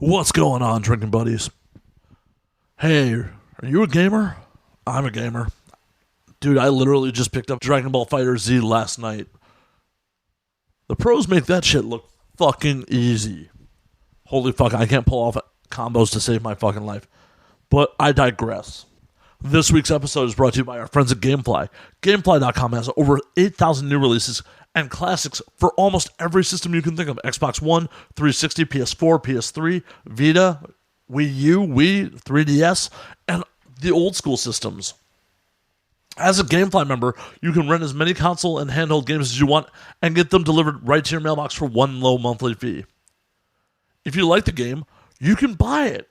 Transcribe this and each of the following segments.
What's going on, drinking buddies? Hey, are you a gamer? I'm a gamer. Dude, I literally just picked up Dragon Ball FighterZ last night. The pros make that shit look fucking easy. Holy fuck, I can't pull off combos to save my fucking life. But I digress. This week's episode is brought to you by our friends at Gamefly. Gamefly.com has over 8,000 new releases and classics for almost every system you can think of. Xbox One, 360, PS4, PS3, Vita, Wii U, Wii, 3DS, and the old school systems. As a Gamefly member, you can rent as many console and handheld games as you want and get them delivered right to your mailbox for one low monthly fee. If you like the game, you can buy it.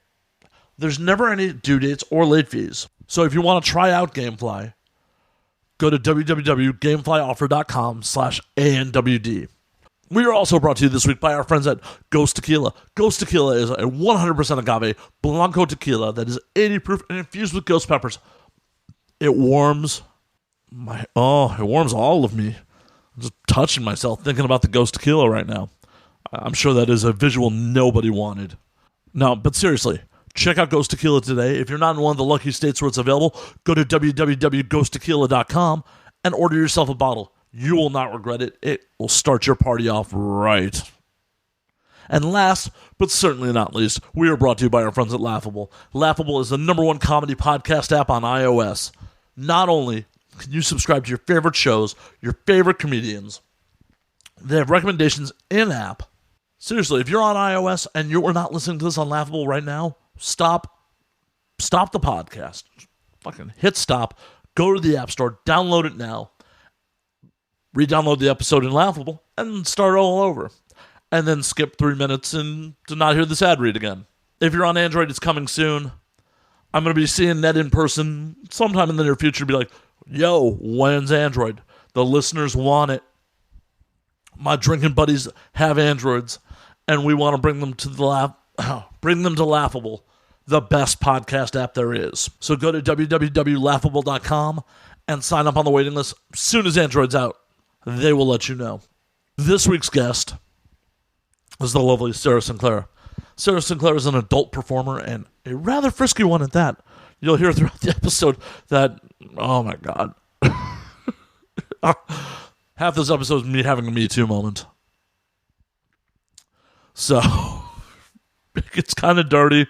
There's never any due dates or late fees. So if you want to try out Gamefly, go to www.gameflyoffer.com/ANWD. We are also brought to you this week by our friends at Ghost Tequila. Ghost Tequila is a 100% agave Blanco tequila that is 80 proof and infused with ghost peppers. It warms it warms all of me. I'm just touching myself thinking about the Ghost Tequila right now. I'm sure that is a visual nobody wanted. No, but seriously, check out Ghost Tequila today. If you're not in one of the lucky states where it's available, go to www.ghosttequila.com and order yourself a bottle. You will not regret it. It will start your party off right. And last, but certainly not least, we are brought to you by our friends at Laughable. Laughable is the #1 comedy podcast app on iOS. Not only can you subscribe to your favorite shows, your favorite comedians, they have recommendations in-app. Seriously, if you're on iOS and you are not listening to this on Laughable right now, stop the podcast. Fucking hit stop. Go to the App Store. Download it now. Re-download the episode in Laughable and start all over. And then skip 3 minutes and to not hear this ad read again. If you're on Android, it's coming soon. I'm going to be seeing Ned in person sometime in the near future. Be like, yo, when's Android? The listeners want it. My drinking buddies have Androids, and we want to bring them to Laughable, the best podcast app there is. So go to www.laughable.com and sign up on the waiting list. As soon as Android's out, they will let you know. This week's guest is the lovely Sara St.Clair. Sara St.Clair is an adult performer and a rather frisky one at that. You'll hear throughout the episode that, oh my God. Half this episode is me having a Me Too moment. So, it's kind of dirty.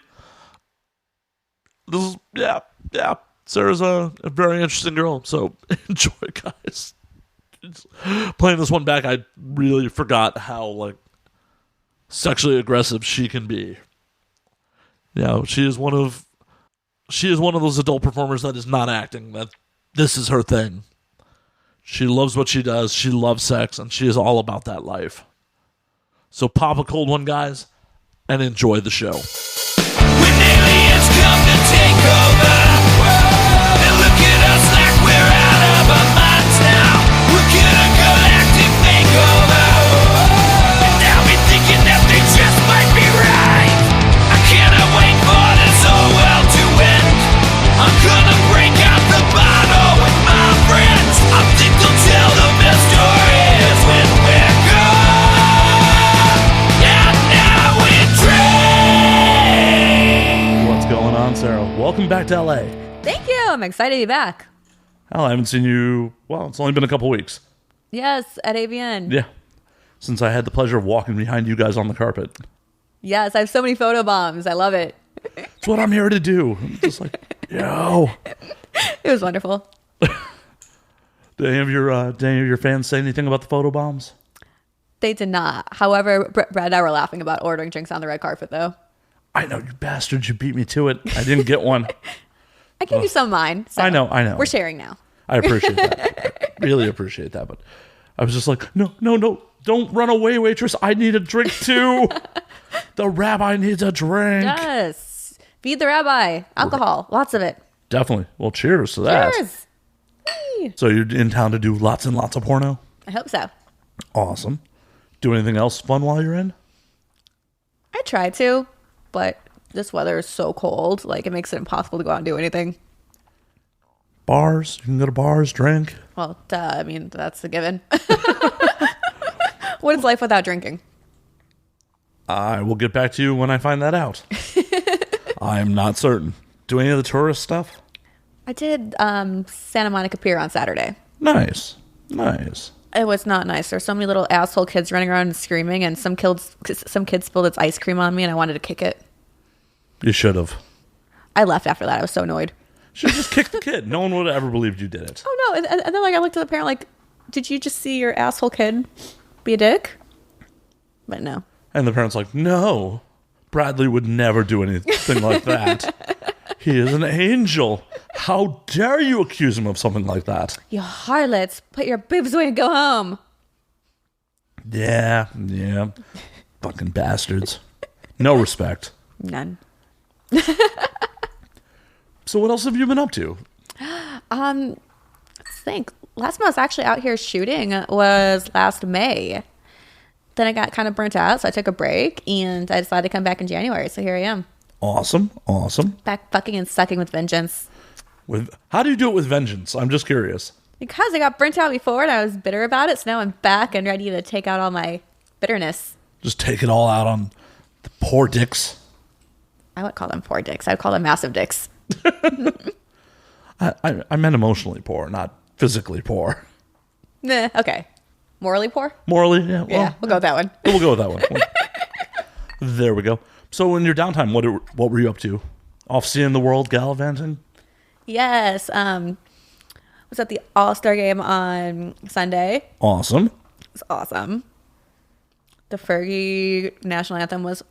This is, yeah. Sarah's a very interesting girl, so enjoy, guys. Playing this one back, I really forgot how, sexually aggressive she can be. Yeah, she is one of those adult performers that is not acting. That this is her thing. She loves what she does. She loves sex, and she is all about that life. So pop a cold one, guys, and enjoy the show. When aliens come to take over, they look at us like we're out of our minds now. We're gonna galactic makeover, and now we're thinking that they just might be right. I cannot wait for this whole world to end. I'm gonna break out the bottle with my friends. I think they'll tell the best stories when we're gone. And now we drink. What's going on, Sarah? Welcome back to LA. Thank you. I'm excited to be back. Hell, I haven't seen you, it's only been a couple weeks. Yes, at AVN. Yeah. Since I had the pleasure of walking behind you guys on the carpet. Yes, I have so many photo bombs. I love it. It's what I'm here to do. I'm just like, yo. It was wonderful. Did any of your fans say anything about the photo bombs? They did not. However, Brad and I were laughing about ordering drinks on the red carpet, though. I know, you bastards. You beat me to it. I didn't get one. I gave you some of mine. So I know. We're sharing now. I appreciate that. I really appreciate that. But I was just like, no. Don't run away, waitress. I need a drink too. The rabbi needs a drink. Yes. Feed the rabbi. Alcohol. Lots of it. Definitely. Well, cheers to that. Cheers. Hey. So you're in town to do lots and lots of porno? I hope so. Awesome. Do anything else fun while you're in? I try to, but this weather is so cold. It makes it impossible to go out and do anything. Bars? You can go to bars, drink. Well, duh. I mean, that's a given. What is life without drinking? I will get back to you when I find that out. I'm not certain. Do any of the tourist stuff? I did Santa Monica Pier on Saturday. Nice. It was not nice. There's so many little asshole kids running around and screaming, and some kid spilled its ice cream on me, and I wanted to kick it. You should have. I left after that. I was so annoyed. Should have just kicked the kid. No one would have ever believed you did it. Oh, no. And then, like, I looked at the parent, like, did you just see your asshole kid be a dick? But no. And the parent's like, no, Bradley would never do anything like that. He is an angel. How dare you accuse him of something like that? You harlots, put your boobs away and go home. Yeah. Fucking bastards. No respect. None. So what else have you been up to? Let's think. Last time I was actually out here shooting was last May. Then I got kind of burnt out, so I took a break, and I decided to come back in January, so here I am. Awesome. Back fucking and sucking with vengeance. How do you do it with vengeance? I'm just curious. Because I got burnt out before, and I was bitter about it, so now I'm back and ready to take out all my bitterness. Just take it all out on the poor dicks. I would call them poor dicks. I would call them massive dicks. I meant emotionally poor, not physically poor. Nah, okay. Morally poor? Morally, yeah. Well, Yeah, we'll go with that one. We'll go with that one. There we go. So in your downtime, what were you up to? Off seeing the world, gallivanting? Yes. Was at the All-Star game on Sunday. Awesome. It was awesome. The Fergie national anthem was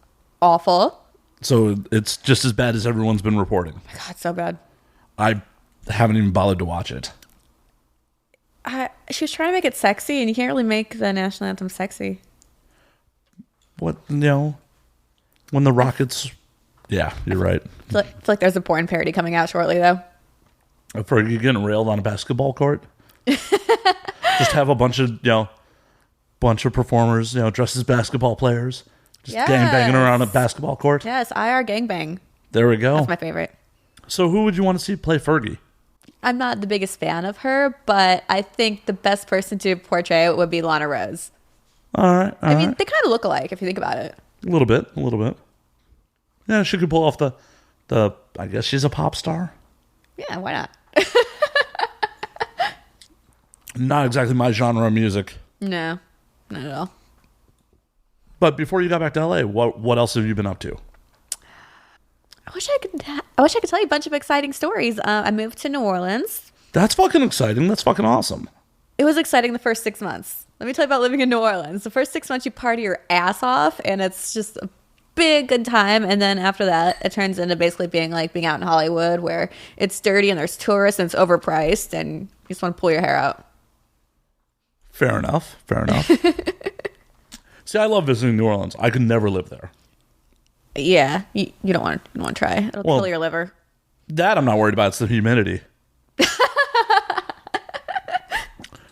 awful. So it's just as bad as everyone's been reporting. Oh my God, so bad. I haven't even bothered to watch it. She was trying to make it sexy, and you can't really make the national anthem sexy. What, when the Rockets... Yeah, you're right. It's like there's a porn parody coming out shortly, though. For you getting railed on a basketball court? Just have a bunch of performers, dressed as basketball players. Just gangbanging around a basketball court. Yes, IR gangbang. There we go. That's my favorite. So who would you want to see play Fergie? I'm not the biggest fan of her, but I think the best person to portray it would be Lana Rose. All right. I mean, they kind of look alike if you think about it. A little bit. Yeah, she could pull off the I guess she's a pop star. Yeah, why not? Not exactly my genre of music. No, not at all. But before you got back to LA, what else have you been up to? I wish I could tell you a bunch of exciting stories. I moved to New Orleans. That's fucking exciting. That's fucking awesome. It was exciting the first 6 months. Let me tell you about living in New Orleans. The first 6 months you party your ass off, and it's just a big good time. And then after that, it turns into basically being out in Hollywood, where it's dirty and there's tourists and it's overpriced, and you just want to pull your hair out. Fair enough. See, I love visiting New Orleans. I could never live there. Yeah, you don't want to try. It'll kill your liver. That I'm not worried about. It's the humidity.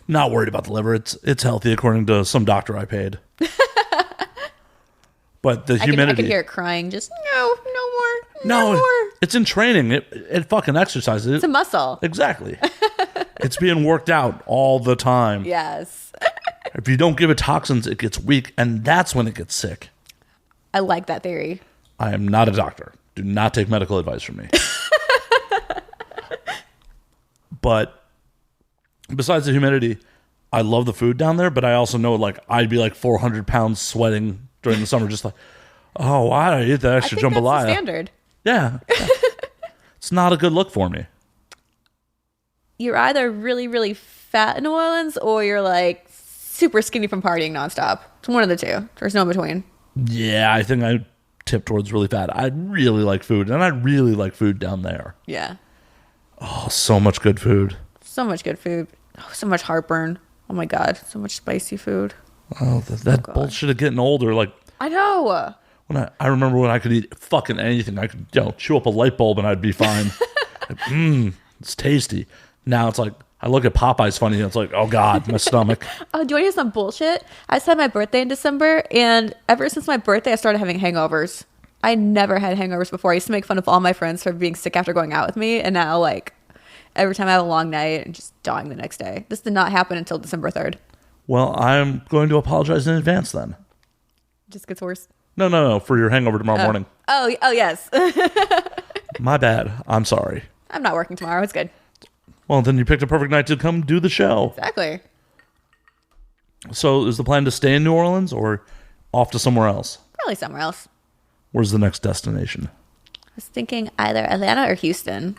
Not worried about the liver. It's healthy according to some doctor I paid. But the humidity. I can hear it crying. Just no more. It's in training. It fucking exercises. It's a muscle. Exactly. It's being worked out all the time. Yes. If you don't give it toxins, it gets weak, and that's when it gets sick. I like that theory. I am not a doctor. Do not take medical advice from me. But besides the humidity, I love the food down there, but I also know I'd be 400 pounds sweating during the summer, just why did I eat that extra jambalaya? That's the standard. Yeah. It's not a good look for me. You're either really, really fat in New Orleans, or you're super skinny from partying nonstop. It's one of the two. There's no in between. Yeah, I think I tip towards really fat. I really like food, and I really like food down there. Yeah. Oh, so much good food. So much good food. Oh, so much heartburn. Oh my God. So much spicy food. Oh, that bullshit of getting older. I know. When I remember when I could eat fucking anything. I could chew up a light bulb and I'd be fine. It's tasty. Now it's I look at Popeyes funny and it's oh God, my stomach. Oh, do you want to hear some bullshit? I just had my birthday in December, and ever since my birthday, I started having hangovers. I never had hangovers before. I used to make fun of all my friends for being sick after going out with me, and now every time I have a long night, I'm just dying the next day. This did not happen until December 3rd. Well, I'm going to apologize in advance then. It just gets worse. No, for your hangover tomorrow morning. Oh, yes. My bad. I'm sorry. I'm not working tomorrow. It's good. Well, then you picked a perfect night to come do the show. Exactly. So is the plan to stay in New Orleans or off to somewhere else? Probably somewhere else. Where's the next destination? I was thinking either Atlanta or Houston.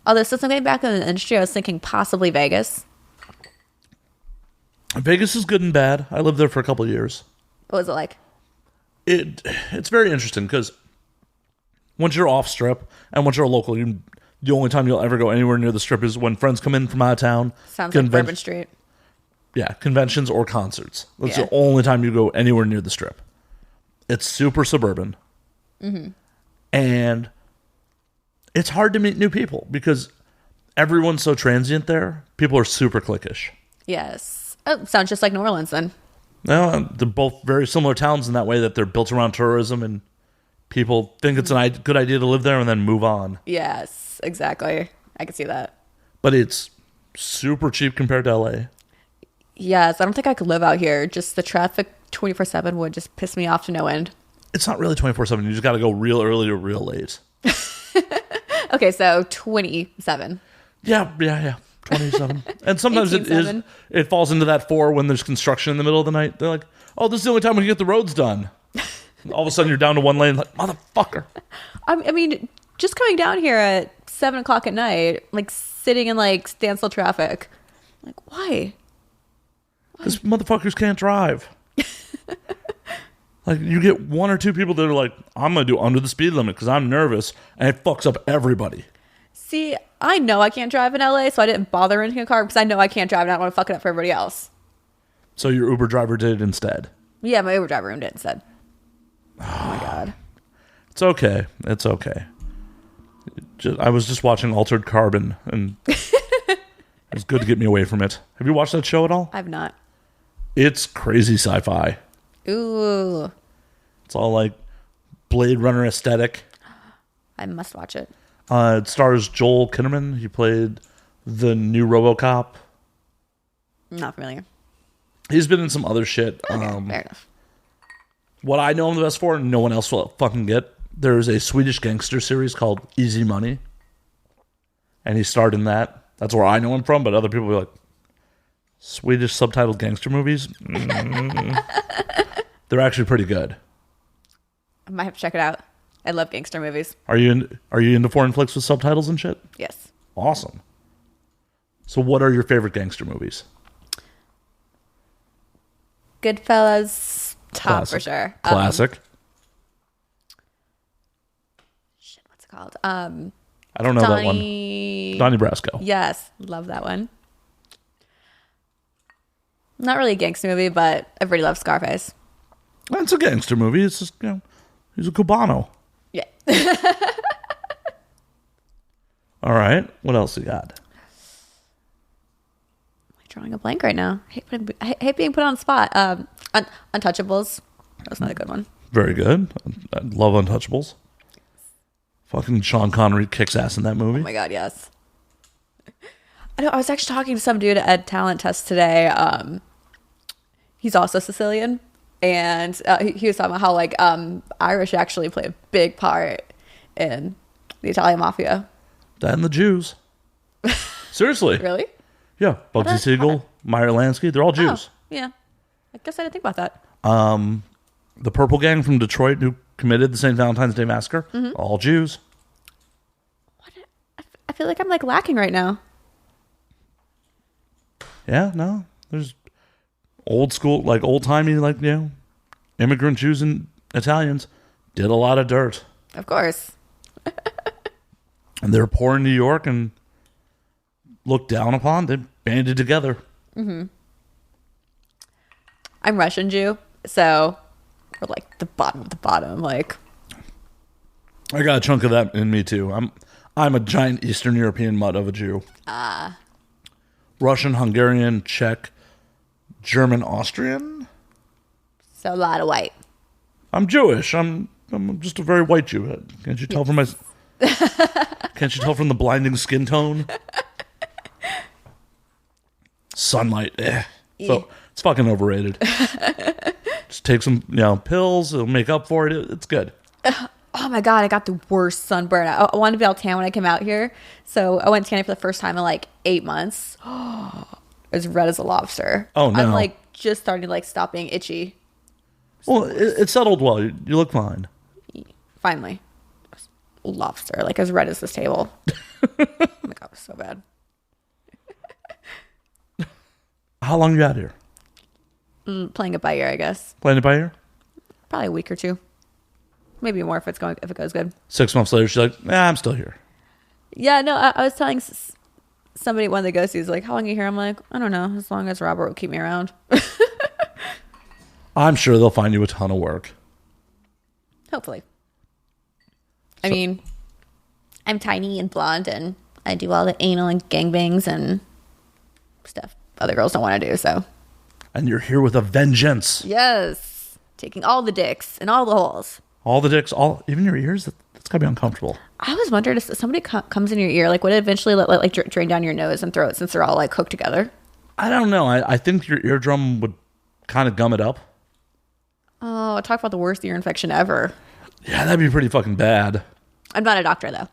Although since I'm getting back in the industry, I was thinking possibly Vegas. Vegas is good and bad. I lived there for a couple of years. What was it like? It's very interesting because once you're off strip and once you're a local, the only time you'll ever go anywhere near the strip is when friends come in from out of town. Sounds like Bourbon Street. Yeah, conventions or concerts. That's Yeah. the only time you go anywhere near the strip. It's super suburban. Mm-hmm. And it's hard to meet new people because everyone's so transient there. People are super cliquish. Yes. Oh, sounds just like New Orleans then. No, they're both very similar towns in that way that they're built around tourism and people think it's a good idea to live there and then move on. Yes, exactly. I can see that. But it's super cheap compared to LA. Yes, I don't think I could live out here. Just the traffic 24/7 would just piss me off to no end. It's not really 24/7. You just got to go real early or real late. Okay, so 27. Yeah. 27. And sometimes 18/7. it falls into that 4 when there's construction in the middle of the night. They're like, oh, this is the only time we can get the roads done. All of a sudden you're down to one lane, like, motherfucker. I mean, just coming down here at 7 o'clock at night, like sitting in like standstill traffic. Like, why? Because motherfuckers can't drive. Like, you get 1 or 2 people that are like, I'm going to do under the speed limit because I'm nervous, and it fucks up everybody. See, I know I can't drive in LA, so I didn't bother renting a car because I know I can't drive and I don't want to fuck it up for everybody else. So your Uber driver did it instead. Yeah, my Uber driver owned it instead. Oh my God. It's okay. I was just watching Altered Carbon, and it was good to get me away from it. Have you watched that show at all? I've not. It's crazy sci-fi. Ooh. It's all like Blade Runner aesthetic. I must watch it. It stars Joel Kinnaman. He played the new RoboCop. Not familiar. He's been in some other shit. Okay, fair enough. What I know him the best for, and no one else will fucking get, there's a Swedish gangster series called Easy Money. And he starred in that. That's where I know him from, but other people will be like, Swedish subtitled gangster movies? They're actually pretty good. I might have to check it out. I love gangster movies. Are you into foreign flicks with subtitles and shit? Yes. Awesome. So what are your favorite gangster movies? Goodfellas, top Classic. for sure. Classic. Shit, what's it called? I don't know that one. Donnie Brasco. Yes, love that one. Not really a gangster movie, but everybody loves Scarface. It's a gangster movie. It's just, he's a Cubano. Yeah. All right. What else you got? I'm drawing a blank right now. I hate being put on the spot. Untouchables. That's not a good one. Very good. I love Untouchables. Fucking Sean Connery kicks ass in that movie. Oh my God, yes. I know. I was actually talking to some dude at talent test today. He's also Sicilian, and he was talking about how like Irish actually play a big part in the Italian mafia. That and the Jews. Seriously. Really? Yeah. Bugsy Siegel, Meyer Lansky, they're all Jews. Oh, yeah. I guess I didn't think about that. The Purple Gang from Detroit who committed the St. Valentine's Day Massacre, all Jews. I feel like I'm like lacking right now. Yeah, no. There's old school, like old-timey, like, immigrant Jews and Italians did a lot of dirt. Of course. And they're poor in New York and looked down upon. They banded together. Mm-hmm. I'm Russian Jew, so we're like the bottom of the bottom. Like, I got a chunk of that in me too. I'm a giant Eastern European mutt of a Jew. Russian, Hungarian, Czech, German, Austrian. so a lot of white. I'm Jewish. I'm just a very white Jew. Can't you tell from my? Can't you tell from the blinding skin tone? Sunlight. So it's fucking overrated. Just take some, pills. It'll make up for it. It's good. Oh my God, I got the worst sunburn. I wanted to be all tan when I came out here. So I went tanning for the first time in like 8 months. As red as a lobster. Oh, no. I'm like just starting to like stop being itchy. Well, it settled well. You look fine. Finally. Lobster, like as red as this table. Oh my God, it was so bad. How long you out here? Playing it by ear, I guess. Playing it by ear? Probably a week or two. Maybe more if it goes good. 6 months later, she's like, I'm still here. Yeah, no, I was telling somebody, one of the ghosties, like, how long are you here? I'm like, I don't know, as long as Robert will keep me around. I'm sure they'll find you a ton of work. Hopefully. I mean, I'm tiny and blonde, and I do all the anal and gangbangs and stuff other girls don't want to do, so. And you're here with a vengeance. Yes. Taking all the dicks and all the holes. All the dicks, even your ears? That's got to be uncomfortable. I was wondering if somebody comes in your ear, like, would it eventually like drain down your nose and throat since they're all, like, hooked together? I don't know. I think your eardrum would kind of gum it up. Oh, talk about the worst ear infection ever. Yeah, that'd be pretty fucking bad. I'm not a doctor, though.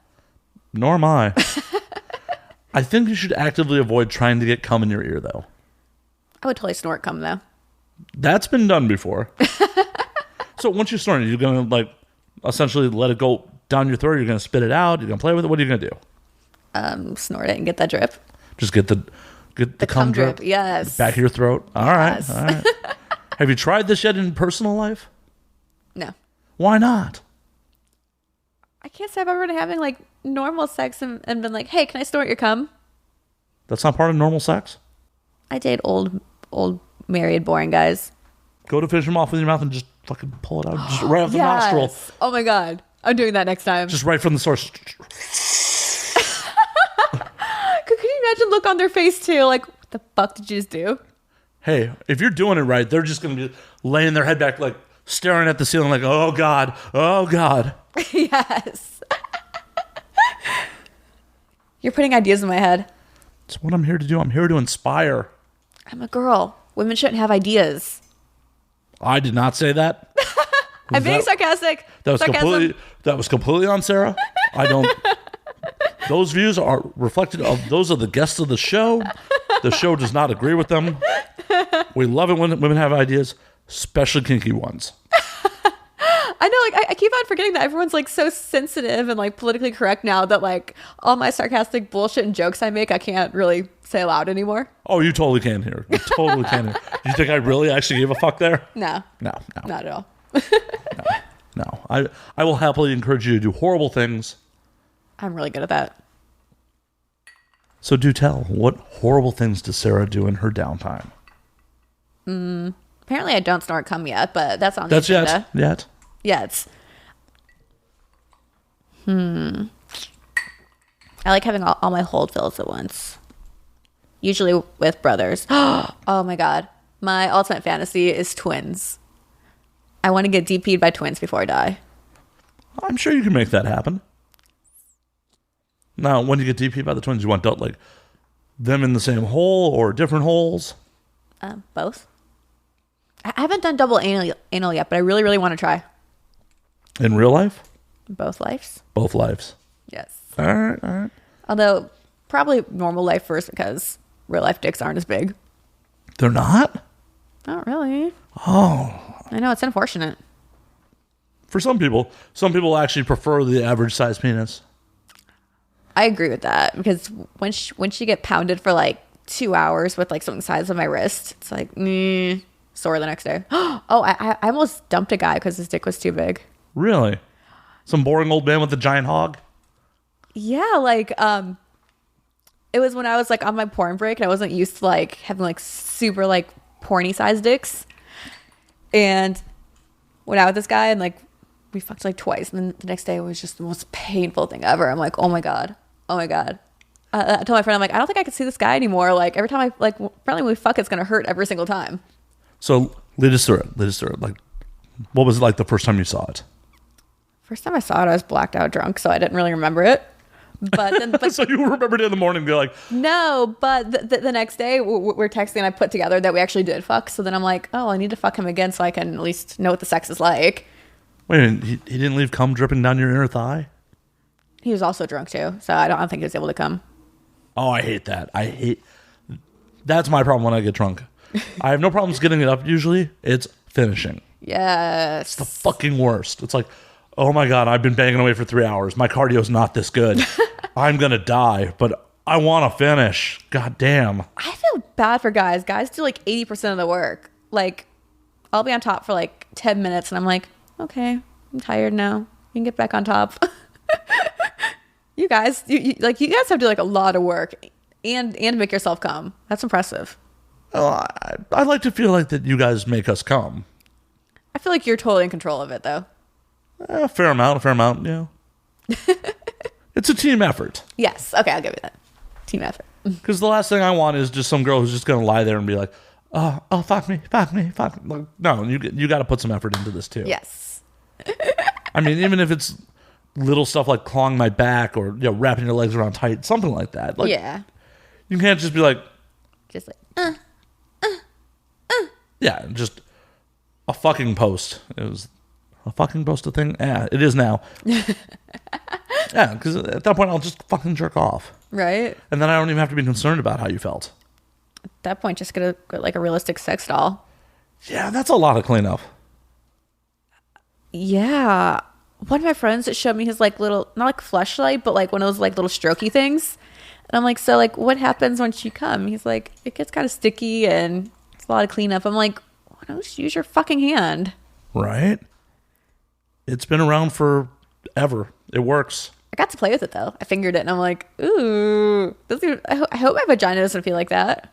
Nor am I. I think you should actively avoid trying to get cum in your ear, though. I would totally snort cum, though. That's been done before. So once you snort it, you're going to, like, essentially let it go down your throat. You're going to spit it out. You're going to play with it. What are you going to do? Snort it and get that drip. Just get the cum drip. Yes. Back of your throat. All right. Yes. All right. Have you tried this yet in personal life? No. Why not? I can't say I've ever been having, like, normal sex and been like, hey, can I snort your cum? That's not part of normal sex? I date old, married, boring guys. Go to finish them off with your mouth and just fucking pull it out. Just right off the nostril. Oh, my God. I'm doing that next time. Just right from the source. Could you imagine look on their face, too? Like, what the fuck did you just do? Hey, if you're doing it right, they're just going to be laying their head back, like, staring at the ceiling like, oh, God. Oh, God. Yes. You're putting ideas in my head. That's what I'm here to do. I'm here to inspire. I'm a girl. Women shouldn't have ideas. I did not say that. I'm being sarcastic. That was Sarcasm. completely on Sarah. I don't. Those views are reflected of those are the guests of the show. The show does not agree with them. We love it when women have ideas, especially kinky ones. I know, like, I keep on forgetting that everyone's, like, so sensitive and, like, politically correct now that, like, all my sarcastic bullshit and jokes I make, I can't really say aloud anymore. Oh, you totally can hear. You totally can hear. Do you think I really actually gave a fuck there? No. No. Not at all. No. I will happily encourage you to do horrible things. I'm really good at that. So do tell, what horrible things does Sarah do in her downtime? Apparently I don't snort cum yet, but that's on the agenda. Yet. Yeah, it's... I like having all my hold fills at once. Usually with brothers. Oh my God. My ultimate fantasy is twins. I want to get DP'd by twins before I die. I'm sure you can make that happen. Now, when you get DP'd by the twins, you want like them in the same hole or different holes? Both. I haven't done double anal yet, but I really, really want to try. In real life? Both lives? Both lives. Yes. All right. Although, probably normal life first because real life dicks aren't as big. They're not? Not really. Oh. I know, it's unfortunate. For some people actually prefer the average size penis. I agree with that because when she get pounded for like 2 hours with like something the size of my wrist, it's like, sore the next day. Oh, I almost dumped a guy because his dick was too big. Really? Some boring old man with a giant hog? Yeah, like, it was when I was like on my porn break and I wasn't used to like having like super like porny sized dicks. And went out with this guy and like we fucked like twice. And then the next day it was just the most painful thing ever. I'm like, oh my God. I told my friend, I'm like, I don't think I can see this guy anymore. Like every time apparently when we fuck, it's going to hurt every single time. So lead us through it. Like, what was it like the first time you saw it? First time I saw it, I was blacked out drunk, so I didn't really remember it. But So you remembered in the morning, be like, no, but the next day we're texting and I put together that we actually did fuck. So then I'm like, oh, I need to fuck him again so I can at least know what the sex is like. wait a minute, he didn't leave cum dripping down your inner thigh? He was also drunk too, so I don't think he was able to come. Oh, I hate that. That's my problem when I get drunk. I have no problems getting it up usually. It's finishing. Yes. It's the fucking worst. It's like, oh my God, I've been banging away for 3 hours. My cardio's not this good. I'm going to die, but I want to finish. God damn. I feel bad for guys. Guys do like 80% of the work. Like, I'll be on top for like 10 minutes and I'm like, okay, I'm tired now. You can get back on top. You guys, you guys have to do like a lot of work and make yourself come. That's impressive. Oh, I like to feel like that you guys make us come. I feel like you're totally in control of it though. A fair amount, yeah. It's a team effort. Yes. Okay, I'll give you that. Team effort. Because the last thing I want is just some girl who's just going to lie there and be like, oh, fuck me. Like, no, you got to put some effort into this too. Yes. I mean, even if it's little stuff like clawing my back or wrapping your legs around tight, something like that. Like, yeah. You can't just be like, Just like, yeah, just a fucking post. It was a fucking post a thing. Yeah, it is now. Yeah, because at that point I'll just fucking jerk off. right? And then I don't even have to be concerned about how you felt. At that point, just get like a realistic sex doll. Yeah, that's a lot of cleanup. Yeah. One of my friends that showed me his like little, not like fleshlight, but like one of those like little strokey things. And I'm like, so like what happens once you come? He's like, it gets kind of sticky and it's a lot of cleanup. I'm like, why don't you just use your fucking hand? Right? It's been around forever. It works. I got to play with it though. I fingered it and I'm like, ooh. I hope my vagina doesn't feel like that.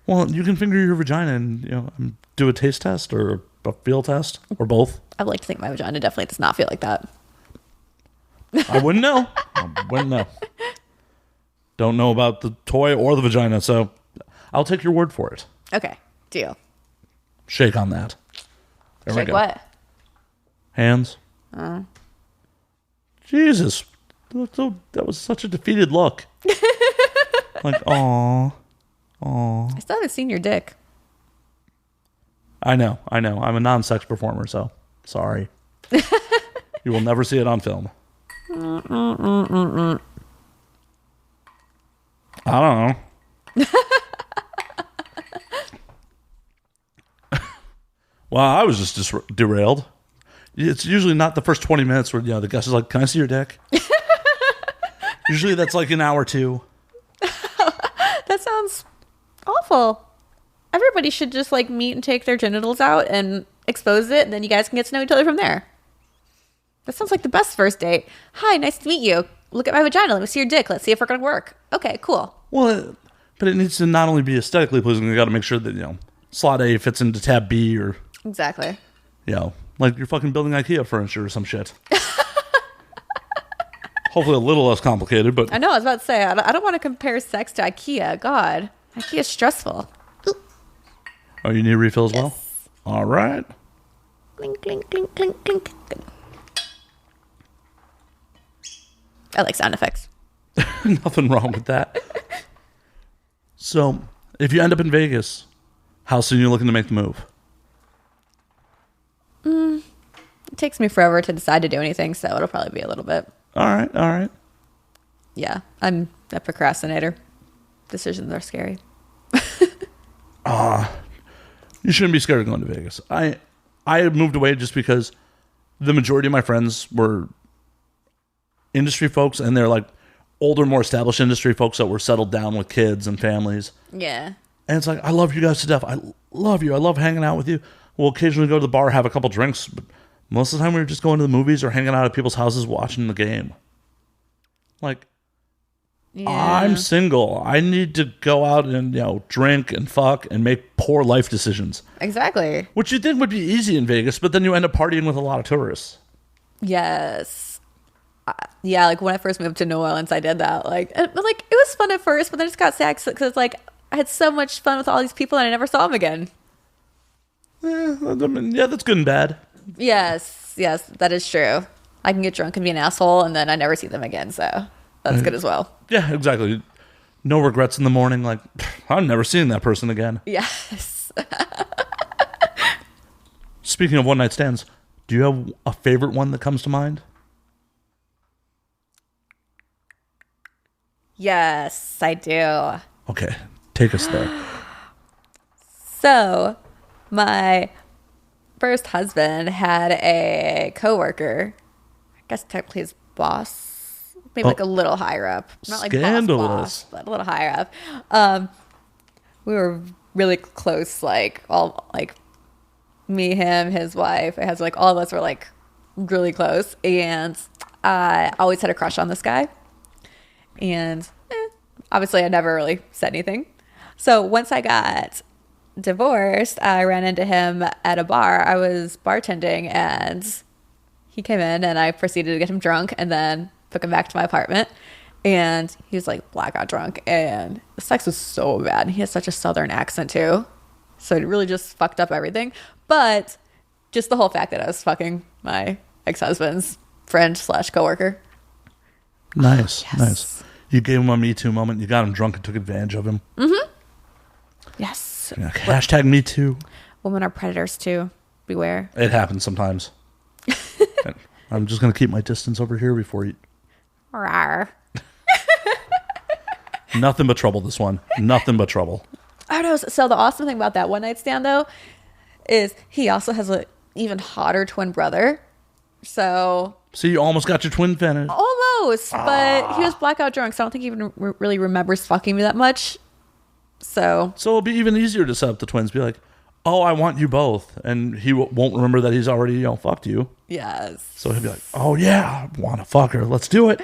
Well, you can finger your vagina and do a taste test or a feel test or both. I'd like to think my vagina definitely does not feel like that. I wouldn't know. Don't know about the toy or the vagina, so I'll take your word for it. Okay, deal. Shake on that. There we Shake go. what? Hands. Jesus. That was such a defeated look. Like, aw. I still haven't seen your dick. I know. I'm a non-sex performer, so sorry. You will never see it on film. I don't know. Well, I was just derailed. It's usually not the first 20 minutes where the guest is like, can I see your dick? Usually that's like an hour or two. That sounds awful. Everybody should just like meet and take their genitals out and expose it, and then you guys can get to know each other from there. That sounds like the best first date. Hi, nice to meet you. Look at my vagina. Let me see your dick. Let's see if we're gonna work. Okay, cool. Well, but it needs to not only be aesthetically pleasing, you got to make sure that slot A fits into tab B, or Exactly. like you're fucking building IKEA furniture or some shit. Hopefully a little less complicated, but I know. I was about to say I don't want to compare sex to IKEA. God, IKEA is stressful. oh, you need a refill as well? All right. Clink, clink, clink, clink, clink. Good. I like sound effects. Nothing wrong with that. So, if you end up in Vegas, how soon are you looking to make the move? It takes me forever to decide to do anything, so it'll probably be a little bit. All right. Yeah, I'm a procrastinator. Decisions are scary. You shouldn't be scared of going to Vegas. I moved away just because the majority of my friends were industry folks, and they're like older, more established industry folks that were settled down with kids and families. Yeah. And it's like, I love you guys to death. I love you. I love hanging out with you. We'll occasionally go to the bar, have a couple drinks, but most of the time we were just going to the movies or hanging out at people's houses watching the game. Like, Yeah. I'm single. I need to go out and drink and fuck and make poor life decisions. Exactly. Which you think would be easy in Vegas, but then you end up partying with a lot of tourists. Yes. Yeah, like when I first moved to New Orleans, I did that. It was fun at first, but then I just got sad because it's like I had so much fun with all these people and I never saw them again. Yeah, that's good and bad. Yes, that is true. I can get drunk and be an asshole, and then I never see them again. So that's good as well. Yeah, exactly. No regrets in the morning. Like, I'm never seeing that person again. Yes. Speaking of one-night stands, do you have a favorite one that comes to mind? Yes, I do. Okay, take us there. So, my first husband had a coworker. I guess technically his boss, maybe like a little higher up. Not like Scandalous. boss, but a little higher up. We were really close, like all like me, him, his wife. It has like all of us were like really close, and I always had a crush on this guy. And obviously, I never really said anything. So once I got divorced, I ran into him at a bar. I was bartending, and he came in, and I proceeded to get him drunk, and then took him back to my apartment. And he was like blackout drunk, and the sex was so bad. He has such a southern accent too, so it really just fucked up everything. But just the whole fact that I was fucking my ex-husband's friend / coworker. Nice, Yes. nice. You gave him a Me Too moment. You got him drunk and took advantage of him. Mm-hmm. Yes. Yeah, hashtag Me Too. Women are predators too. Beware. It happens sometimes. I'm just going to keep my distance over here before you... Rawr. Nothing but trouble, this one. Nothing but trouble. I don't know. So the awesome thing about that one night stand though is he also has an even hotter twin brother. So See, you almost got your twin finished. almost, but he was blackout drunk, so I don't think he even really remembers fucking me that much. So it'll be even easier to set up the twins. Be like, oh, I want you both. And he won't remember that he's already, fucked you. yes. So he'll be like, oh, yeah, I want to fuck her. Let's do it.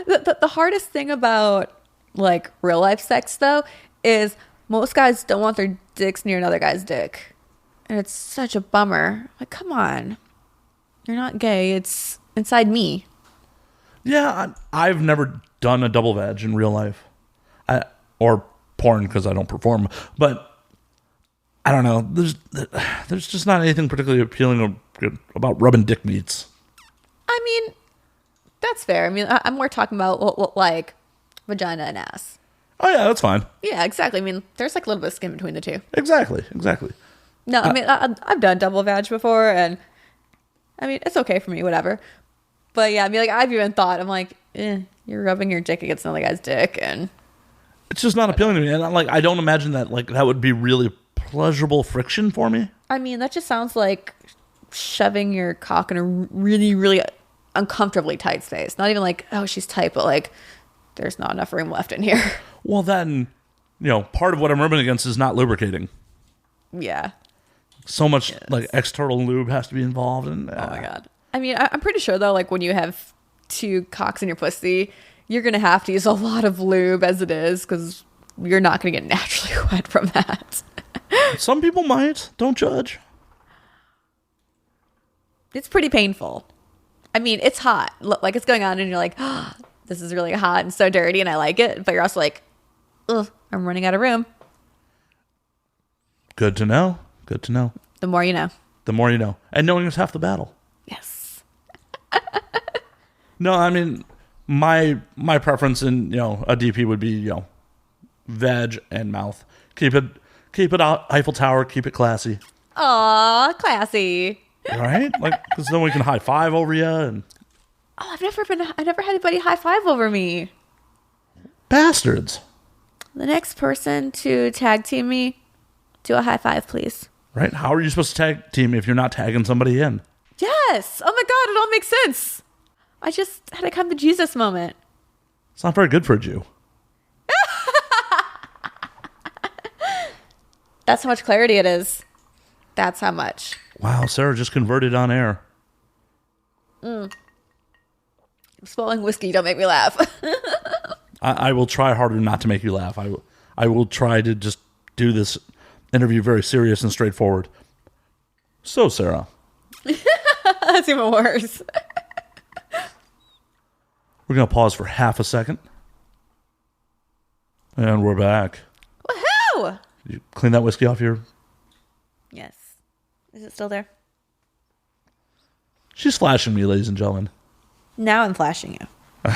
The hardest thing about like real life sex though is most guys don't want their dicks near another guy's dick, and it's such a bummer. Like, come on, you're not gay. It's inside me. Yeah, I've never done a double vag in real life. Or porn, because I don't perform. But I don't know. There's just not anything particularly appealing about rubbing dick meats. I mean, that's fair. I mean, I'm more talking about like vagina and ass. Oh, yeah, that's fine. Yeah, exactly. I mean, there's like a little bit of skin between the two. Exactly. No, I mean, I've done double vag before, and I mean, it's okay for me, whatever. But yeah, I mean, like, I've even thought, I'm like, you're rubbing your dick against another guy's dick, and It's just not appealing to me. And I don't imagine that that would be really pleasurable friction for me. I mean, that just sounds like shoving your cock in a really, really uncomfortably tight space. Not even like, oh, she's tight, but like, there's not enough room left in here. Well, then, part of what I'm rubbing against is not lubricating. Yeah. So much like external lube has to be involved. And Oh my God. I mean, I'm pretty sure though, like when you have two cocks in your pussy, you're going to have to use a lot of lube as it is, because you're not going to get naturally wet from that. Some people might. Don't judge. It's pretty painful. I mean, it's hot. Like, it's going on and you're like, oh, this is really hot and so dirty and I like it. But you're also like, ugh, I'm running out of room. Good to know. Good to know. The more you know. The more you know. And knowing is half the battle. Yes. No, I mean, my preference in, a DP would be, veg and mouth. Keep it out, Eiffel Tower, keep it classy. Aw, classy. Right? Like, because then we can high five over you and... Oh, I've never had anybody high five over me. Bastards. The next person to tag team me, do a high five, please. Right? How are you supposed to tag team if you're not tagging somebody in? Yes. Oh my God, it all makes sense. I just had a come to Jesus moment. It's not very good for a Jew. That's how much clarity it is. That's how much. Wow, Sarah just converted on air. Swallowing whiskey, don't make me laugh. I will try harder not to make you laugh. I will try to just do this interview very serious and straightforward. So, Sarah. That's even worse. We're going to pause for half a second. And we're back. Woohoo! You clean that whiskey off your... Yes. Is it still there? She's flashing me, ladies and gentlemen. Now I'm flashing you.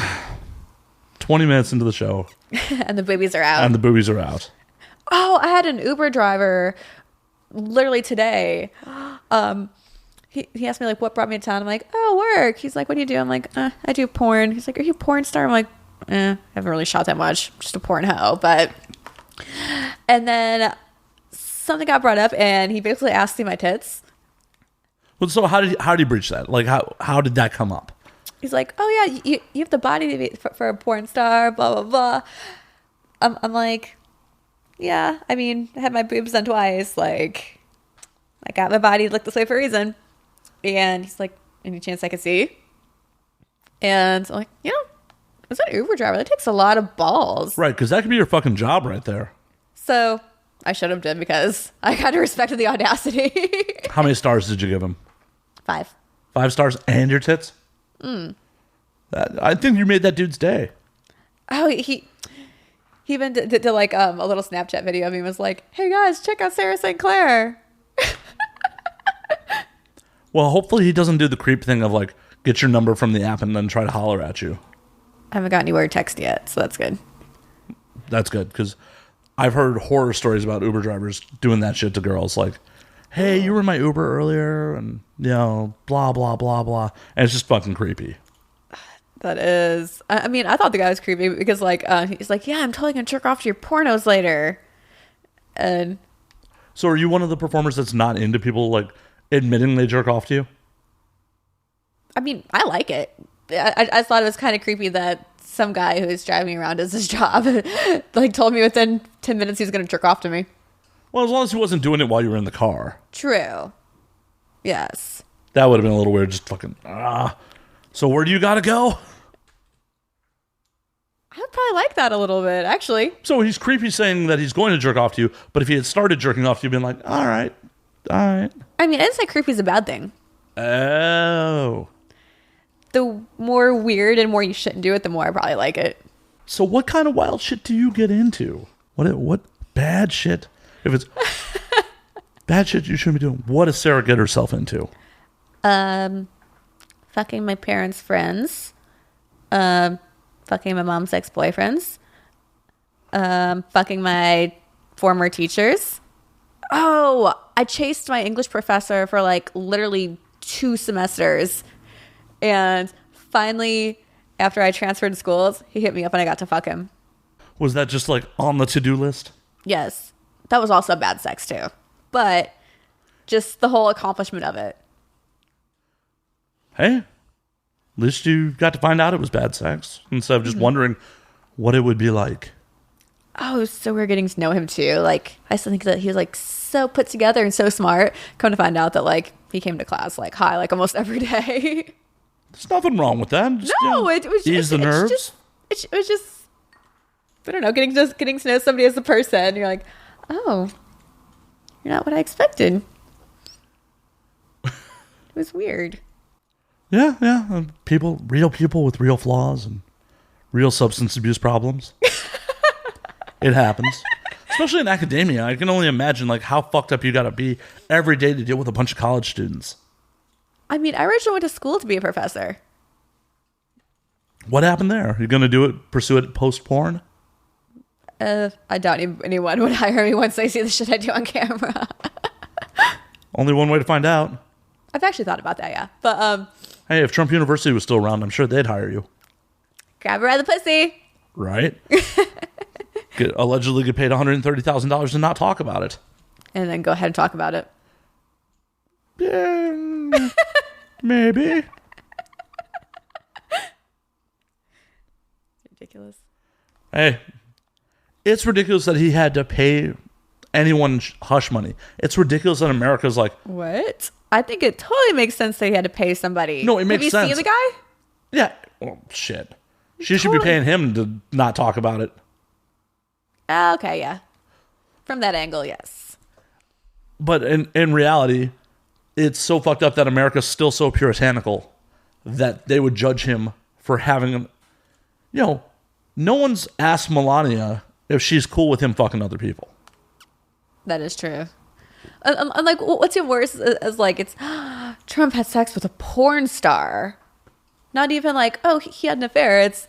20 minutes into the show. And the boobies are out. And the boobies are out. Oh, I had an Uber driver literally today. He asked me, like, what brought me to town? I'm like, oh, work. He's like, what do you do? I'm like, I do porn. He's like, are you a porn star? I'm like, I haven't really shot that much. Just a porn hoe. But, and then something got brought up, and he basically asked me my tits. Well, so how did he breach that? Like, how did that come up? He's like, oh, yeah, you have the body to be for a porn star, blah, blah, blah. I'm like, yeah, I mean, I had my boobs done twice. Like, I got my body to look this way for a reason. And he's like, any chance I could see? And I'm like, as an Uber driver, that takes a lot of balls. Right, because that could be your fucking job right there. So I should have done because I kind of respected the audacity. How many stars did you give him? 5. 5 stars and your tits? I think you made that dude's day. Oh, he even did like a little Snapchat video of me. Was like, hey guys, check out Sara St.Clair. Well, hopefully he doesn't do the creep thing of like get your number from the app and then try to holler at you. I haven't got any word text yet, so that's good. That's good because I've heard horror stories about Uber drivers doing that shit to girls. Like, hey, you were in my Uber earlier, and blah blah blah blah, and it's just fucking creepy. That is. I mean, I thought the guy was creepy because like he's like, yeah, I'm totally gonna jerk off to your pornos later. And so, are you one of the performers that's not into people like admitting they jerk off to you? I mean, I like it. I just thought it was kind of creepy that some guy who was driving around as his job like told me within 10 minutes he was going to jerk off to me. Well, as long as he wasn't doing it while you were in the car. True. Yes. That would have been a little weird. Just fucking So where do you got to go? I would probably like that a little bit, actually. So he's creepy saying that he's going to jerk off to you, but if he had started jerking off to you, been like, all right. I mean, I didn't say creepy is a bad thing. Oh. The more weird and more you shouldn't do it, the more I probably like it. So what kind of wild shit do you get into? What bad shit? If it's bad shit you shouldn't be doing, what does Sarah get herself into? Fucking my parents' friends. Fucking my mom's ex-boyfriends. Fucking my former teachers. Oh, I chased my English professor for like literally 2 semesters. And finally, after I transferred schools, he hit me up and I got to fuck him. Was that just like on the to-do list? Yes. That was also bad sex too. But just the whole accomplishment of it. Hey, at least you got to find out it was bad sex instead of just wondering what it would be like. Oh, so we're getting to know him too. Like, I still think that he was like so put together and so smart. Come to find out that like he came to class like high like almost every day. There's nothing wrong with that. Just, No, it was ease just the nerves. It was just I don't know, getting to know somebody as a person. You're like, oh, you're not what I expected. It was weird. Yeah. Real people with real flaws and real substance abuse problems. It happens. Especially in academia. I can only imagine like how fucked up you gotta be every day to deal with a bunch of college students. I mean, I originally went to school to be a professor. What happened there? You're gonna pursue it post-porn? I doubt anyone would hire me once they see the shit I do on camera. Only one way to find out. I've actually thought about that, yeah. But Hey, if Trump University was still around, I'm sure they'd hire you. grab her by the pussy. Right? Allegedly get paid $130,000 to not talk about it. And then go ahead and talk about it. Yeah, maybe. Ridiculous. Hey, it's ridiculous that he had to pay anyone hush money. It's ridiculous that America's like... What? I think it totally makes sense that he had to pay somebody. No, it makes sense. Have you seen the guy? Yeah. Oh, shit. She should be paying him to not talk about it. Okay, yeah. From that angle, yes. But in reality, it's so fucked up that America's still so puritanical that they would judge him for having... no one's asked Melania if she's cool with him fucking other people. That is true. I'm like, what's even worse is like, it's Trump had sex with a porn star. Not even like, oh, he had an affair. It's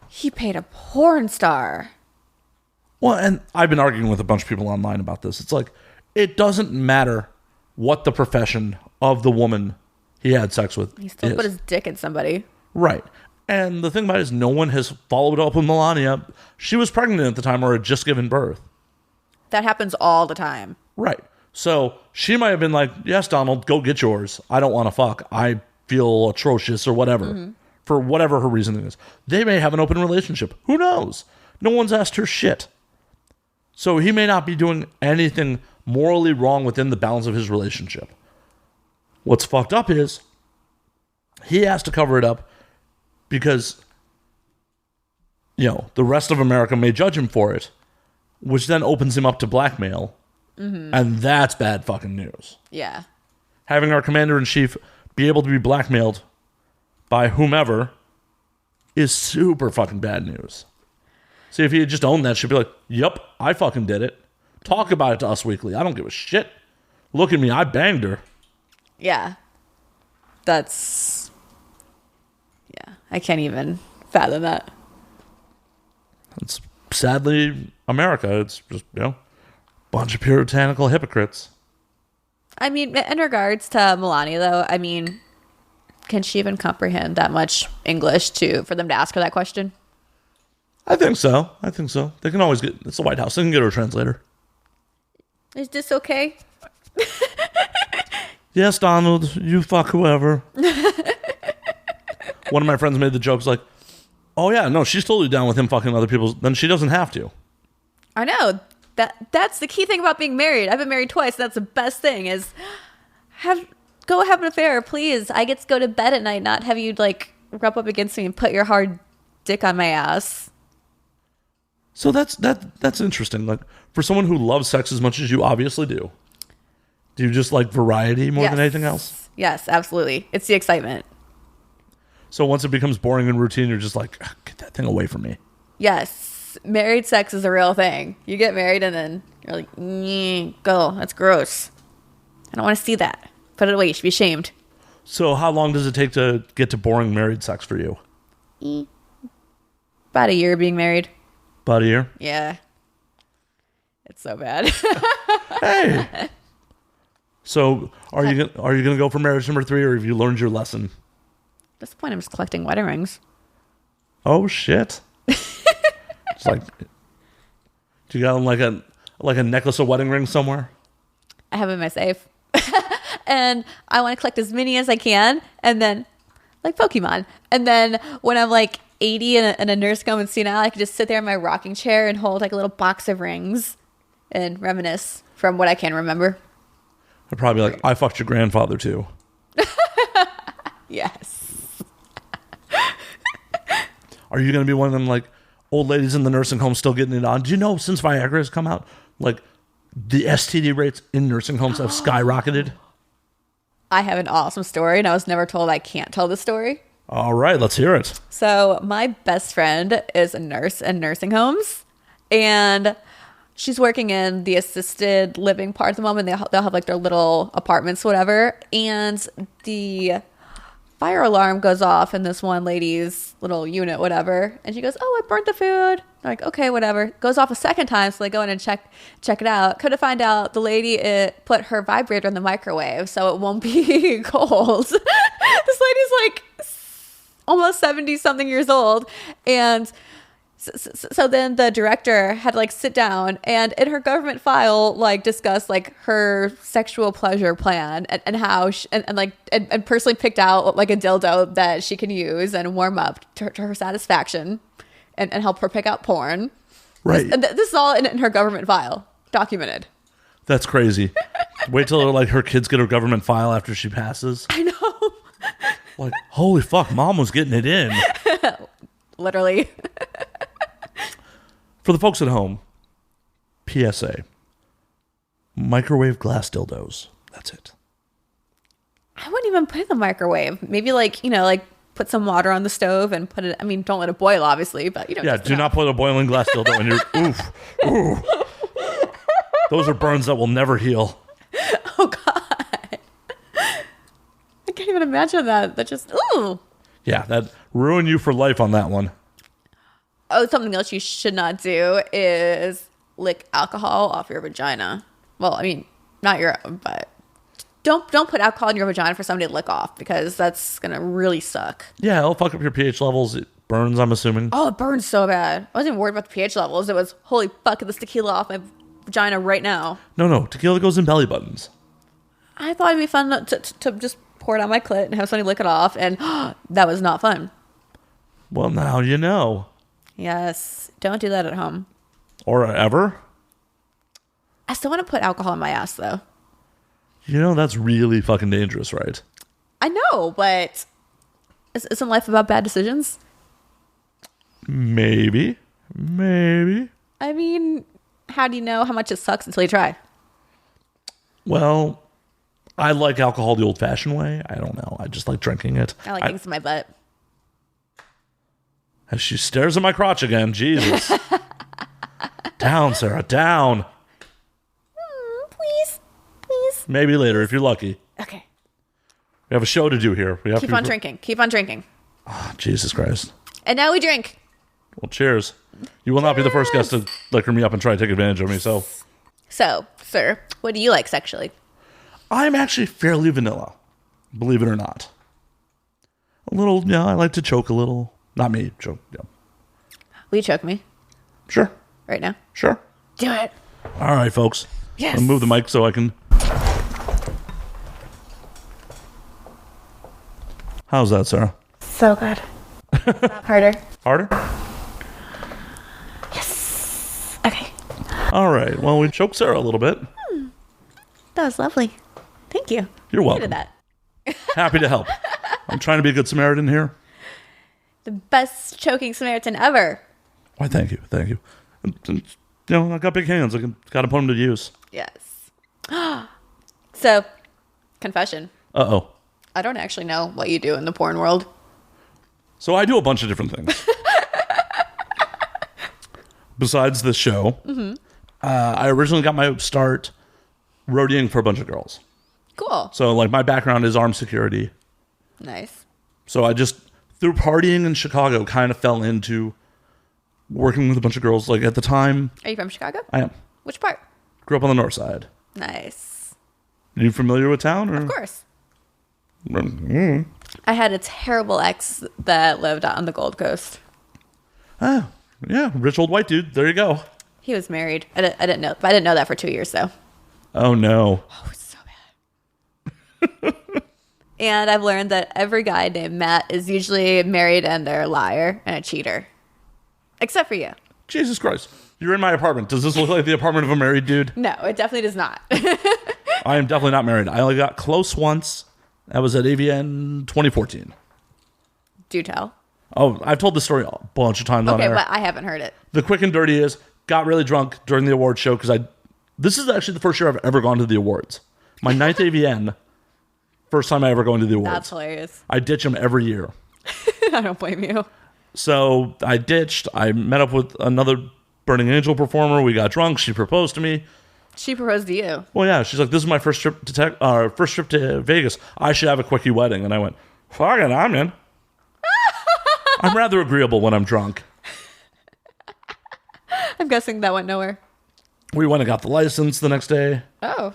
he paid a porn star. Well, and I've been arguing with a bunch of people online about this. It's like, it doesn't matter what the profession of the woman he had sex with He still put his dick in somebody. Right. And the thing about it is no one has followed up with Melania. She was pregnant at the time or had just given birth. That happens all the time. Right. So she might have been like, yes, Donald, go get yours. I don't want to fuck. I feel atrocious or whatever. For whatever her reasoning is. They may have an open relationship. Who knows? No one's asked her shit. So he may not be doing anything morally wrong within the bounds of his relationship. What's fucked up is he has to cover it up because, you know, the rest of America may judge him for it, which then opens him up to blackmail. And that's bad fucking news. Yeah. Having our commander-in-chief be able to be blackmailed by whomever is super fucking bad news. See, if he had just owned that, she'd be like, yep, I fucking did it. Talk about it to Us Weekly. I don't give a shit. Look at me, I banged her. Yeah. That's... Yeah, I can't even fathom that. It's sadly America. It's just, you know, bunch of puritanical hypocrites. I mean, in regards to Melania, though, I mean, can she even comprehend that much English for them to ask her that question? I think so. They can always get... It's the White House. They can get her a translator. Is this okay? Yes, Donald, you fuck whoever. One of my friends made the jokes like, oh yeah, no, she's totally down with him fucking other people. Then she doesn't have to. I know. That's the key thing about being married. I've been married twice. That's the best thing is go have an affair, please. I get to go to bed at night, not have you like rub up against me and put your hard dick on my ass. So that's interesting. Like, for someone who loves sex as much as you obviously do you just like variety more than anything else? Yes, absolutely. It's the excitement. So once it becomes boring and routine, you're just like, get that thing away from me. Yes. Married sex is a real thing. You get married and then you're like, go. That's gross. I don't want to see that. Put it away. You should be ashamed. So how long does it take to get to boring married sex for you? About a year being married. About a year? Yeah. It's so bad. Hey. So are you gonna go for marriage number 3, or have you learned your lesson? At this point, I'm just collecting wedding rings. Oh shit! It's like, do you got like a necklace of wedding rings somewhere? I have it in my safe, and I want to collect as many as I can, and then like Pokemon. And then when I'm like 80 and a nurse home in senile, I can just sit there in my rocking chair and hold like a little box of rings and reminisce from what I can remember. I'd probably be like, I fucked your grandfather too. Yes. Are you going to be one of them like old ladies in the nursing home still getting it on? Do you know since Viagra has come out, like the STD rates in nursing homes have skyrocketed? I have an awesome story, and I was never told I can't tell the story. All right, let's hear it. So my best friend is a nurse in nursing homes, and she's working in the assisted living part at the moment. They'll have like their little apartments, whatever. And the fire alarm goes off in this one lady's little unit, whatever. And she goes, oh, I burnt the food. I'm like, okay, whatever. Goes off a second time. So they go in and check it out. Come to find out the lady put her vibrator in the microwave so it won't be cold. This lady's like almost 70 something years old. And so then the director had to like sit down and in her government file like discuss like her sexual pleasure plan and how and personally picked out like a dildo that she can use and warm up to her satisfaction and help her pick out porn. Right. This is all in her government file, documented. That's crazy. Wait till like her kids get her government file after she passes. I know. Like, holy fuck, mom was getting it in. Literally. For the folks at home, PSA, microwave glass dildos. That's it. I wouldn't even put it in the microwave. Maybe like, like put some water on the stove and put it, I mean, don't let it boil, obviously, but Yeah, do not put a boiling glass dildo in your, oof. Those are burns that will never heal. Oh, God. can't even imagine that. That just, ooh. Yeah, that ruined you for life on that one. Oh, something else you should not do is lick alcohol off your vagina. Well, I mean, not your own, but don't put alcohol in your vagina for somebody to lick off because that's going to really suck. Yeah, it'll fuck up your pH levels. It burns, I'm assuming. Oh, it burns so bad. I wasn't even worried about the pH levels. It was, holy fuck, get this tequila off my vagina right now. No. Tequila goes in belly buttons. I thought it'd be fun to just pour it on my clit and have somebody lick it off, and that was not fun. Well, now you know. Yes. Don't do that at home. Or ever. I still want to put alcohol in my ass, though. You know, that's really fucking dangerous, right? I know, but isn't life about bad decisions? Maybe. I mean, how do you know how much it sucks until you try? Well, I like alcohol the old-fashioned way. I don't know. I just like drinking it. I like things in my butt. As she stares at my crotch again. Jesus. Down, Sarah. Down. Please. Maybe later if you're lucky. Okay. We have a show to do here. We have Keep to on drinking. Keep on drinking. Oh, Jesus Christ. And now we drink. Well, cheers. You will not be the first guest to liquor me up and try to take advantage of me, so. So, sir, what do you like sexually? I'm actually fairly vanilla, believe it or not. A little, yeah, I like to choke a little. Not me, choke, yeah. Will you choke me Sure, right now? sure. Do it. All right, folks. Yes. I'll move the mic so I can. How's that, Sarah? So good. Stop harder. Harder? Yes. Okay. All right. Well, we choked Sarah a little bit. That was lovely. Thank you. You're I welcome. needed that. Happy to help. I'm trying to be a good Samaritan here. The best choking Samaritan ever. Why, thank you. Thank you. And, you know, I got big hands. I got to put them to use. Yes. So, confession. Uh-oh. I don't actually know what you do in the porn world. So I do a bunch of different things. Besides this show, I originally got my start roadieing for a bunch of girls. Cool. So, like, my background is armed security. Nice. So I just, through partying in Chicago, kind of fell into working with a bunch of girls. Like, at the time... Are you from Chicago? I am. Which part? Grew up on the north side. Nice. Are you familiar with town? Or? Of course. Mm. I had a terrible ex that lived out on the Gold Coast. Ah, yeah, rich old white dude. There you go. He was married. I didn't know. But I didn't know that for 2 years, though. Oh, no. Oh, it's so bad. And I've learned that every guy named Matt is usually married and they're a liar and a cheater. Except for you. Jesus Christ. You're in my apartment. Does this look like the apartment of a married dude? No, it definitely does not. I am definitely not married. I only got close once. That was at AVN 2014. Do tell. Oh, I've told this story a bunch of times on Okay, air. but I haven't heard it. The quick and dirty is, got really drunk during the award show because this is actually the first year I've ever gone to the awards. My ninth AVN, first time I ever go into the awards. That's hilarious. I ditch them every year. I don't blame you. So I ditched. I met up with another Burning Angel performer. We got drunk. She proposed to me. She proposed to you. Well, yeah. She's like, "This is my first trip to Vegas. I should have a quickie wedding." And I went, "Fuck it, I'm in." I'm rather agreeable when I'm drunk. I'm guessing that went nowhere. We went and got the license the next day. Oh.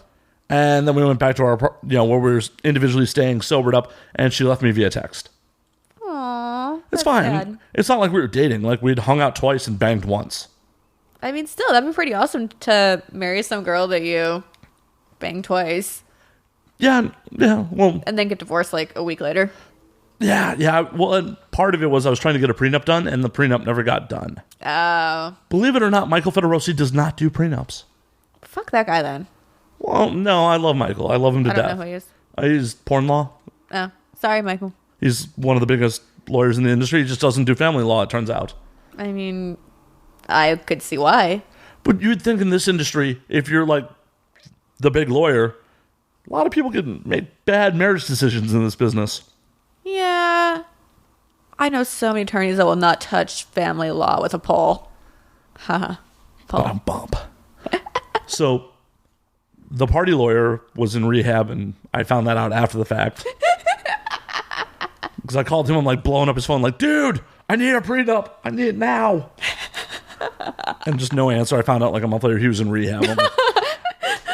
And then we went back to our, where we were individually staying, sobered up, and she left me via text. Aww. It's fine. Sad. It's not like we were dating. Like, we'd hung out twice and banged once. I mean, still, that'd be pretty awesome to marry some girl that you banged twice Yeah, well, and then get divorced like a week later. yeah. Well, and part of it was I was trying to get a prenup done, and the prenup never got done. Oh. Believe it or not, Michael Federosi does not do prenups. Fuck that guy then. Well, no, I love Michael. I love him to I don't death. know who he is. He's porn law. Oh. Sorry, Michael. He's one of the biggest lawyers in the industry. He just doesn't do family law, it turns out. I mean, I could see why. But you'd think in this industry, if you're like the big lawyer, a lot of people can make bad marriage decisions in this business. Yeah. I know so many attorneys that will not touch family law with a pole. Haha. Pole. Bump. So the party lawyer was in rehab, and I found that out after the fact. Because I called him, I'm like blowing up his phone, like, dude, I need a prenup. I need it now. And just no answer. I found out like a month later he was in rehab. I'm like,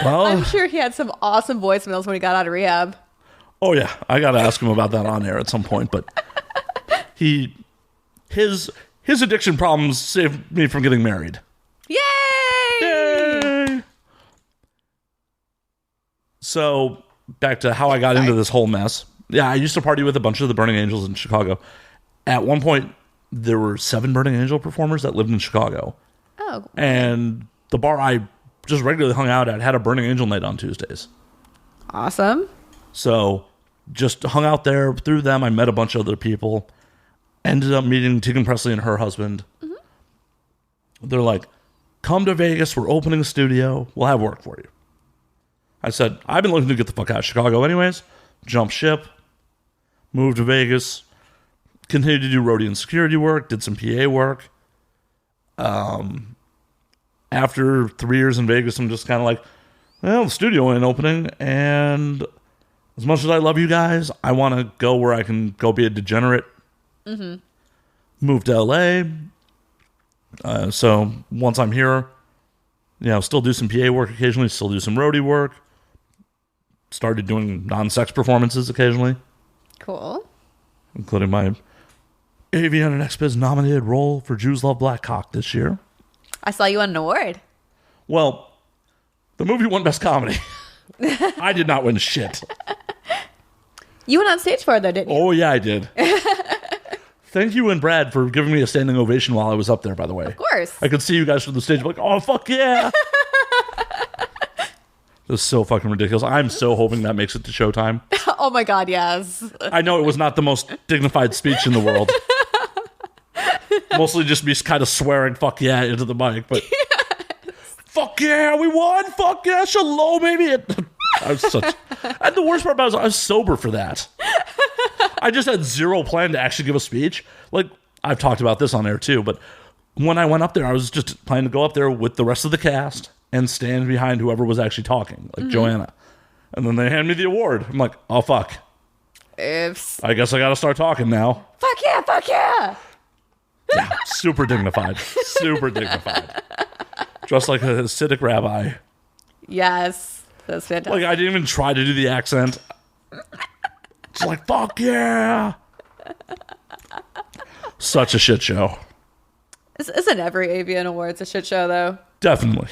well, I'm sure he had some awesome voicemails when he got out of rehab. Oh yeah, I got to ask him about that on air at some point. But his addiction problems saved me from getting married. Yay! So back to how I got into this whole mess. Yeah, I used to party with a bunch of the Burning Angels in Chicago. At one point, there were 7 Burning Angel performers that lived in Chicago. Oh. And the bar I just regularly hung out at had a Burning Angel night on Tuesdays. Awesome. So just hung out there through them. I met a bunch of other people. Ended up meeting Tegan Presley and her husband. Mm-hmm. They're like, come to Vegas. We're opening a studio. We'll have work for you. I said, I've been looking to get the fuck out of Chicago anyways. Jump ship. Moved to Vegas. Continued to do roadie and security work. Did some PA work. After 3 years in Vegas, I'm just kind of like, well, the studio ain't opening. And as much as I love you guys, I want to go where I can go be a degenerate. Mm-hmm. Moved to LA. So once I'm here, still do some PA work occasionally, still do some roadie work. Started doing non-sex performances occasionally. Cool. Including my AVN and XBiz nominated role for Jews Love Black Cock this year. I saw you on an award. Well, the movie won Best Comedy. I did not win shit. You went on stage for it, though, didn't you? Oh, yeah, I did. Thank you and Brad for giving me a standing ovation while I was up there, by the way. Of course. I could see you guys from the stage like, oh, fuck yeah. It was so fucking ridiculous. I'm so hoping that makes it to Showtime. Oh, my God, yes. I know it was not the most dignified speech in the world. Mostly just me kind of swearing fuck yeah into the mic, but fuck yeah, we won, fuck yeah, shalom, baby. I was such, and the worst part about it was I was sober for that. I just had zero plan to actually give a speech. Like, I've talked about this on air too, but when I went up there, I was just planning to go up there with the rest of the cast and stand behind whoever was actually talking, like Joanna. And then they hand me the award. I'm like, oh, fuck. Oops. I guess I got to start talking now. Fuck yeah, fuck yeah. Yeah, super dignified. Super dignified. Dressed like a Hasidic rabbi. Yes. That's fantastic. Like, I didn't even try to do the accent. It's like, fuck yeah. Such a shit show. Isn't every AVN Awards a shit show, though? Definitely.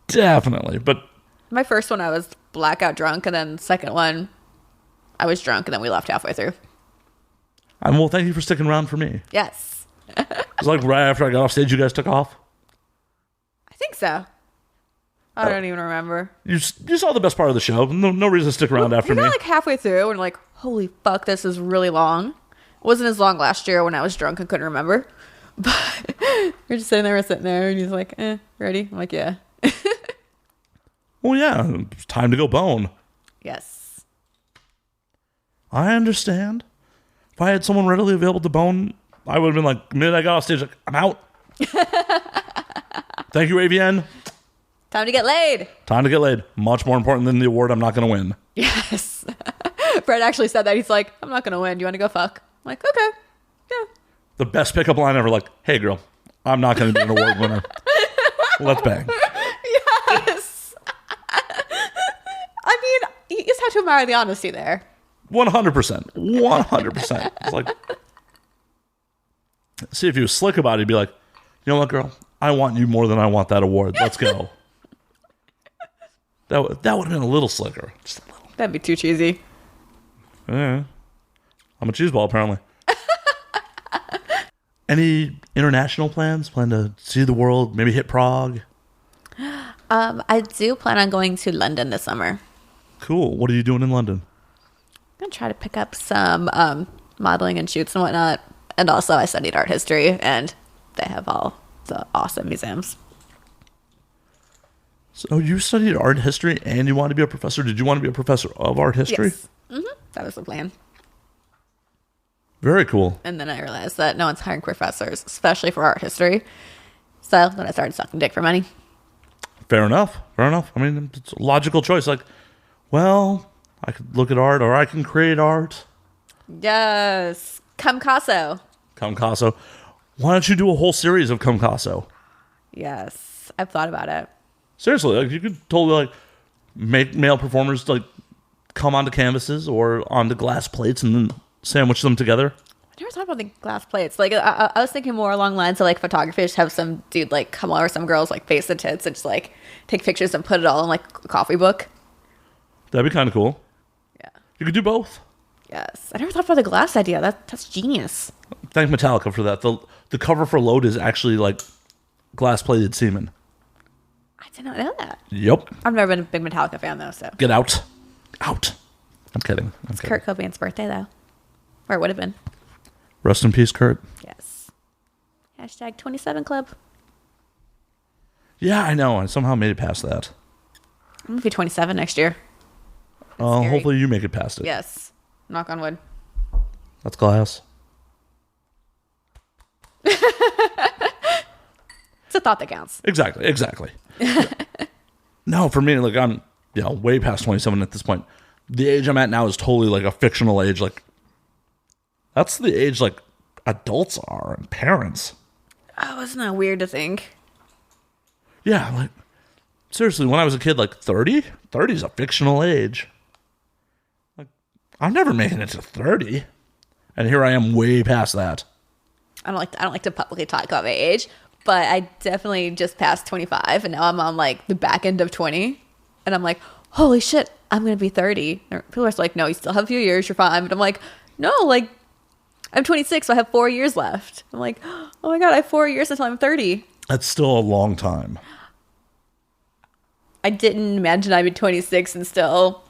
Definitely. But my first one, I was blackout drunk, and then the second one, I was drunk, and then we left halfway through. Well, thank you for sticking around for me. Yes. It was like right after I got off stage, you guys took off? I think so. I don't even remember. You saw the best part of the show. No reason to stick around after we me. got like halfway through, and like, holy fuck, this is really long. It wasn't as long last year when I was drunk and couldn't remember. But we're just sitting there, and he's like, ready? I'm like, yeah. Well, yeah, it's time to go bone. Yes. I understand. If I had someone readily available to bone, I would have been like, the minute I got off stage, like, I'm out. Thank you, AVN. Time to get laid. Time to get laid. Much more important than the award I'm not going to win. Yes. Fred actually said that. He's like, I'm not going to win. Do you want to go fuck? I'm like, okay. Yeah. The best pickup line ever, like, hey, girl, I'm not going to be an award winner. Let's bang. Yes. I mean, you just have to admire the honesty there. 100%. 100%. It's like, see, if he was slick about it, he'd be like, you know what, girl? I want you more than I want that award. Let's go. That would have been a little slicker. Just a little. That'd be too cheesy. Yeah. I'm a cheeseball, apparently. Any international plans? Plan to see the world? Maybe hit Prague? I do plan on going to London this summer. Cool. What are you doing in London? I'm going to try to pick up some modeling and shoots and whatnot. And also I studied art history, and they have all the awesome museums. So you studied art history and you want to be a professor? Did you want to be a professor of art history? Yes. Mm-hmm. That was the plan. Very cool. And then I realized that no one's hiring professors, especially for art history. So then I started sucking dick for money. Fair enough. Fair enough. I mean, it's a logical choice. Like, well, I could look at art or I can create art. Yes. Come Casso. Come Casso. Why don't you do a whole series of Come Casso? Yes, I've thought about it. Seriously, like you could totally like make male performers like come onto canvases or onto glass plates and then sandwich them together. I never thought about the glass plates. Like I was thinking more along the lines of like photography. Just have some dude like come over, some girls like face the tits and just like take pictures and put it all in like a coffee book. That'd be kind of cool. Yeah. You could do both. Yes. I never thought about the glass idea. That's genius. Thank Metallica for that. The cover for Load is actually like glass plated semen. I did not know that. Yep. I've never been a big Metallica fan though, so. Get out. Out. I'm kidding. It's Kurt Cobain's birthday though. Or it would have been. Rest in peace, Kurt. Yes. Hashtag 27 Club. Yeah, I know. I somehow made it past that. I'm going to be 27 next year. Scary. Hopefully you make it past it. Yes. Knock on wood. That's glass. It's a thought that counts. Exactly. No, for me, like I'm, way past 27 at this point. The age I'm at now is totally like a fictional age. Like that's the age like adults are and parents. Oh, isn't that weird to think? Yeah, like seriously, when I was a kid, like 30 is a fictional age. Like I'm never making it to 30, and here I am way past that. I don't like to publicly talk about my age, but I definitely just passed 25, and now I'm on like the back end of 20, and I'm like, holy shit, I'm gonna be 30. People are like, no, you still have a few years, you're fine. But I'm like, no, like I'm 26, so I have 4 years left. I'm like, oh my god, I have 4 years until I'm 30. That's still a long time. I didn't imagine I'd be 26 and still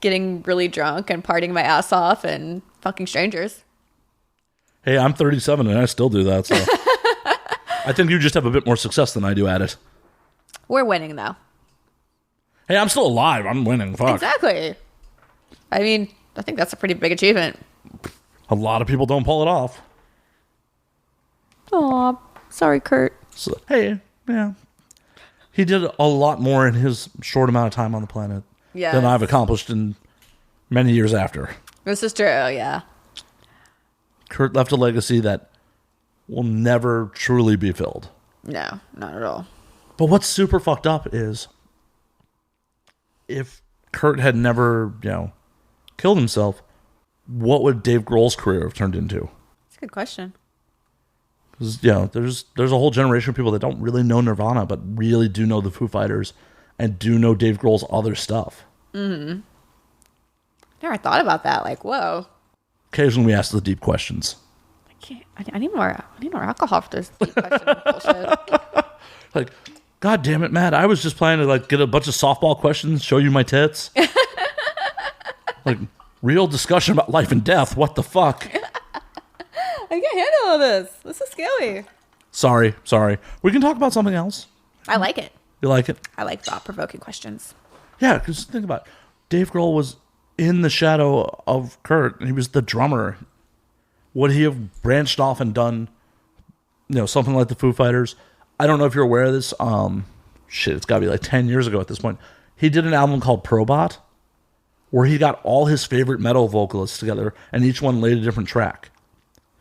getting really drunk and partying my ass off and fucking strangers. Hey, I'm 37 and I still do that. So I think you just have a bit more success than I do at it. We're winning though. Hey, I'm still alive. I'm winning. Fuck. Exactly. I mean, I think that's a pretty big achievement. A lot of people don't pull it off. Aw, sorry, Kurt. So, hey, yeah. He did a lot more in his short amount of time on the planet than I've accomplished in many years after. This is true, yeah. Kurt left a legacy that will never truly be filled. No, not at all. But what's super fucked up is if Kurt had never, killed himself, what would Dave Grohl's career have turned into? That's a good question. Because, there's a whole generation of people that don't really know Nirvana, but really do know the Foo Fighters and do know Dave Grohl's other stuff. Mm-hmm. Never thought about that. Like, whoa. Occasionally we ask the deep questions. I need more alcohol for this deep question bullshit. Like, God damn it, Matt. I was just planning to get a bunch of softball questions, show you my tits. Like, real discussion about life and death. What the fuck? I can't handle all this. This is scary. Sorry. We can talk about something else. I like it. You like it? I like thought-provoking questions. Yeah, because think about it. Dave Grohl was in the shadow of Kurt, and he was the drummer. Would he have branched off and done, something like the Foo Fighters? I don't know if you're aware of this. It's got to be 10 years ago at this point. He did an album called Probot, where he got all his favorite metal vocalists together, and each one laid a different track.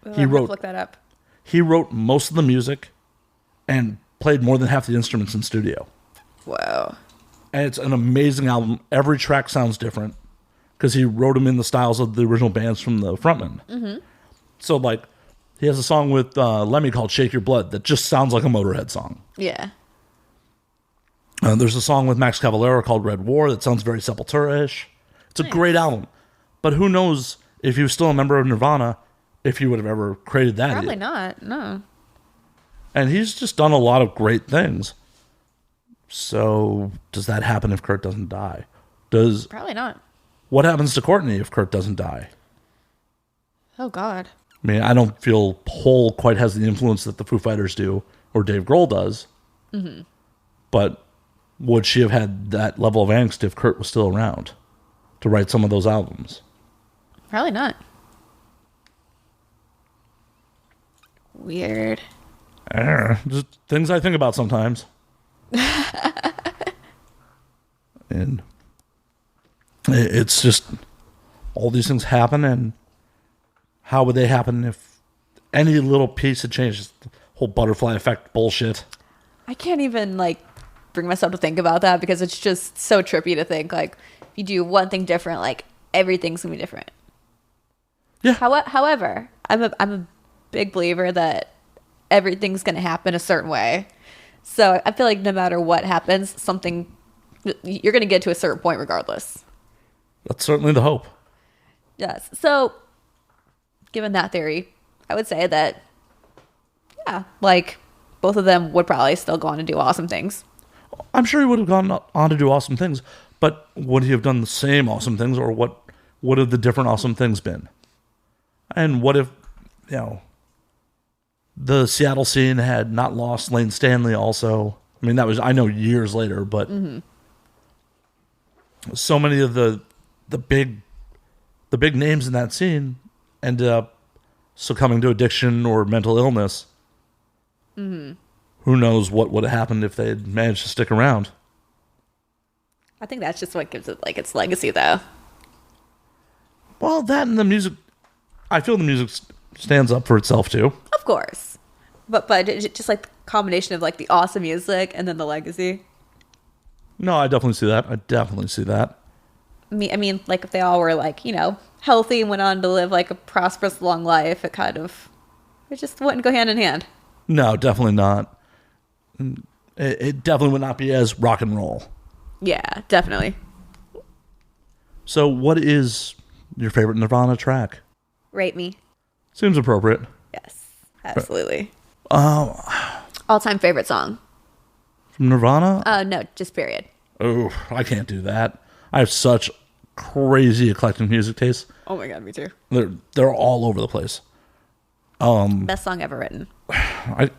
Look that up. He wrote most of the music and played more than half the instruments in studio. Whoa. And it's an amazing album. Every track sounds different because he wrote them in the styles of the original bands from the frontman. Mm-hmm. So, he has a song with Lemmy called Shake Your Blood that just sounds like a Motorhead song. Yeah. There's a song with Max Cavalera called Red War that sounds very Sepultura-ish. It's a great album. But who knows if he was still a member of Nirvana, if he would have ever created that. Probably not, no. And he's just done a lot of great things. So, does that happen if Kurt doesn't die? Probably not. What happens to Courtney if Kurt doesn't die? Oh, God. I mean, I don't feel Paul quite has the influence that the Foo Fighters do, or Dave Grohl does. Mm-hmm. But would she have had that level of angst if Kurt was still around to write some of those albums? Probably not. Weird. Just things I think about sometimes. And it's just all these things happen, and How would they happen if any little piece had changed? The whole butterfly effect bullshit. I can't even like bring myself to think about that because it's just so trippy to think like if you do one thing different, like everything's gonna be different. Yeah. However, I'm a big believer that everything's gonna happen a certain way. So I feel like no matter what happens, something you're gonna get to a certain point regardless. That's certainly the hope. Yes. So given that theory, I would say that yeah, like both of them would probably still go on to do awesome things. I'm sure he would have gone on to do awesome things, but would he have done the same awesome things, or what would have the different awesome things been? And what if, the Seattle scene had not lost Lane Stanley also? I mean, that was, I know, years later, but so many of the big names in that scene ended up succumbing to addiction or mental illness. Who knows what would have happened if they had managed to stick around? I think that's just what gives it like its legacy, though. Well, that and the music, I feel the music stands up for itself too. Of course, but just like the combination of like the awesome music and then the legacy. No, I definitely see that. I mean, like if they all were like healthy and went on to live like a prosperous long life, it just wouldn't go hand in hand. No, definitely not. It definitely would not be as rock and roll. Yeah, definitely. So, what is your favorite Nirvana track? Rate Me. Seems appropriate. Yes, absolutely. All-time favorite song? From Nirvana? No, just period. Oh, I can't do that. I have such crazy eclectic music tastes. Oh my god, me too. They're all over the place. Best song ever written. I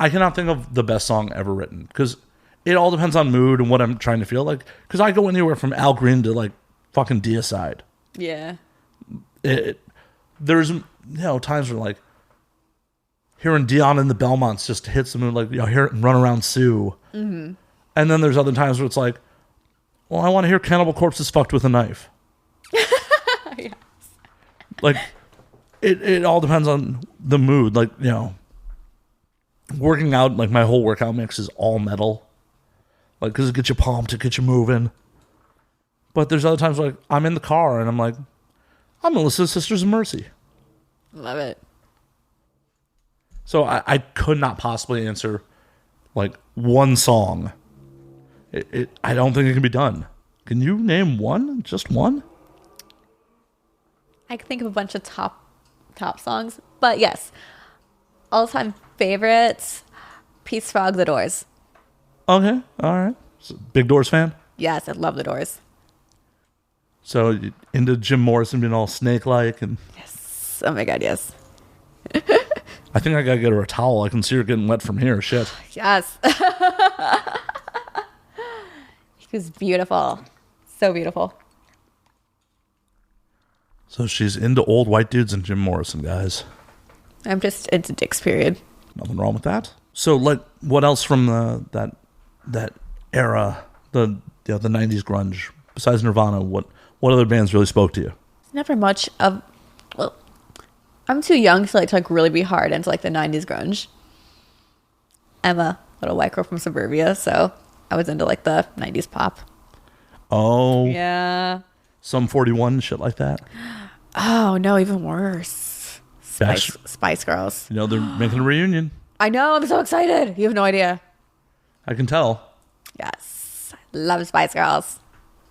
cannot think of the best song ever written because it all depends on mood and what I'm trying to feel like. Because I go anywhere from Al Green to like fucking Deicide. Yeah. There's times where like hearing Dion and the Belmonts just hits the mood, like hear it and Run Around Sue. Mm-hmm. And then there's other times where it's like, well, I want to hear Cannibal Corpse's Fucked with a Knife. Yes. Like it all depends on the mood. Like working out, like my whole workout mix is all metal, like because it gets you pumped, it gets you moving. But there's other times like I'm in the car and I'm like, I'm gonna listen to Sisters of Mercy. Love it. So I could not possibly answer like one song. I don't think it can be done. Can you name one? Just one? I can think of a bunch of top songs, but yes, all-time favorites: Peace Frog, The Doors. Okay, all right. So, big Doors fan? Yes, I love The Doors. So you into Jim Morrison being all snake-like and Yes. Oh my god, yes. I think I gotta get her a towel. I can see her getting wet from here. Shit. Yes. He was beautiful. So beautiful. So she's into old white dudes and Jim Morrison, guys. I'm just into Dick's period. Nothing wrong with that. So, like, what else from that era, the 90s grunge, besides Nirvana, what other bands really spoke to you? Never much of. Well, I'm too young to like really be hard into like the 90s grunge. I'm a little white girl from suburbia, so I was into like the 90s pop. Oh. Yeah. Some 41, shit like that. Oh, no, even worse. Spice Girls. They're making a reunion. I know, I'm so excited. You have no idea. I can tell. Yes. I love Spice Girls.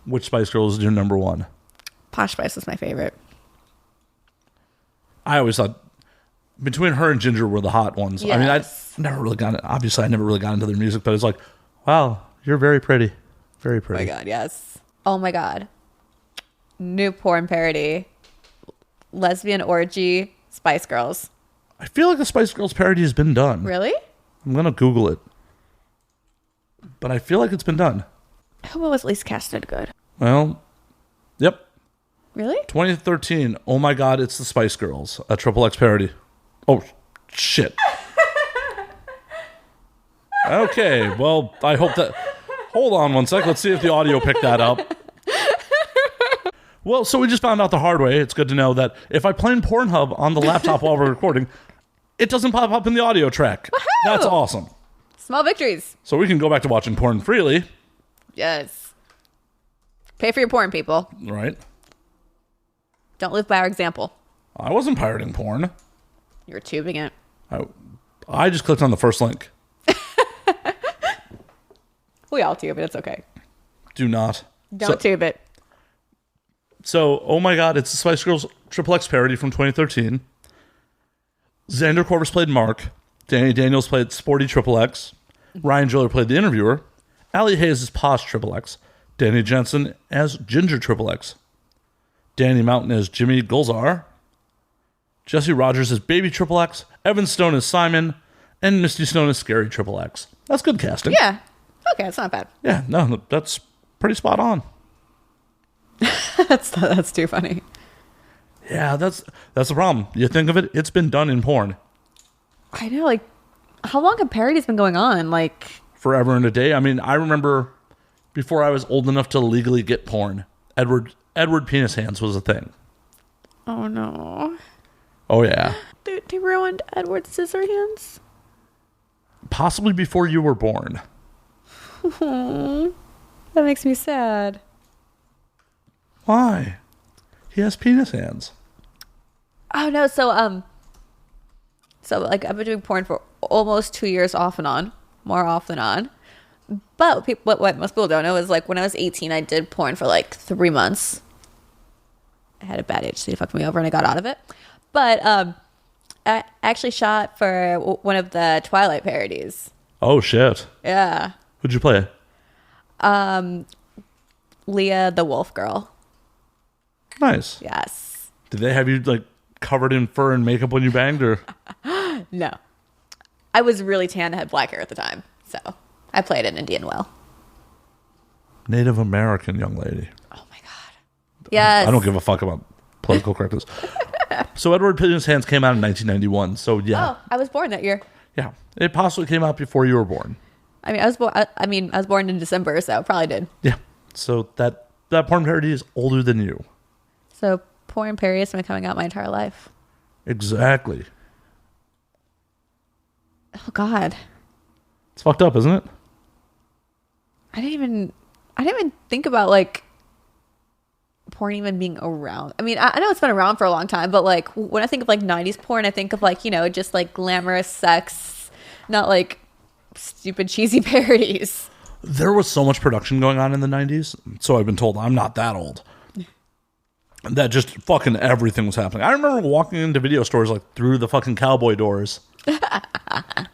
Which Spice Girl is your number one? Posh Spice was my favorite. I always thought between her and Ginger were the hot ones. Yes. I mean, I never really got into their music, but it's like, wow, you're very pretty. Very pretty. Oh my god, yes. Oh my god. New porn parody. Lesbian orgy, Spice Girls. I feel like the Spice Girls parody has been done. Really? I'm going to Google it. But I feel like it's been done. I hope it was at least casted good. Well, yep. Really? 2013. Oh my god, it's the Spice Girls. A Triple X parody. Oh, shit. Okay, well, I hope that... Hold on one sec. Let's see if the audio picked that up. Well, so we just found out the hard way. It's good to know that if I play Pornhub on the laptop while we're recording, it doesn't pop up in the audio track. Woohoo! That's awesome. Small victories. So we can go back to watching porn freely. Yes. Pay for your porn, people. Right. Don't live by our example. I wasn't pirating porn. You're tubing it. I just clicked on the first link. We all tube it. It's okay. Do not. Don't tube it. So, oh my god, it's the Spice Girls Triple X parody from 2013. Xander Corvus played Mark. Danny Daniels played Sporty Triple X. Ryan Joller played the interviewer. Allie Hayes as Posh Triple X. Danny Jensen as Ginger Triple X. Danny Mountain as Jimmy Gulzar. Jesse Rogers as Baby Triple X. Evan Stone as Simon. And Misty Stone as Scary Triple X. That's good casting. Yeah. Okay, it's not bad. Yeah, no, that's pretty spot on. That's too funny. Yeah, that's the problem. You think of it, it's been done in porn. I know, like, how long have parodies been going on? Like, Forever and a day. I mean, I remember before I was old enough to legally get porn, Edward Penis Hands was a thing. oh no. Oh, yeah. They ruined Edward Scissorhands. Possibly before you were born. That makes me sad. Why? He has penis hands. Oh no, so like I've been doing porn for almost 2 years off and on, more off than on. But what most people don't know is like when I was 18, I did porn for like 3 months. I had a bad itch, so he fucked me over and I got out of it. But I actually shot for one of the Twilight parodies. Oh, shit. Yeah. Who'd you play? Leah the Wolf Girl. Nice. Yes. Did they have you like covered in fur and makeup when you banged, or? No. I was really tan. I had black hair at the time. So I played an Indian well. Native American young lady. Oh my God. Yes. I don't give a fuck about political correctness. So Edward Penis Hands came out in 1991. So yeah. Oh, I was born that year. Yeah. It possibly came out before you were born. I mean, I was born in December, so it probably did. Yeah. So that porn parody is older than you. So porn parodies have been coming out my entire life. Exactly. Oh God. It's fucked up, isn't it? I didn't even think about like porn even being around. I mean, I know it's been around for a long time, but like when I think of like 90s porn, I think of like, you know, just like glamorous sex, not like stupid cheesy parodies. There was so much production going on in the 90s. So I've been told. I'm not that old. That just fucking everything was happening. I remember walking into video stores like through the fucking cowboy doors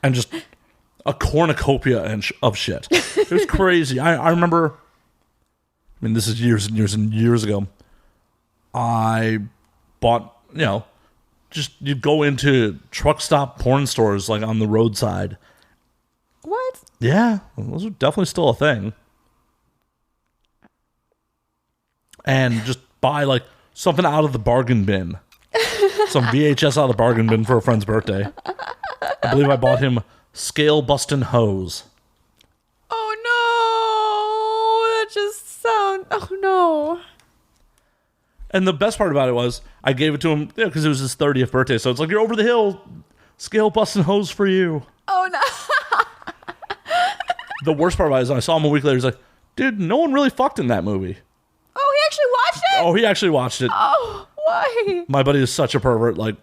and just a cornucopia of shit. It was crazy. I remember, I mean, this is years and years and years ago. I bought, you know, just you'd go into truck stop porn stores like on the roadside. What? Yeah, those are definitely still a thing. And just buy like something out of the bargain bin. Some VHS out of the bargain bin for a friend's birthday. I believe I bought him Scale Bustin' Hose. Oh no! That just sounds. Oh no! And the best part about it was I gave it to him because it was his 30th birthday. So it's like, you're over the hill. Scale Bustin' Hose for you. Oh no! The worst part about it is I saw him a week later. He's like, dude, no one really fucked in that movie. Oh, he actually watched it? Oh, he actually watched it. Oh, why? My buddy is such a pervert. Like,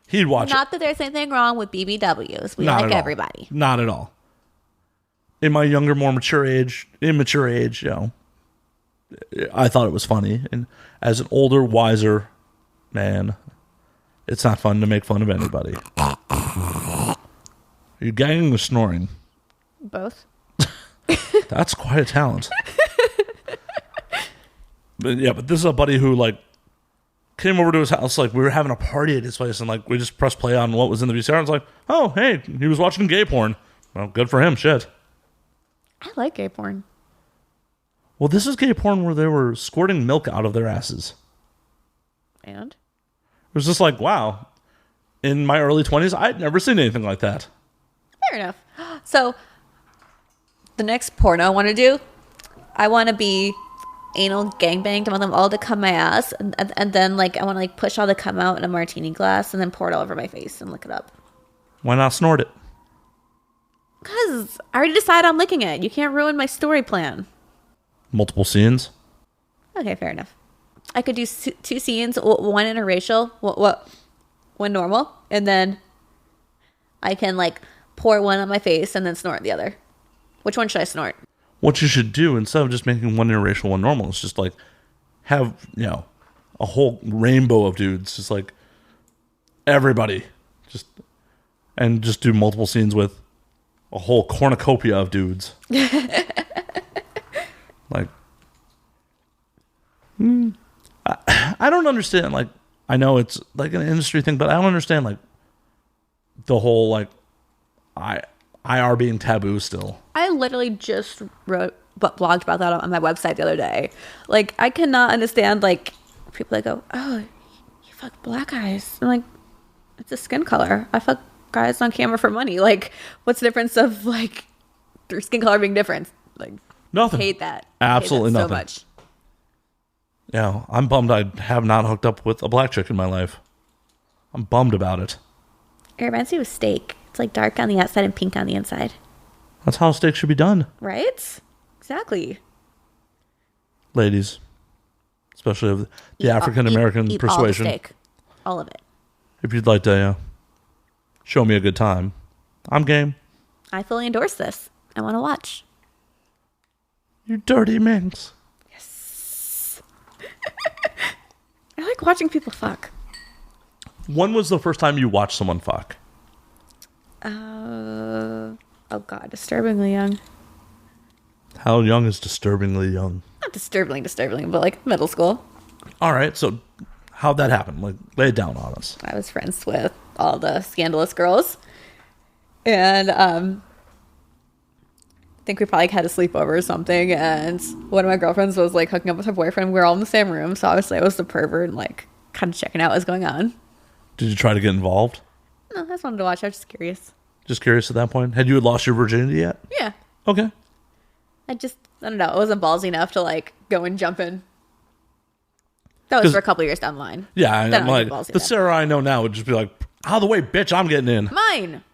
he'd watch Not that there's anything wrong with BBWs. We Not like at all. everybody. Not at all. In my younger, more immature age, you know, I thought it was funny. And as an older, wiser man, it's not fun to make fun of anybody. Are you gagging or snoring? Both. That's quite a talent. But yeah, but this is a buddy who like came over to his house. Like we were having a party at his place, and like we just pressed play on what was in the VCR. And it's like, oh hey, he was watching gay porn. Well, good for him. Shit. I like gay porn. Well, this is gay porn where they were squirting milk out of their asses. And? It was just like, wow. In my early 20s, I'd never seen anything like that. Fair enough. So, the next porno I want to do, I want to be anal gangbanged. I want them all to cum my ass, and then like I want to like push all the cum out in a martini glass and then pour it all over my face and lick it up. Why not snort it? Because I already decided I'm licking it. You can't ruin my story plan. Multiple scenes? Okay, fair enough. I could do two scenes, one interracial, one normal, and then I can like pour one on my face and then snort the other. Which one should I snort? What you should do, instead of just making one interracial, one normal, is just like have, a whole rainbow of dudes. Just like everybody. Just do multiple scenes with a whole cornucopia of dudes. Like, I don't understand. Like, I know it's like an industry thing, but I don't understand like the whole like IR being taboo still. I literally just blogged about that on my website the other day. Like, I cannot understand like people that go, "Oh, you fuck black guys." I'm like, it's a skin color. I fuck guys on camera for money. Like, what's the difference of like their skin color being different? Like, nothing. Hate that. Absolutely hate that nothing. So much. Yeah, I'm bummed I have not hooked up with a black chick in my life. I'm bummed about it. It reminds me of steak. It's like dark on the outside and pink on the inside. That's how steak should be done. Right? Exactly. Ladies. Especially of the African American persuasion. All the steak. All of it. If you'd like to show me a good time, I'm game. I fully endorse this. I want to watch. You dirty minx. Yes. I like watching people fuck. When was the first time you watched someone fuck? Oh god, disturbingly young. How young is disturbingly young? Not disturbingly, but like middle school. All right, so how'd that happen? Like, lay it down on us. I was friends with all the scandalous girls. And I think we probably had a sleepover or something, and one of my girlfriends was like hooking up with her boyfriend. We were all in the same room, so obviously I was the pervert and like kind of checking out what was going on. Did you try to get involved? No, I just wanted to watch. I was just curious. Just curious at that point? Had you lost your virginity yet? Yeah. Okay. I don't know. I wasn't ballsy enough to like go and jump in. That was for a couple years down the line. Yeah, and I'm like, the then. Sarah I know now would just be like, out of the way, bitch, I'm getting in. Mine.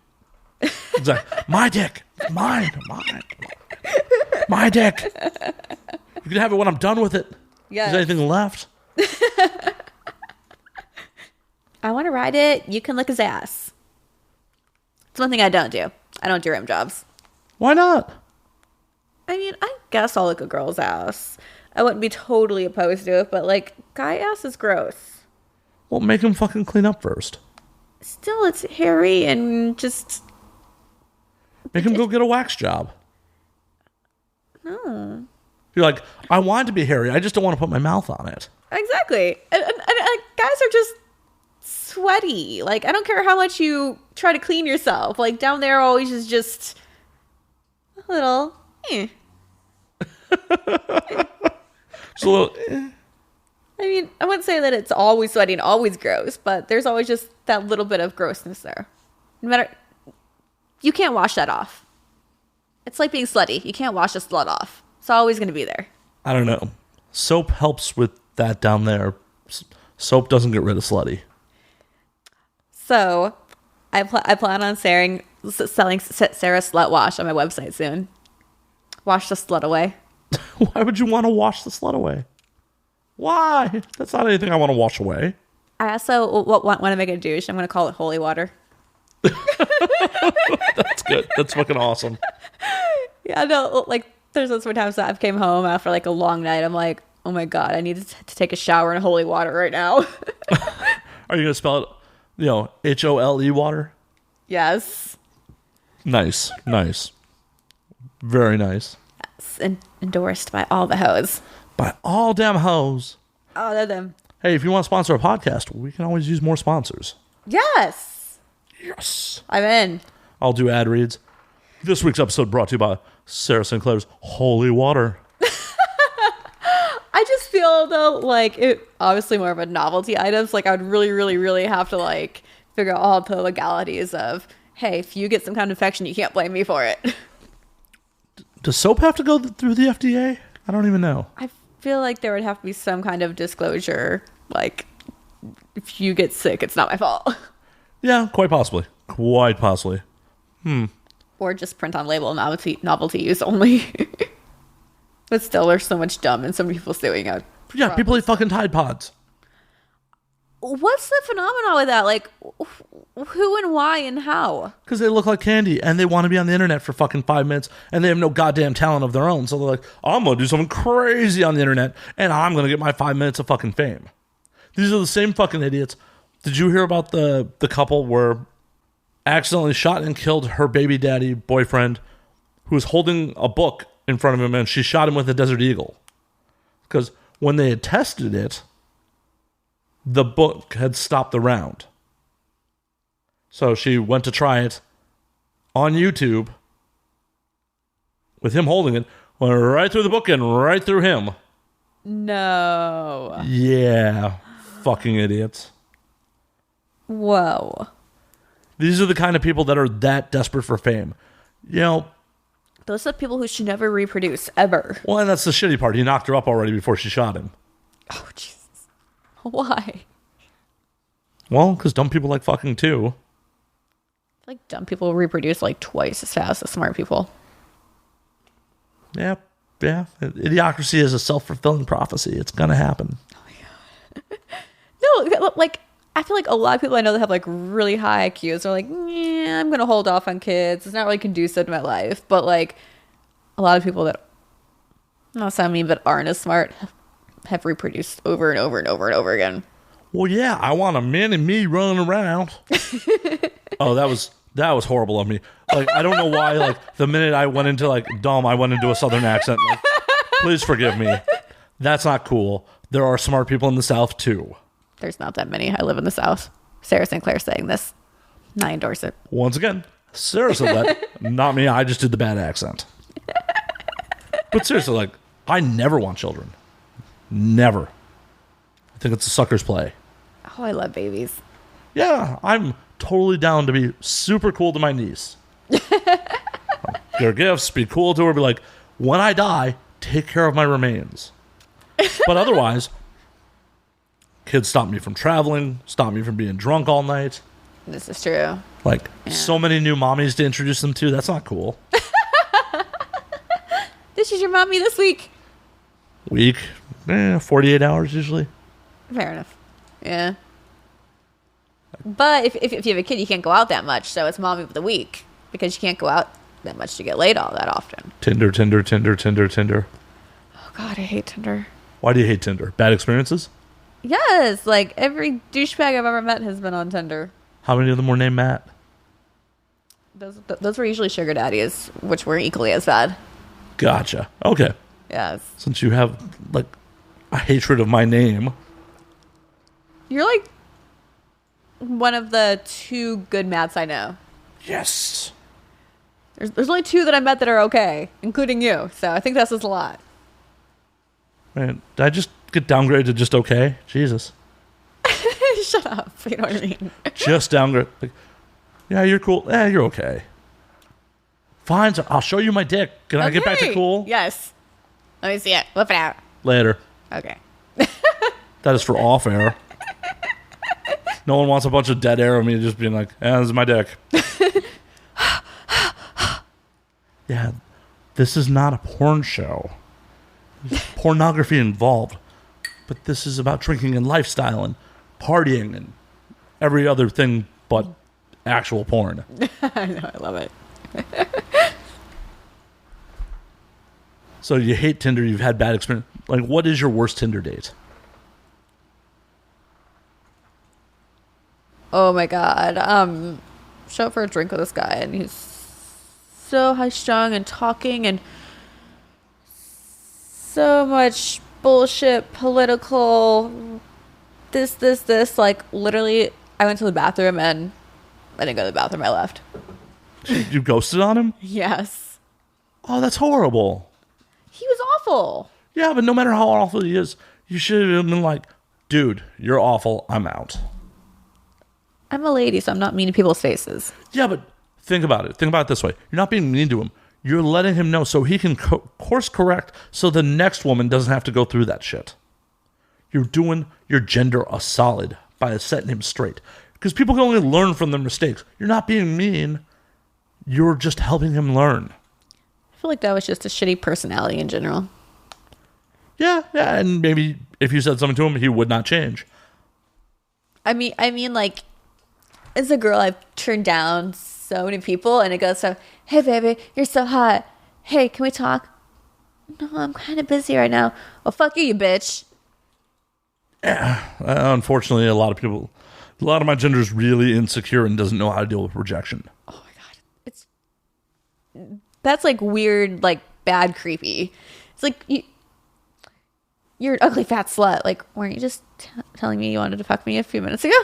It's like, my dick. Mine. My dick. You can have it when I'm done with it. Yeah. Is there anything left? I want to ride it. You can lick his ass. It's one thing I don't do. I don't do rim jobs. Why not? I mean, I guess I'll lick a girl's ass. I wouldn't be totally opposed to it, but like, guy ass is gross. Well, make him fucking clean up first. Still, it's hairy and just... Make him go get a wax job. No. You're like, I want it to be hairy. I just don't want to put my mouth on it. Exactly. And guys are just sweaty. Like, I don't care how much you try to clean yourself. Like, down there always is just a little... It's a little... I mean, I wouldn't say that it's always sweaty and always gross, but there's always just that little bit of grossness there. No matter... You can't wash that off. It's like being slutty. You can't wash a slut off. It's always going to be there. I don't know. Soap helps with that down there. Soap doesn't get rid of slutty. So, I plan on selling Sara Slut Wash on my website soon. Wash the slut away. Why would you want to wash the slut away? Why? That's not anything I want to wash away. I also want to make a douche. I'm going to call it holy water. That's good. That's fucking awesome. Yeah, no, like, there's those times that I've came home after, like, a long night. I'm like, oh, my God, I need to take a shower in holy water right now. Are you going to spell it, H-O-L-E water? Yes. Nice. Very nice. Yes, endorsed by all the hoes. By all damn hoes. Oh, they're them. Hey, if you want to sponsor a podcast, we can always use more sponsors. Yes. Yes. I'm in. I'll do ad reads. This week's episode brought to you by Sara St.Clair's Holy Water. I just feel, though, like, it obviously more of a novelty items. Like, I would really, really, really have to, like, figure out all the legalities of, hey, if you get some kind of infection, you can't blame me for it. Does soap have to go through the FDA? I don't even know. I feel like there would have to be some kind of disclosure. Like, if you get sick, it's not my fault. Yeah, quite possibly. Quite possibly. Or just print on label novelty use only. But still, there's so much dumb and so many people suing out. Yeah, people eat fucking Tide Pods. What's the phenomenon with that? Like, who and why and how? Because they look like candy and they want to be on the internet for fucking 5 minutes and they have no goddamn talent of their own. So they're like, I'm going to do something crazy on the internet and I'm going to get my 5 minutes of fucking fame. These are the same fucking idiots. Did you hear about the couple where accidentally shot and killed her baby daddy boyfriend who was holding a book in front of him and she shot him with a Desert Eagle? Because when they had tested it, the book had stopped the round. So she went to try it on YouTube with him holding it, went right through the book and right through him. No. Yeah. Fucking idiots. Whoa. These are the kind of people that are that desperate for fame. You know, those are people who should never reproduce, ever. well, and that's the shitty part. He knocked her up already before she shot him. Oh, Jesus. Why? Well, because dumb people like fucking too. Like, dumb people reproduce like twice as fast as smart people. Yeah. Idiocracy is a self-fulfilling prophecy. It's gonna happen. No, like, I feel like a lot of people I know that have like really high IQs are like, yeah, I'm gonna hold off on kids. It's not really conducive to my life. But like, a lot of people that, not sound mean, but aren't as smart have reproduced over and over and over and over again. Well, yeah, I want a man and me running around. Oh, that was horrible of me. Like, I don't know why. Like, the minute I went into like dumb, I went into a Southern accent. Like, please forgive me. That's not cool. There are smart people in the South too. There's not that many. I live in the South. Sara St.Clair saying this. And I endorse it. Once again, Sarah said that. Not me. I just did the bad accent. But seriously, like, I never want children. Never. I think it's a sucker's play. Oh, I love babies. Yeah, I'm totally down to be super cool to my niece. Get her gifts, be cool to her, be like, when I die, take care of my remains. But otherwise, kids stop me from traveling, stop me from being drunk all night. This is true. Like, so many new mommies to introduce them to. That's not cool. This is your mommy this week. Week, 48 hours usually. Fair enough. Yeah. But if you have a kid, you can't go out that much. So it's mommy of the week because you can't go out that much to get laid all that often. Tinder. Oh, God, I hate Tinder. Why do you hate Tinder? Bad experiences? Yes. Like, every douchebag I've ever met has been on Tinder. How many of them were named Matt? Those were usually sugar daddies, which were equally as bad. Gotcha. Okay. Yes. Since you have, like, a hatred of my name. You're like one of the two good Matts I know. Yes. There's only two that I met that are okay, including you. So I think that says a lot. Man, did I just get downgraded to just okay? Jesus. Shut up. You know what I mean? Just downgrade. Like, yeah, you're cool. Yeah, you're okay. Fine, so I'll show you my dick. Can I get back to cool? Yes. Let me see it. Whip it out. Later. Okay. That is for off air. No one wants a bunch of dead air of me just being like, this is my dick. Yeah, this is not a porn show. There's pornography involved. But this is about drinking and lifestyle and partying and every other thing but actual porn. I know. I love it. So you hate Tinder. You've had bad experience. Like, what is your worst Tinder date? Oh my God. Show up for a drink with this guy and he's so high strung and talking and so much bullshit, political, this. Like, literally, I went to the bathroom and I didn't go to the bathroom. I left. You ghosted on him? Yes. Oh, that's horrible. He was awful. Yeah, but no matter how awful he is, you should have been like, dude, you're awful. I'm out. I'm a lady, so I'm not mean to people's faces. Yeah, but think about it. Think about it this way. You're not being mean to him. You're letting him know so he can course correct so the next woman doesn't have to go through that shit. You're doing your gender a solid by setting him straight. Because people can only learn from their mistakes. You're not being mean. You're just helping him learn. I feel like that was just a shitty personality in general. Yeah, and maybe if you said something to him, he would not change. I mean, like, as a girl, I've turned down so many people, and it goes so, hey, baby, you're so hot. Hey, can we talk? No, I'm kind of busy right now. Well, fuck you, you bitch. Yeah, unfortunately, a lot of my gender is really insecure and doesn't know how to deal with rejection. Oh my God. That's like weird, like bad creepy. It's like, you're an ugly fat slut. Like, weren't you just telling me you wanted to fuck me a few minutes ago?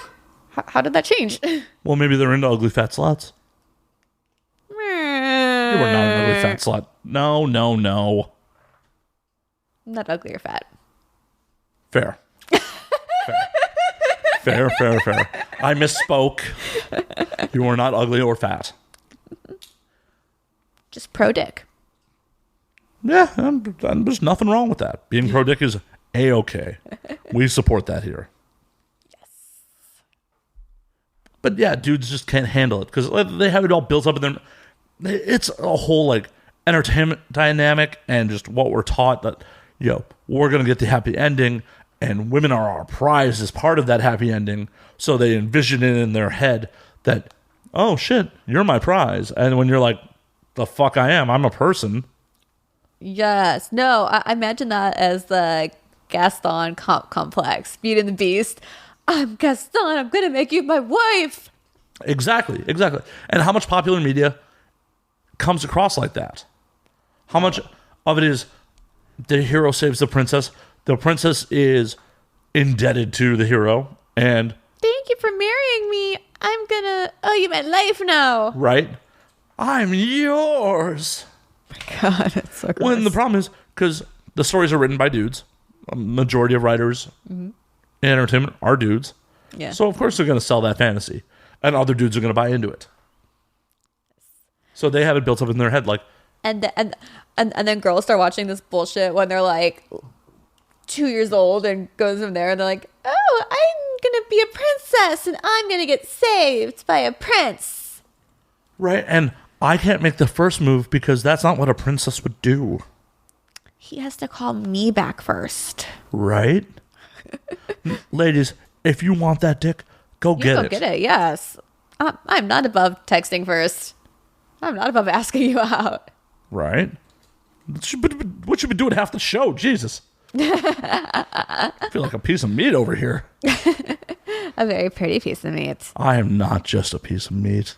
How did that change? Well, maybe they're into ugly fat sluts. You were not an ugly fat slut. No. Not ugly or fat. Fair. Fair. I misspoke. You were not ugly or fat. Just pro dick. Yeah, there's nothing wrong with that. Being pro dick is A-okay. We support that here. Yes. But yeah, dudes just can't handle it because they have it all built up in them. It's a whole like entertainment dynamic and just what we're taught that, we're going to get the happy ending and women are our prize as part of that happy ending. So they envision it in their head that, oh shit, you're my prize. And when you're like, the fuck I am, I'm a person. Yes. No, I imagine that as the Gaston complex. Beauty and the Beast. I'm Gaston. I'm going to make you my wife. Exactly. And how much popular media comes across like that? How much of it is the hero saves the princess? The princess is indebted to the hero. And thank you for marrying me. I'm going to owe you my life now. Right? I'm yours. God, it's so gross. When the problem is, because the stories are written by dudes, a majority of writers in entertainment are dudes. Yeah. So, of course, they're going to sell that fantasy. And other dudes are going to buy into it. So they have it built up in their head like... And then girls start watching this bullshit when they're like 2 years old and goes from there and they're like, oh, I'm going to be a princess and I'm going to get saved by a prince. Right, and I can't make the first move because that's not what a princess would do. He has to call me back first. Right? Ladies, if you want that dick, go get it. Go get it, yes. I'm not above texting first. I'm not above asking you out. Right? What you been doing half the show? Jesus. I feel like a piece of meat over here. A very pretty piece of meat. I am not just a piece of meat.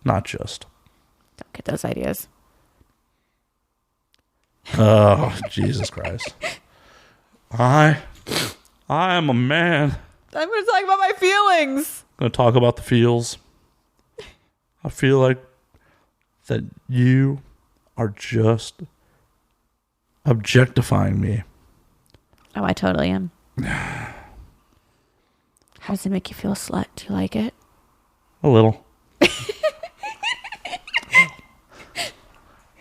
Not just. Don't get those ideas. Oh, Jesus Christ. I am a man. I'm going to talk about my feelings. I'm going to talk about the feels. I feel like that you are just objectifying me. Oh, I totally am. How does it make you feel, slut? Do you like it? A little.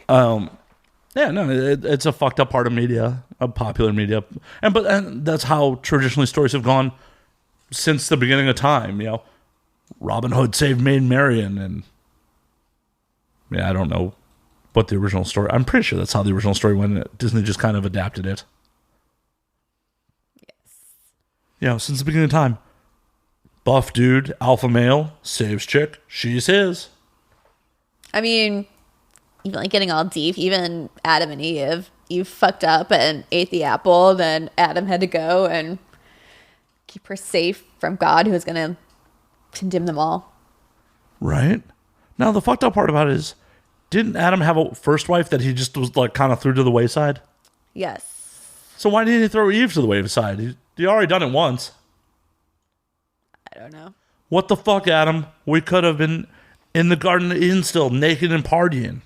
Yeah, no, it's a fucked up part of media, of popular media, and that's how traditionally stories have gone since the beginning of time. Robin Hood saved Maid Marian, and I don't know what the original story. I'm pretty sure that's how the original story went. Disney just kind of adapted it. Yes. Since the beginning of time, buff dude, alpha male, saves chick, she's his. I mean, even like getting all deep, even Adam and Eve fucked up and ate the apple, then Adam had to go and keep her safe from God, who was going to condemn them all. Right? Now, the fucked up part about it is, didn't Adam have a first wife that he just was like kind of threw to the wayside? Yes. So why didn't he throw Eve to the wayside? He already done it once. I don't know. What the fuck, Adam? We could have been in the Garden of Eden still, naked and partying.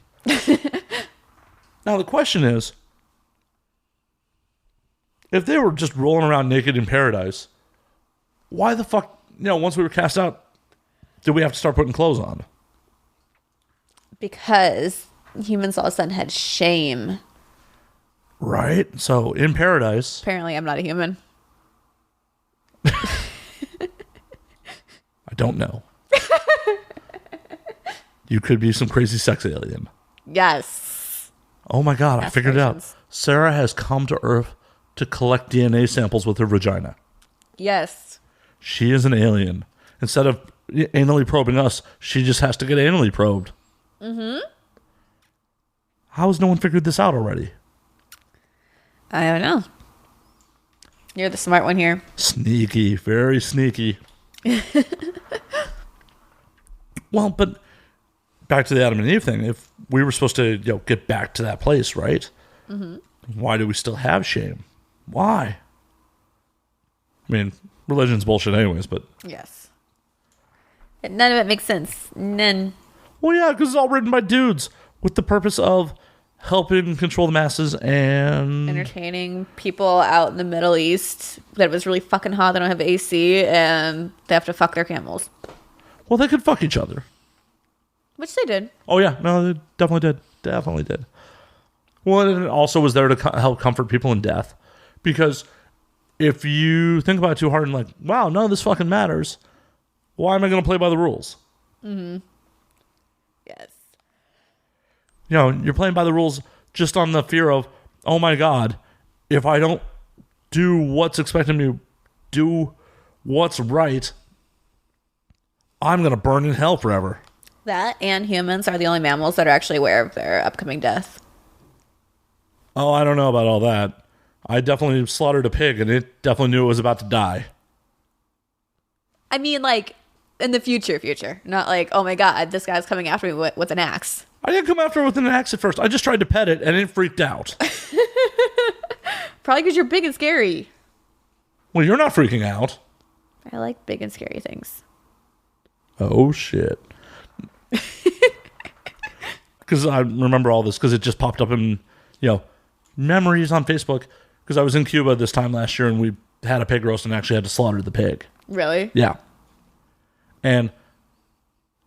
Now, the question is, if they were just rolling around naked in paradise, why the fuck, once we were cast out, did we have to start putting clothes on? Because humans all of a sudden had shame. Right? So in paradise... Apparently, I'm not a human. I don't know. You could be some crazy sex alien. Yes. Oh my God, I figured it out. Aspirations. Sarah has come to Earth to collect DNA samples with her vagina. Yes. She is an alien. Instead of anally probing us, she just has to get anally probed. Mm-hmm. How has no one figured this out already? I don't know. You're the smart one here. Sneaky. Very sneaky. Well, but back to the Adam and Eve thing. If we were supposed to get back to that place, right? Mm-hmm. Why do we still have shame? Why? I mean, religion's bullshit anyways, but... Yes. None of it makes sense. None. Well, yeah, because it's all written by dudes with the purpose of helping control the masses and... Entertaining people out in the Middle East that it was really fucking hot. They don't have AC and they have to fuck their camels. Well, they could fuck each other. Which they did. Oh, yeah. No, they definitely did. Definitely did. Well, and it also was there to help comfort people in death. Because if you think about it too hard and like, wow, none of this fucking matters, why am I going to play by the rules? Mm-hmm. Yes. You're playing by the rules just on the fear of, oh my God, if I don't do what's expected of me, do what's right, I'm going to burn in hell forever. That and humans are the only mammals that are actually aware of their upcoming death. Oh, I don't know about all that. I definitely slaughtered a pig and it definitely knew it was about to die. I mean, like, in the future. Not like, oh my God, this guy's coming after me with an axe. I didn't come after it with an axe at first. I just tried to pet it and it freaked out. Probably because you're big and scary. Well, you're not freaking out. I like big and scary things. Oh, shit. Because I remember all this because it just popped up in, memories on Facebook. Because I was in Cuba this time last year and we had a pig roast and actually had to slaughter the pig. Really? Yeah. And,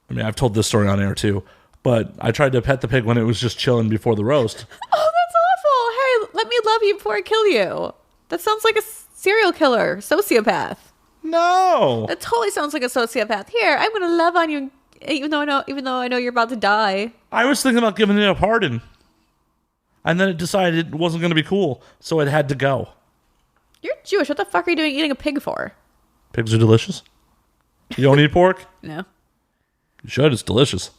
I mean, I've told this story on air too, but I tried to pet the pig when it was just chilling before the roast. Oh, that's awful. Hey, let me love you before I kill you. That sounds like a serial killer, sociopath. No. That totally sounds like a sociopath. Here, I'm going to love on you, even though I know you're about to die. I was thinking about giving it a pardon. And then it decided it wasn't going to be cool, so it had to go. You're Jewish. What the fuck are you doing eating a pig for? Pigs are delicious. You don't eat pork? No. You should. It's delicious.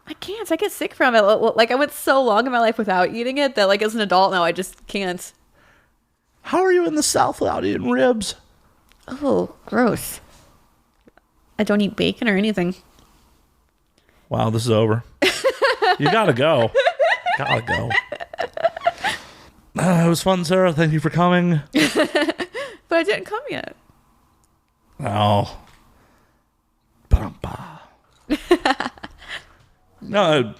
I can't. I get sick from it. Like, I went so long in my life without eating it that, like, as an adult now, I just can't. How are you in the South without eating ribs? Oh, gross. I don't eat bacon or anything. Wow, this is over. You gotta go. Gotta go. It was fun, Sarah. Thank you for coming. But I didn't come yet. Oh. Ba-dum-ba. No,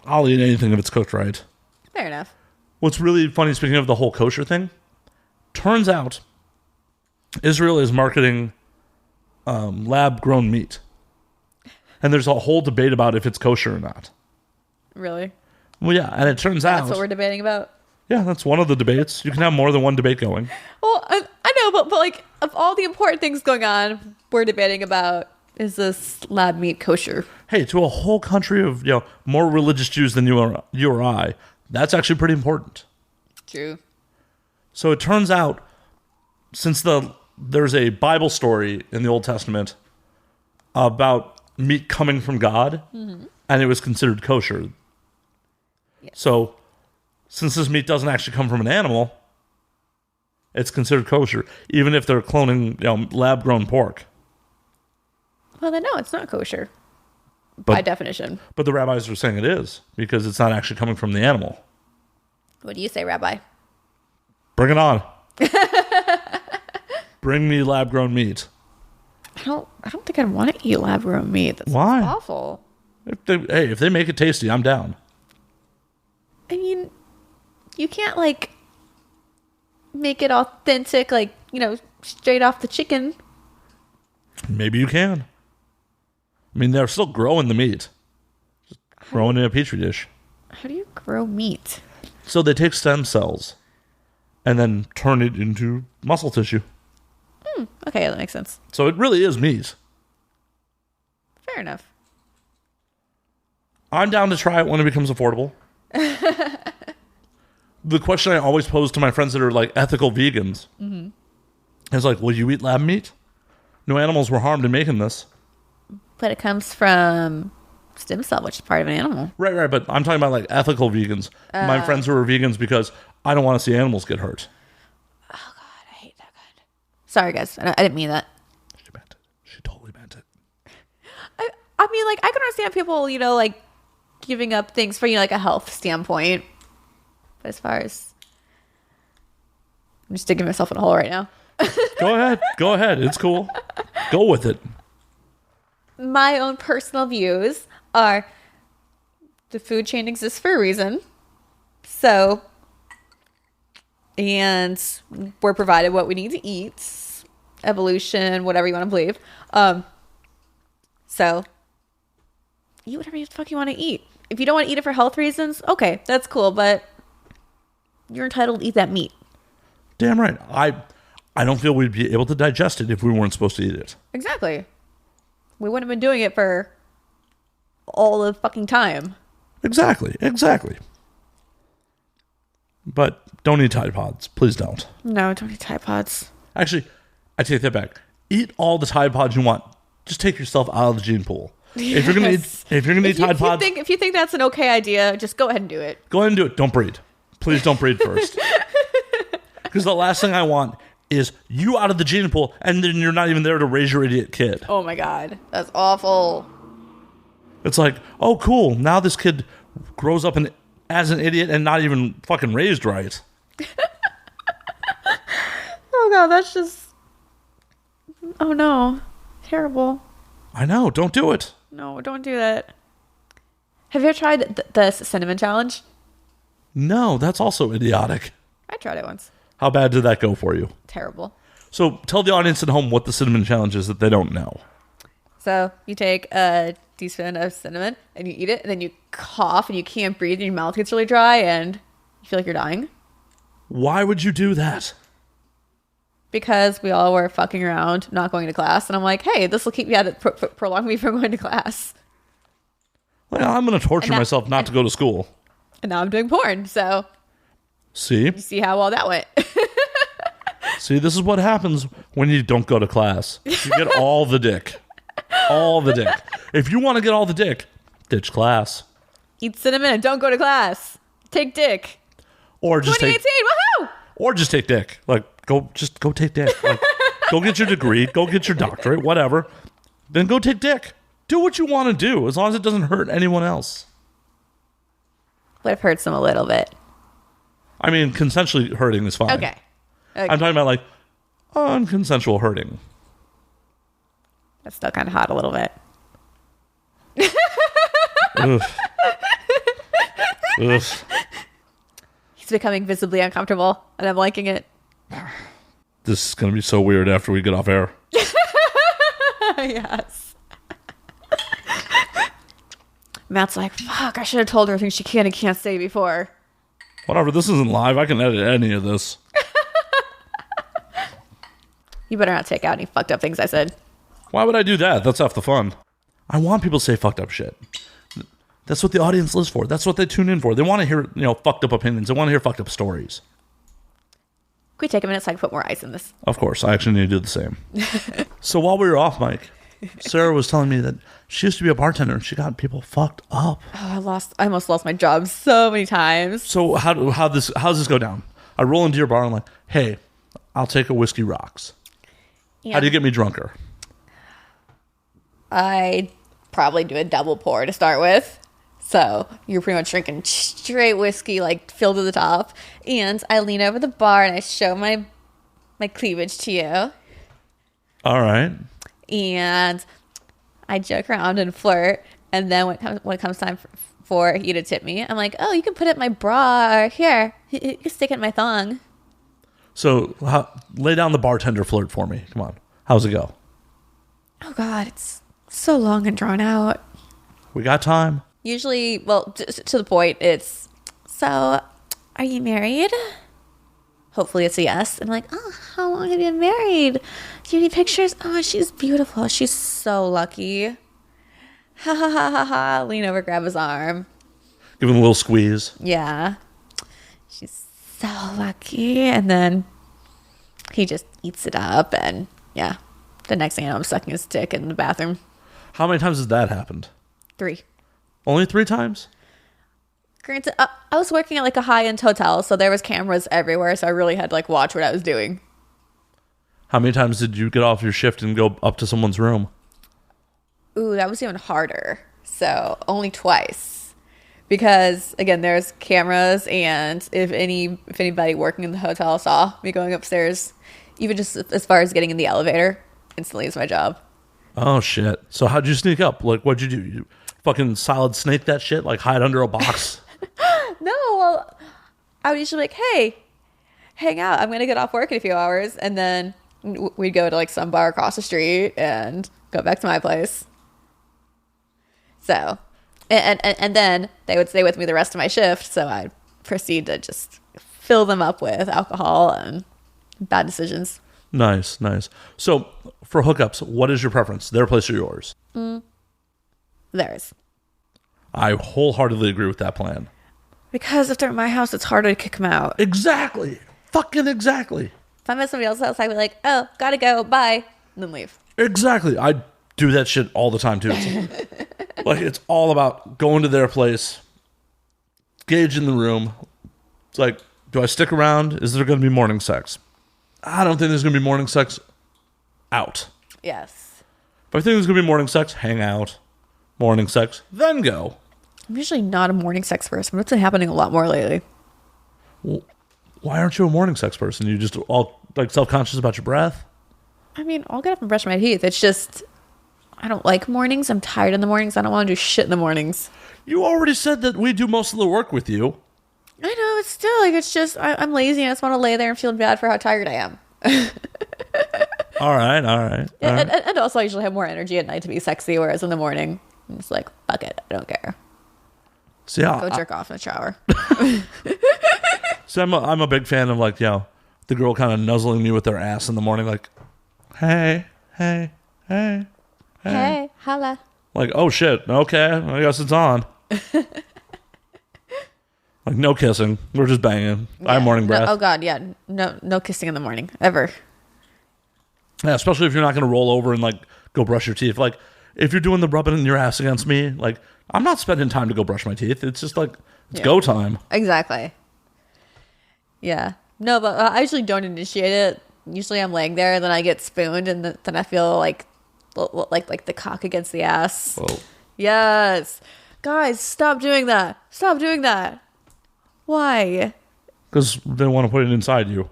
I'll eat anything if it's cooked right. Fair enough. What's really funny, speaking of the whole kosher thing, turns out Israel is marketing lab-grown meat. And there's a whole debate about if it's kosher or not. Really? Well, yeah, and it turns out... That's what we're debating about? Yeah, that's one of the debates. You can have more than one debate going. Well, I know, but like, of all the important things going on, we're debating about, is this lab meat kosher? Hey, to a whole country of, more religious Jews than you or I, that's actually pretty important. True. So it turns out, since there's a Bible story in the Old Testament about meat coming from God, mm-hmm. and it was considered kosher. Yeah. So, since this meat doesn't actually come from an animal, it's considered kosher, even if they're cloning, lab-grown pork. Well, then no, it's not kosher. By definition. But the rabbis are saying it is, because it's not actually coming from the animal. What do you say, Rabbi? Bring it on. Bring me lab-grown meat. I don't think I'd want to eat lab-grown meat. That's Why? awful. If they make it tasty, I'm down. I mean, you can't, like, make it authentic, like, straight off the chicken. Maybe you can. I mean, they're still growing the meat. Just growing in a petri dish. How do you grow meat? So they take stem cells and then turn it into muscle tissue. Okay, that makes sense. So it really is meat. Fair enough. I'm down to try it when it becomes affordable. The question I always pose to my friends that are like ethical vegans is like, will you eat lab meat? No animals were harmed in making this. But it comes from stem cell, which is part of an animal. Right. But I'm talking about like ethical vegans. My friends who are vegans because I don't want to see animals get hurt. Oh, God, I hate that kind. Sorry, guys. I didn't mean that. She meant it. She totally meant it. I mean, like, I can understand people, you know, like, giving up things for, you know, like a health standpoint. But as far as... I'm just digging myself in a hole right now. Go ahead. It's cool. Go with it. My own personal views are the food chain exists for a reason. So, and we're provided what we need to eat. Evolution, whatever you want to believe. So, eat whatever the fuck you want to eat. If you don't want to eat it for health reasons, okay, that's cool. But you're entitled to eat that meat. Damn right. I don't feel we'd be able to digest it if we weren't supposed to eat it. Exactly. We wouldn't have been doing it for all the fucking time. Exactly. But don't eat Tide Pods. Please don't. No, don't eat Tide Pods. Actually, I take that back. Eat all the Tide Pods you want. Just take yourself out of the gene pool. If you're gonna eat Tide Pods, if you think that's an okay idea, just go ahead and do it. go ahead and do it. Don't breed. Please don't breed first. Because the last thing I want is you out of the gene pool, and then you're not even there to raise your idiot kid. Oh my God, that's awful. It's like, oh, cool. Now this kid grows up as an idiot and not even fucking raised right. Oh God, that's just... Oh no. Terrible. I know. Don't do it. No, don't do that. Have you ever tried the cinnamon challenge? No, that's also idiotic. I tried it once. How bad did that go for you? Terrible. So tell the audience at home what the cinnamon challenge is that they don't know. So you take a teaspoon of cinnamon and you eat it, and then you cough and you can't breathe and your mouth gets really dry and you feel like you're dying. Why would you do that? Because we all were fucking around, not going to class. And I'm like, hey, this will keep me out of prolong me from going to class. Well, I'm going to torture myself not to go to school. And now I'm doing porn. So See? you see how well that went. See, this is what happens when you don't go to class. You get all the dick. All the dick. If you want to get all the dick, ditch class. Eat cinnamon and don't go to class. Take dick. Or just 2018, woohoo! Or just take dick. Like, go take dick. Like, go get your degree. Go get your doctorate. Whatever. Then go take dick. Do what you want to do, as long as it doesn't hurt anyone else. But it hurts them a little bit. I mean, consensually hurting is fine. Okay. I'm talking about, like, unconsensual hurting. That's still kind of hot a little bit. Ugh. Ugh. He's becoming visibly uncomfortable, and I'm liking it. This is going to be so weird after we get off air. Yes. Matt's like, fuck, I should have told her things she can and can't say before. Whatever, this isn't live. I can edit any of this. You better not take out any fucked up things I said. Why would I do that? That's half the fun. I want people to say fucked up shit. That's what the audience lives for. That's what they tune in for. They want to hear, fucked up opinions. They want to hear fucked up stories. Can we take a minute so I can put more ice in this? Of course. I actually need to do the same. So while we were off mic, Sarah was telling me that she used to be a bartender and she got people fucked up. Oh, I almost lost my job so many times. So how's this go down? I roll into your bar and I'm like, hey, I'll take a whiskey rocks. Yeah. How do you get me drunker? I'd probably do a double pour to start with. So you're pretty much drinking straight whiskey, like filled to the top. And I lean over the bar and I show my cleavage to you. All right. And I joke around and flirt. And then when it comes time for you to tip me, I'm like, oh, you can put it in my bra, or here, you can stick it in my thong. So lay down the bartender flirt for me. Come on. How's it go? Oh, God, it's so long and drawn out. We got time. Usually, well, to the point, it's, so, are you married? Hopefully it's a yes. I'm like, oh, how long have you been married? Do you have any pictures? Oh, she's beautiful. She's so lucky. Ha ha ha ha ha. Lean over, grab his arm. Give him a little squeeze. Yeah. She's so lucky. And then he just eats it up. And yeah, the next thing I know, I'm sucking his dick in the bathroom. How many times has that happened? 3. Only 3 times? Granted, I was working at like a high-end hotel, so there was cameras everywhere, so I really had to like watch what I was doing. How many times did you get off your shift and go up to someone's room? Ooh, that was even harder. So only twice. Because again, there's cameras, and if anybody working in the hotel saw me going upstairs, even just as far as getting in the elevator, instantly is my job. Oh shit. So how'd you sneak up? Like, what'd you do? You fucking solid snake that shit? Like, hide under a box? No, well, I would usually be like, hey, hang out. I'm going to get off work in a few hours. And then we'd go to like some bar across the street and go back to my place. So, and then they would stay with me the rest of my shift. So I'd proceed to just fill them up with alcohol and bad decisions. Nice. So for hookups, what is your preference? Their place or yours? Theirs. I wholeheartedly agree with that plan. Because if they're at my house, it's harder to kick them out. Exactly. Fucking exactly. If I'm at somebody else's house, I'd be like, oh, gotta go, bye, and then leave. Exactly. I do that shit all the time too. Like, it's all about going to their place, gauging the room. It's like, do I stick around? Is there going to be morning sex? I don't think there's going to be morning sex. Out. Yes. If I think there's going to be morning sex, hang out. Morning sex, then go. I'm usually not a morning sex person, but it's been happening a lot more lately. Well, why aren't you a morning sex person? You just all like self-conscious about your breath? I mean, I'll get up and brush my teeth. It's just, I don't like mornings. I'm tired in the mornings. I don't want to do shit in the mornings. You already said that we do most of the work with you. I know, it's still like, it's just, I'm lazy and I just want to lay there and feel bad for how tired I am. All right. And also, I usually have more energy at night to be sexy, whereas in the morning, I'm just like, fuck it, I don't care. See, yeah, Go jerk off in the shower. So I'm a big fan of, like, you know, the girl kind of nuzzling me with their ass in the morning, like, hey. Hey, holla. Like, oh shit, okay, I guess it's on. Like, no kissing, we're just banging. Yeah. I have morning breath. Oh god, yeah, no kissing in the morning ever. Yeah, especially if you're not going to roll over and, like, go brush your teeth. Like, if you're doing the rubbing your ass against me, like, I'm not spending time to go brush my teeth. It's just like, it's go time. Exactly. Yeah. No, but I usually don't initiate it. Usually I'm laying there, then I get spooned, and then I feel like the cock against the ass. Whoa. Yes. Guys, stop doing that. Stop doing that. Why? Because they want to put it inside you.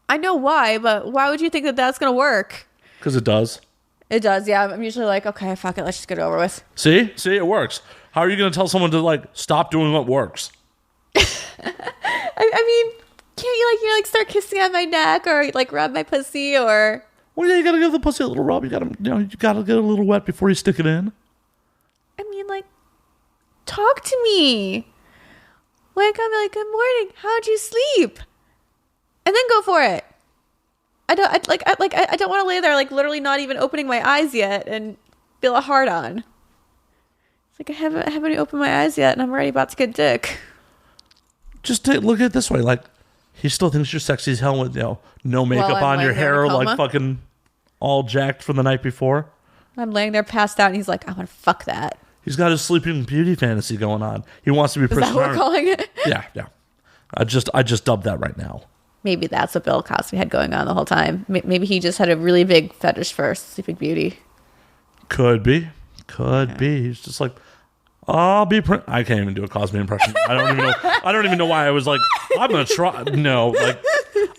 I know why, but why would you think that that's going to work? Because it does. It does, yeah. I'm usually like, okay, fuck it, let's just get it over with. See, it works. How are you going to tell someone to, like, stop doing what works? I mean, can't you start kissing on my neck or like rub my pussy or? Well, yeah, you got to give the pussy a little rub. You got to get a little wet before you stick it in. I mean, like, talk to me. Wake up and be like, good morning. How'd you sleep? And then go for it. I don't want to lay there like literally not even opening my eyes yet and feel a hard on. It's like I haven't opened my eyes yet and I'm already about to get dick. Just look at it this way. Like, he still thinks you're sexy as hell with, you know, no makeup I'm on, your laying there hair in a like coma. fucking all jacked from the night before. I'm laying there passed out and he's like, I want to fuck that. He's got his Sleeping Beauty fantasy going on. He wants to be Is that what we're calling it? Yeah. I just dubbed that right now. Maybe that's what Bill Cosby had going on the whole time. Maybe he just had a really big fetish for Sleeping Beauty. Could be. He's just like, I'll be. I can't even do a Cosby impression. I don't even know why I was like, I'm gonna try. No, like,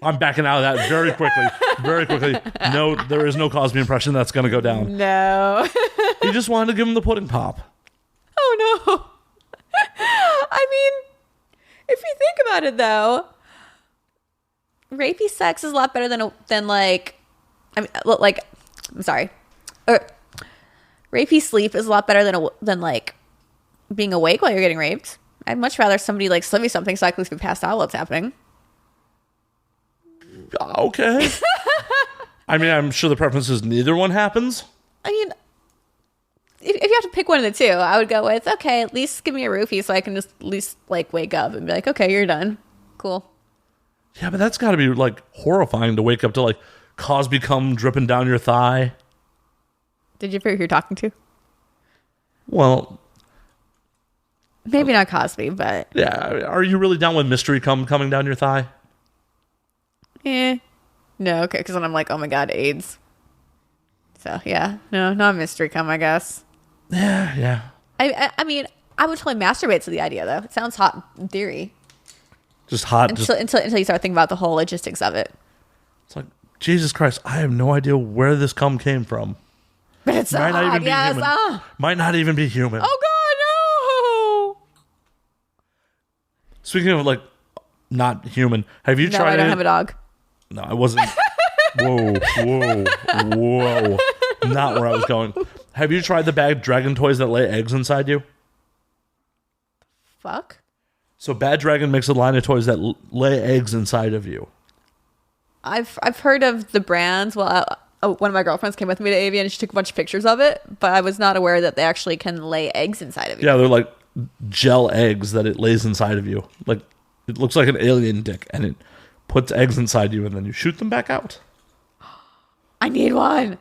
I'm backing out of that very quickly. Very quickly. No, there is no Cosby impression that's gonna go down. No. He just wanted to give him the pudding pop. Oh no. I mean, if you think about it though, rapey sex is a lot better than like, I mean, like, I'm sorry, rapey sleep is a lot better than like being awake while you're getting raped. I'd much rather somebody like slip me something so I can at least be passed out while it's happening. Okay. I mean, I'm sure the preference is neither one happens. I mean, if you have to pick one of the two, I would go with, okay, at least give me a roofie so I can just at least like wake up and be like, okay, you're done. Cool. Yeah, but that's got to be like horrifying to wake up to like Cosby cum dripping down your thigh. Did you figure who you're talking to? Well, maybe not Cosby, but yeah. Are you really down with mystery cum coming down your thigh? No, okay, because then I'm like, oh my god, AIDS. So yeah, no, not mystery cum, I guess. Yeah. I mean, I would totally masturbate to the idea though. It sounds hot in theory. Just hot. Until you start thinking about the whole logistics of it. It's like, Jesus Christ, I have no idea where this cum came from. But it's Might not hot, even be yes. human. Might not even be human. Oh god, no! Speaking of like not human, have you No, tried? I don't have a dog. No, I wasn't. Whoa. Not where I was going. Have you tried the bad dragon toys that lay eggs inside you? Fuck. So Bad Dragon makes a line of toys that lay eggs inside of you. I've heard of the brands. Well, one of my girlfriends came with me to AV and she took a bunch of pictures of it, but I was not aware that they actually can lay eggs inside of you. Yeah, they're like gel eggs that it lays inside of you. Like it looks like an alien dick, and it puts eggs inside you, and then you shoot them back out. I need one.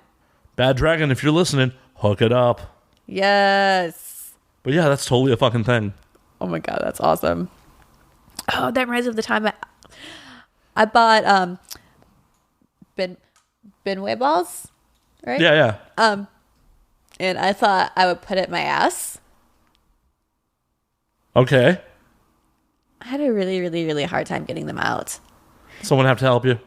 Bad Dragon, if you're listening, hook it up. Yes. But yeah, that's totally a fucking thing. Oh my god, that's awesome. Oh, that reminds me of the time I bought Binway balls, right? Yeah. And I thought I would put it in my ass. Okay. I had a really, really, really hard time getting them out. Someone have to help you.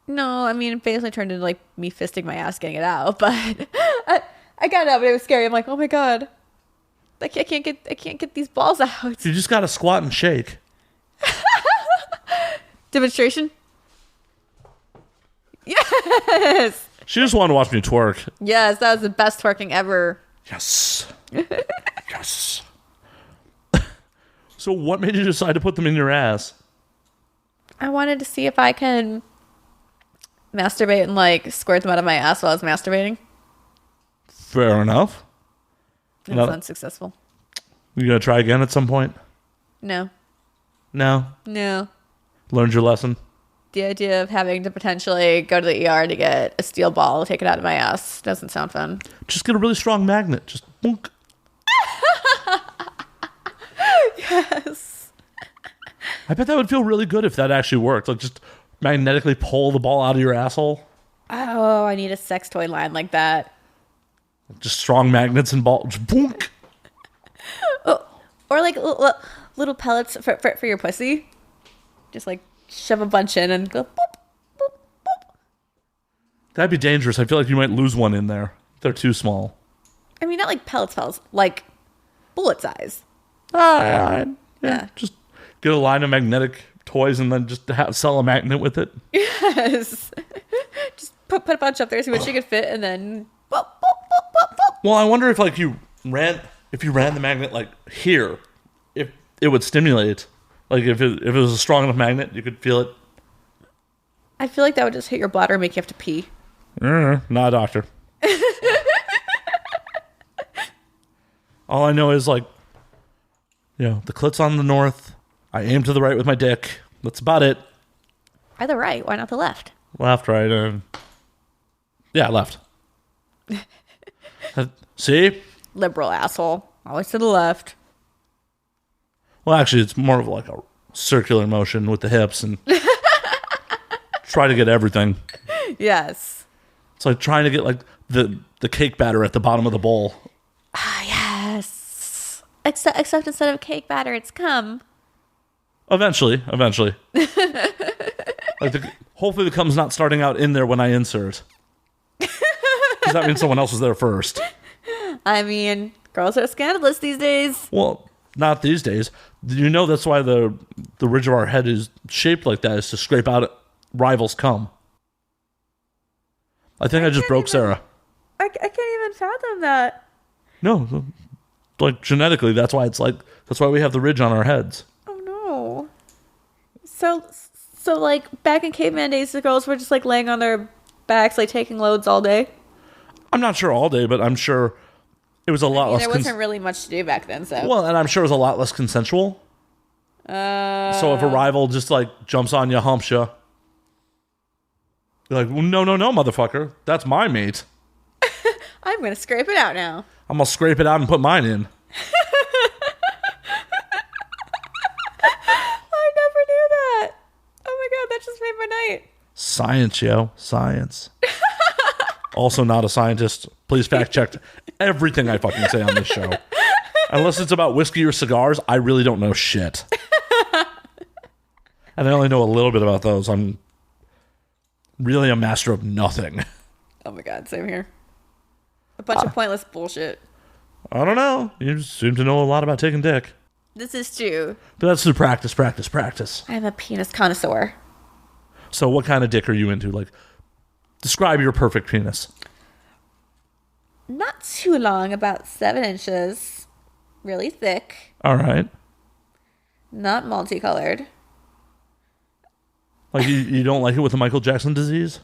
No, I mean, it basically turned into like me fisting my ass getting it out, but I got it out, but it was scary. I'm like, oh my god, I can't get these balls out. You just gotta squat and shake. Demonstration. Yes. She just wanted to watch me twerk. Yes, that was the best twerking ever. Yes. Yes. So what made you decide to put them in your ass? I wanted to see if I can masturbate and like squirt them out of my ass while I was masturbating. Fair enough. It was unsuccessful. You gonna try again at some point? No. No. Learned your lesson. The idea of having to potentially go to the ER to get a steel ball taken out of my ass doesn't sound fun. Just get a really strong magnet. Just boonk. Yes. I bet that would feel really good if that actually worked. Like just magnetically pull the ball out of your asshole. Oh, I need a sex toy line like that. Just strong magnets and ball. Just boonk. Oh, or like little pellets for your pussy. Just like shove a bunch in and go boop, boop, boop. That'd be dangerous. I feel like you might lose one in there. They're too small. I mean, not like pellets, like bullet size. Yeah. Just get a line of magnetic toys and then just sell a magnet with it. Yes. Just put a bunch up there, see what you can fit, and then boop, boop, boop, boop, boop. Well, I wonder if like you ran the magnet like here, if it would stimulate. Like if it was a strong enough magnet, you could feel it. I feel like that would just hit your bladder and make you have to pee. Not a doctor. All I know is like, the clit's on the north. I aim to the right with my dick. That's about it. Why the right? Why not the left? Left, right, left. See? Liberal asshole. Always to the left. Well, actually, it's more of like a circular motion with the hips and try to get everything. Yes. It's like trying to get like the cake batter at the bottom of the bowl. Ah, yes. Except instead of cake batter, it's cum. Eventually. Like hopefully the cum's not starting out in there when I insert. Because that means someone else was there first. I mean, girls are scandalous these days. Well, not these days. You know that's why the ridge of our head is shaped like that, is to scrape out rivals' cum. I think I just broke Sarah. I can't even fathom that. No. like genetically. That's why we have the ridge on our heads. Oh no. So like back in caveman days, the girls were just like laying on their backs, like taking loads all day. I'm not sure all day, but I'm sure it was a lot less. There wasn't really much to do back then, so. Well, and I'm sure it was a lot less consensual. So if a rival just like jumps on you, humps you, you're like, well, no, motherfucker, that's my mate. I'm gonna scrape it out now. I'm gonna scrape it out and put mine in. I never knew that. Oh my god, that just made my night. Science, yo, science. Also not a scientist. Please fact check everything I fucking say on this show. Unless it's about whiskey or cigars, I really don't know shit. And I only know a little bit about those. I'm really a master of nothing. Oh my god, same here. A bunch of pointless bullshit. I don't know. You seem to know a lot about taking dick. This is true. But that's through practice. I'm a penis connoisseur. So what kind of dick are you into? Like, describe your perfect penis. Not too long, about 7 inches. Really thick. All right. Not multicolored. Like, you don't like it with the Michael Jackson disease?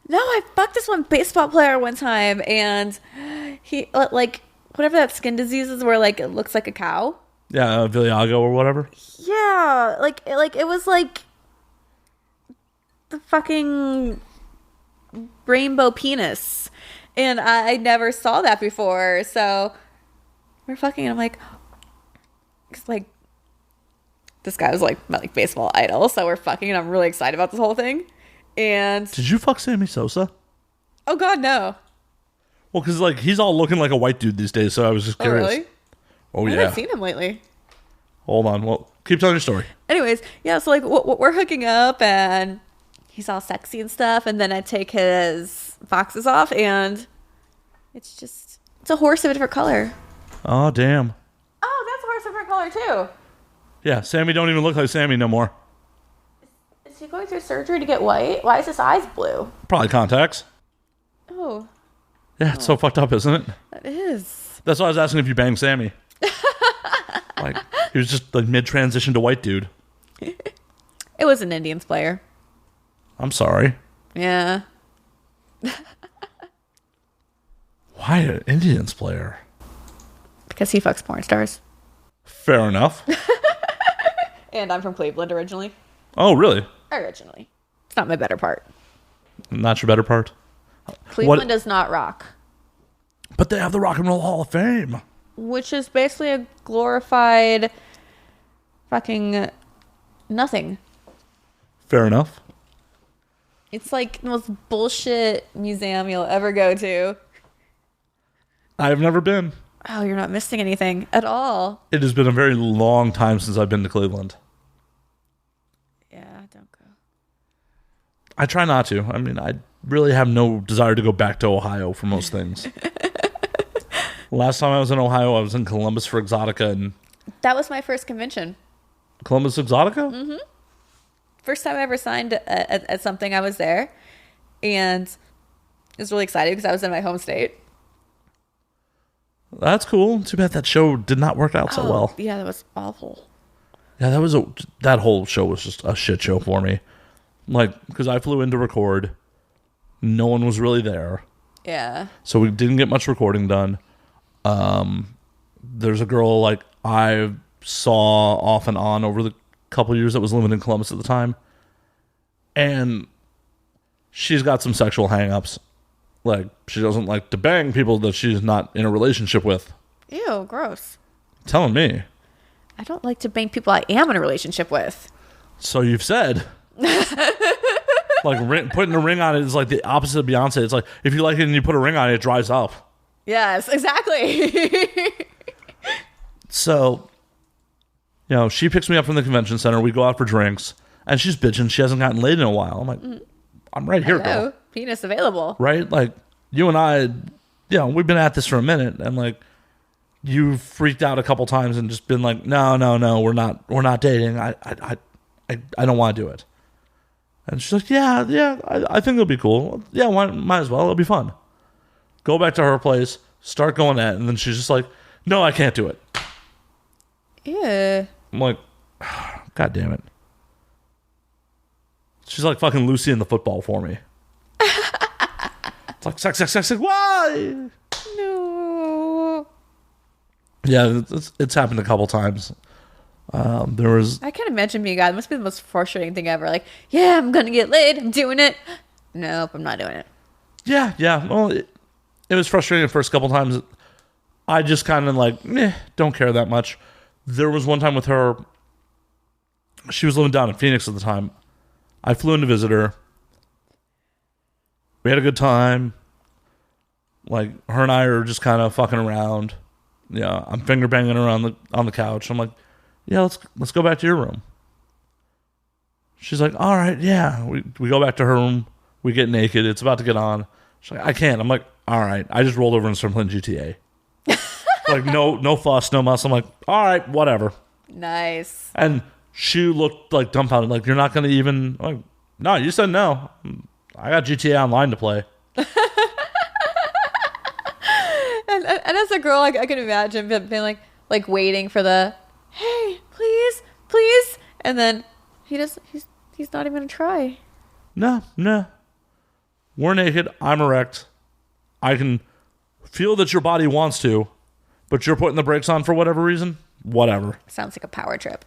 No, I fucked this one baseball player one time, and he, like, whatever that skin disease is where, like, it looks like a cow. Yeah, Viliago or whatever. Yeah, like it was like the fucking rainbow penis. And I never saw that before, so we're fucking, and I'm like, it's like, this guy was like my baseball idol, so we're fucking, and I'm really excited about this whole thing. And did you fuck Sammy Sosa? Oh god, no. Well, because like he's all looking like a white dude these days, so I was just curious. Oh really? Oh I yeah. haven't seen him lately. Hold on. Well, keep telling your story. Anyways, yeah, so like we're hooking up, and he's all sexy and stuff, and then I take his boxes off, and it's a horse of a different color. Oh damn. Oh, that's a horse of a different color too. Yeah, Sammy don't even look like Sammy no more. Is he going through surgery to get white? Why is his eyes blue? Probably contacts. Oh. Yeah, it's so fucked up, isn't it? That is. That's why I was asking if you banged Sammy. Like, he was just like mid-transition to white dude. It was an Indians player. I'm sorry. Yeah. Why an Indians player? Because he fucks porn stars. Fair enough. And I'm from Cleveland originally. Oh, really? Originally. It's not my better part. Not your better part? Cleveland does not rock. But they have the Rock and Roll Hall of Fame. Which is basically a glorified fucking nothing. Fair enough. It's like the most bullshit museum you'll ever go to. I've never been. Oh, you're not missing anything at all. It has been a very long time since I've been to Cleveland. Yeah, don't go. I try not to. I mean, I really have no desire to go back to Ohio for most things. Last time I was in Ohio, I was in Columbus for Exotica. And That was my first convention. Columbus Exotica? Mm-hmm. First time I ever signed at something, I was there. And I was really excited because I was in my home state. That's cool. Too bad that show did not work out so well. Yeah, that was awful. Yeah, that whole show was just a shit show for me. Like, because I flew in to record. No one was really there. Yeah. So we didn't get much recording done. There's a girl like I saw off and on over the couple years that was living in Columbus at the time. And she's got some sexual hang-ups. Like, she doesn't like to bang people that she's not in a relationship with. Ew, gross. Telling me. I don't like to bang people I am in a relationship with. So you've said. Like, putting a ring on it is like the opposite of Beyonce. It's like, if you like it and you put a ring on it, it dries up. Yes, exactly. So, you know, she picks me up from the convention center. We go out for drinks. And she's bitching. She hasn't gotten laid in a while. I'm like, I'm right here, girl. Penis available. Right? Like, you and I, you know, we've been at this for a minute. And, like, you've freaked out a couple times and just been like, no, we're not dating. I don't want to do it. And she's like, yeah, I think it'll be cool. Yeah, might as well. It'll be fun. Go back to her place, start going at it. And then she's just like, No, I can't do it. Yeah. I'm like, God damn it. She's like fucking Lucy in the football for me. It's like, sex, why? No. Yeah, it's happened a couple times. There was... I can't imagine being a guy. It must be the most frustrating thing ever. Like, yeah, I'm going to get laid. I'm doing it. Nope, I'm not doing it. Yeah. Well, it was frustrating the first couple times. I just kind of like, don't care that much. There was one time with her. She was living down in Phoenix at the time. I flew in to visit her. We had a good time. Like, her and I are just kind of fucking around. Yeah, I'm finger banging her on the couch. I'm like, yeah, let's go back to your room. She's like, all right, yeah. We go back to her room. We get naked. It's about to get on. She's like, I can't. I'm like, all right. I just rolled over and started playing GTA. Like, no fuss, no muss. I'm like, all right, whatever. Nice. And she looked like dumbfounded. Like, you're not going to even... I'm like, no, you said no. I got GTA Online to play. And as a girl, I can imagine being like waiting for the, hey, please. And then he's not even going to try. No. We're naked. I'm erect. I can feel that your body wants to, but you're putting the brakes on for whatever reason. Whatever. Sounds like a power trip.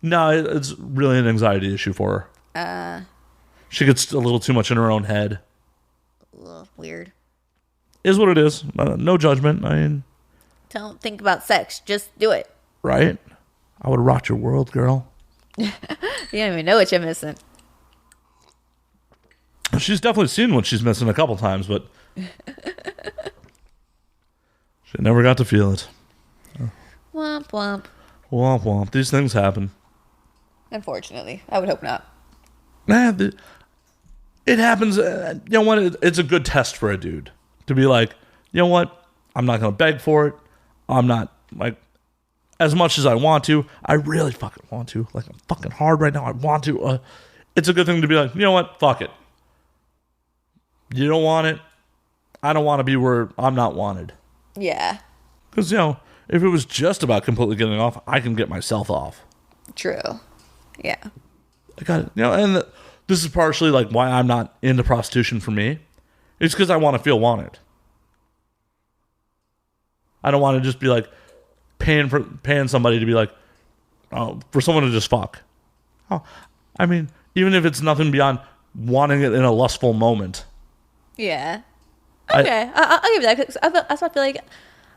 No, it's really an anxiety issue for her. She gets a little too much in her own head. Ugh, weird. Is what it is. No judgment. I mean... Don't think about sex. Just do it. Right? I would rock your world, girl. You don't even know what you're missing. She's definitely seen what she's missing a couple times, but... she never got to feel it. Womp womp. Womp womp. These things happen. Unfortunately. I would hope not. Nah, it happens. You know what? It's a good test for a dude. To be like, you know what? I'm not going to beg for it. I'm not, like, as much as I want to. I really fucking want to. Like, I'm fucking hard right now. I want to. It's a good thing to be like, you know what? Fuck it. You don't want it. I don't want to be where I'm not wanted. Yeah. Because, you know, if it was just about completely getting off, I can get myself off. True. Yeah. I got it. You know, and this is partially like why I'm not into prostitution for me. It's because I want to feel wanted. I don't want to just be like paying somebody to be like, oh, for someone to just fuck. Oh, I mean, even if it's nothing beyond wanting it in a lustful moment. Yeah. Okay. I'll give you that. 'Cause I feel like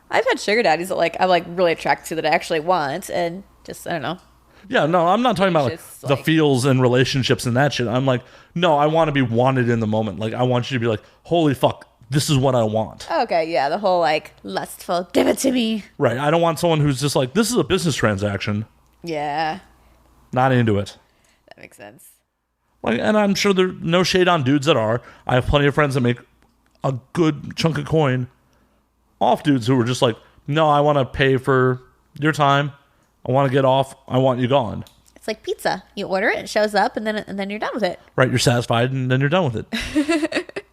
I've had sugar daddies that like I'm like really attracted to that I actually want, and just I don't know. Yeah, no, I'm not talking about like the feels and relationships and that shit. I'm like, no, I want to be wanted in the moment. Like, I want you to be like, holy fuck, this is what I want. Okay, yeah, the whole like lustful, give it to me. Right. I don't want someone who's just like, this is a business transaction. Yeah. Not into it. That makes sense. Like, and I'm sure there's no shade on dudes that are. I have plenty of friends that make a good chunk of coin off dudes who are just like, no, I want to pay for your time. I want to get off. I want you gone. It's like pizza. You order it, it shows up, and then you're done with it. Right, you're satisfied, and then you're done with it.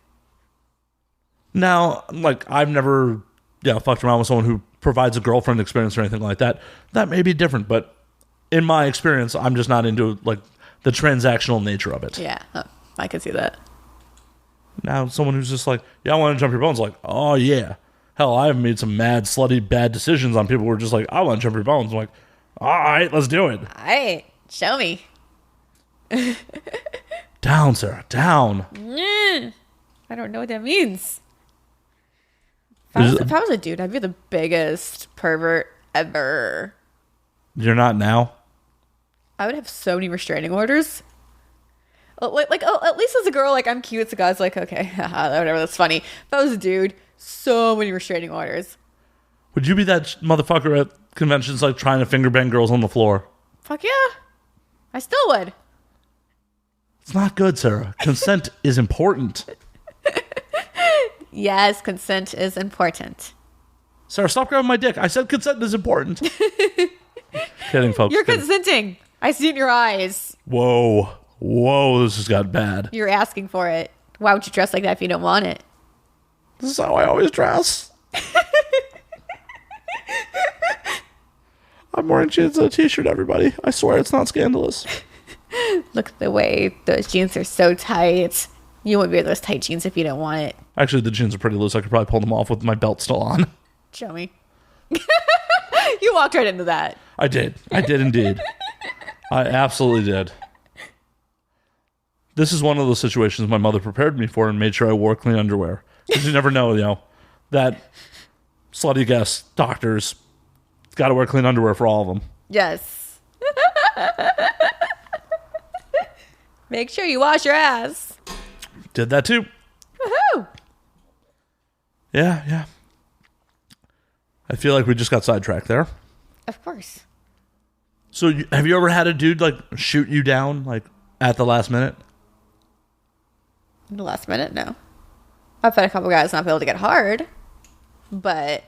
Now, like, I've never, fucked around with someone who provides a girlfriend experience or anything like that. That may be different, but in my experience, I'm just not into, like, the transactional nature of it. Yeah, I can see that. Now, someone who's just like, I want to jump your bones, like, oh, yeah. Hell, I've made some mad, slutty, bad decisions on people who are just like, I want to jump your bones. I'm like, all right, let's do it. All right, show me. Down, Sarah, down. I don't know what that means. If I was a dude, I'd be the biggest pervert ever. You're not now? I would have so many restraining orders. Like, at least as a girl, like, I'm cute, so guys like, okay, whatever, that's funny. If I was a dude, so many restraining orders. Would you be that motherfucker at conventions, like, trying to finger bang girls on the floor? Fuck yeah. I still would. It's not good, Sarah. Consent is important. Yes, consent is important. Sarah, stop grabbing my dick. I said consent is important. Kidding, folks. You're consenting. I see it in your eyes. Whoa, this has got bad. You're asking for it. Why would you dress like that if you don't want it? This is how I always dress. I'm wearing jeans and a t-shirt, everybody. I swear it's not scandalous. Look at the way those jeans are so tight. You wouldn't wear those tight jeans if you don't want it. Actually, the jeans are pretty loose. I could probably pull them off with my belt still on. Show me. You walked right into that. I did indeed. I absolutely did. This is one of those situations my mother prepared me for and made sure I wore clean underwear. Because you never know, that slutty guests, doctors, got to wear clean underwear for all of them. Yes. Make sure you wash your ass. Did that too. Woohoo! Yeah. I feel like we just got sidetracked there. Of course. So have you ever had a dude like shoot you down like at the last minute? In the last minute, no. I've had a couple guys not be able to get hard, but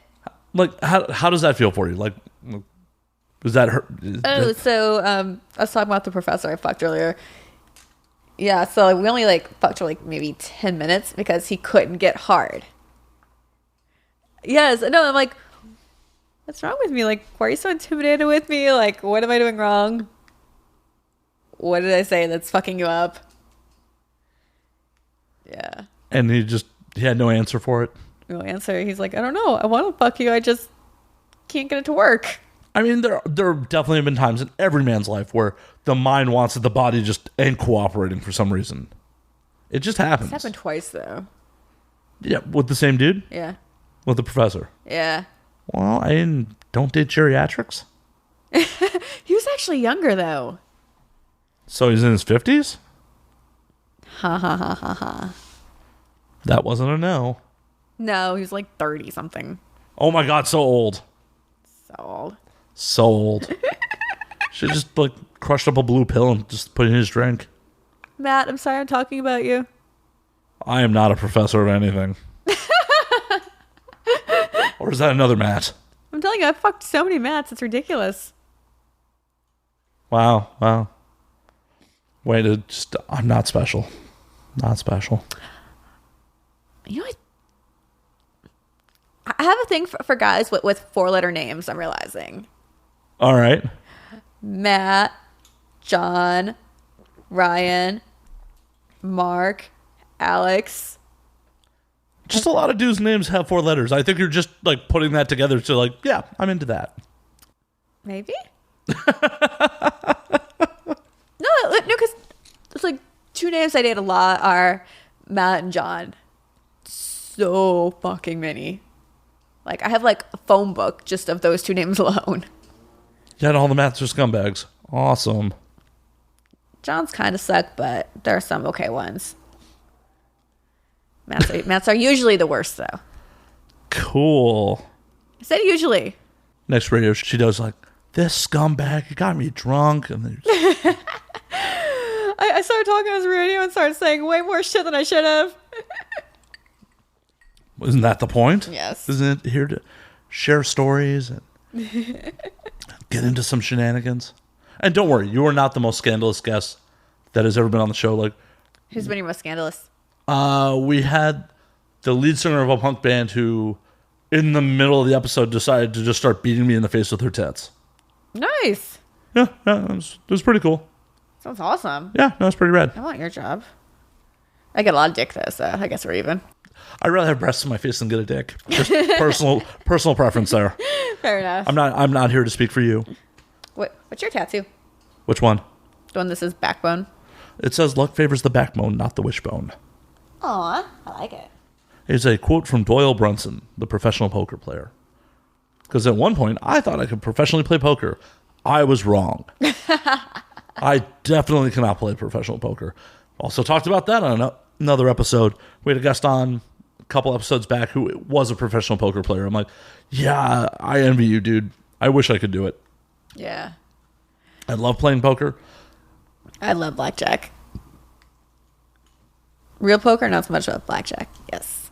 Like how does that feel for you? Like, does that hurt? So I was talking about the professor I fucked earlier. Yeah, so like, we only like fucked for like maybe 10 minutes because he couldn't get hard. Yes, no, I'm like, what's wrong with me? Like, why are you so intimidated with me? Like, what am I doing wrong? What did I say that's fucking you up? Yeah. And he had no answer for it. No answer. He's like, I don't know. I want to fuck you. I just can't get it to work. I mean, there definitely have been times in every man's life where the mind wants it, the body just ain't cooperating for some reason. It just happens. It's happened twice, though. Yeah, with the same dude? Yeah. With the professor? Yeah. Well, don't date geriatrics. He was actually younger, though. So he's in his 50s? Ha ha ha ha ha. That wasn't a no. No, he was like 30 something. Oh my God, so old. So old. So old. Should just like crushed up a blue pill and just put it in his drink. Matt, I'm sorry I'm talking about you. I am not a professor of anything. Or is that another Matt? I'm telling you, I've fucked so many Matts. It's ridiculous. Wow. Way to just, I'm not special. Not special. You know what? I have a thing for guys with 4-letter names, I'm realizing. All right. Matt, John, Ryan, Mark, Alex. Just a lot of dudes' names have 4 letters. I think you're just like putting that together to like, yeah, I'm into that. Maybe? No, because it's like 2 names I date a lot are Matt and John. So fucking many. Like, I have like a phone book just of those 2 names alone. Yeah, and all the Matts are scumbags. Awesome. John's kind of suck, but there are some okay ones. Matts are usually the worst, though. Cool. I said usually. Next radio, she does like, this scumbag, you got me drunk. And then I started talking on his radio and started saying way more shit than I should have. Isn't that the point? Yes. Isn't it here to share stories and get into some shenanigans? And don't worry, you are not the most scandalous guest that has ever been on the show. Like, Who's been your most scandalous? we had the lead singer of a punk band who, in the middle of the episode, decided to just start beating me in the face with her tits. Nice. Yeah, it was pretty cool. Sounds awesome. Yeah, no, it's pretty rad. I want your job. I get a lot of dick, though, so I guess we're even. I'd rather have breasts in my face than get a dick. Just personal preference there. Fair enough. I'm not here to speak for you. What's your tattoo? Which one? The one that says backbone. It says luck favors the backbone, not the wishbone. Aw, I like it. It's a quote from Doyle Brunson, the professional poker player. Because at one point, I thought I could professionally play poker. I was wrong. I definitely cannot play professional poker. Also talked about that on another episode. We had a guest on a couple episodes back who was a professional poker player. I'm like, yeah, I envy you, dude. I wish I could do it. Yeah. I love playing poker. I love blackjack. Real poker, not so much about blackjack. Yes.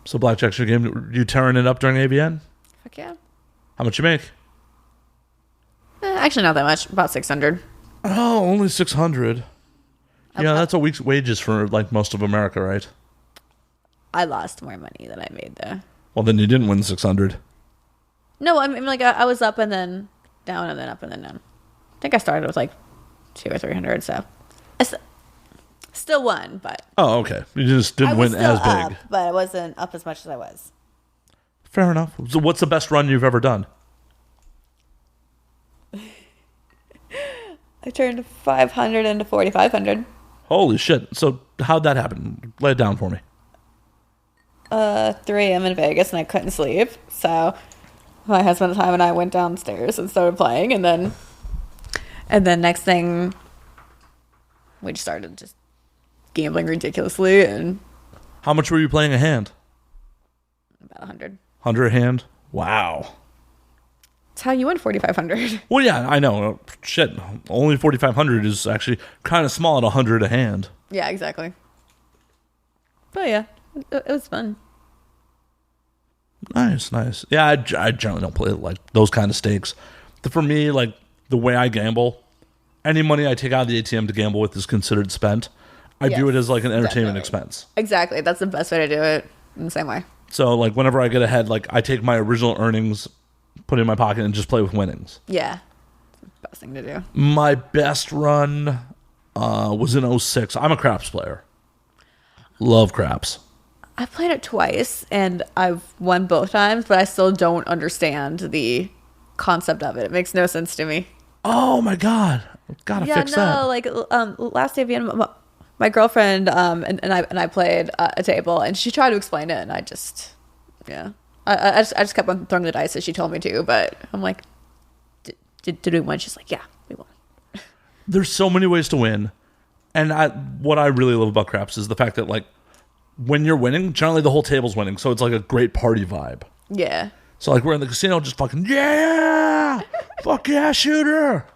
So blackjack's your game. You tearing it up during AVN? Fuck yeah. How much you make? Actually, not that much. About 600. Oh, only 600. Yeah, that's a week's wages for like most of America, right? I lost more money than I made, though. Well, then you didn't win 600. No, I mean, like, I was up and then down, and then up, and then down. I think I started with like 200 or 300, so I still won, but Oh, okay. You just didn't win as big. up, but I wasn't up as much as I was. Fair enough. So what's the best run you've ever done? I turned 500 into 4,500. Holy shit. So how'd that happen? Lay it down for me. 3 a.m. in Vegas, and I couldn't sleep, so my husband at the time and I went downstairs and started playing, and then next thing we just started just gambling ridiculously, and How much were you playing a hand? about 100. 100 a hand? Wow. That's how you win 4,500. Well, yeah, I know. Shit. Only 4,500 is actually kind of small at 100 a hand. Yeah, exactly. But yeah, it was fun. Nice, nice. Yeah, I generally don't play like those kind of stakes. For me, like the way I gamble, any money I take out of the ATM to gamble with is considered spent. I do Yes, it as like an entertainment definitely. expense. Exactly. That's the best way to do it, in the same way. So like whenever I get ahead, like I take my original earnings, put it in my pocket, and just play with winnings. Yeah. It's the best thing to do. My best run was in '06. I'm a craps player. Love craps. I played it twice, and I've won both times, but I still don't understand the concept of it. It makes no sense to me. Oh my god, gotta fix that. Like last day of Vienna, my girlfriend and I played a table, and she tried to explain it, and I just I just kept on throwing the dice as she told me to, but I'm like, did we win? She's like, yeah, we won. There's so many ways to win, and what I really love about craps is the fact that like when you're winning, generally the whole table's winning, so it's like a great party vibe. Yeah. So like we're in the casino, just fucking yeah, fuck yeah, shooter.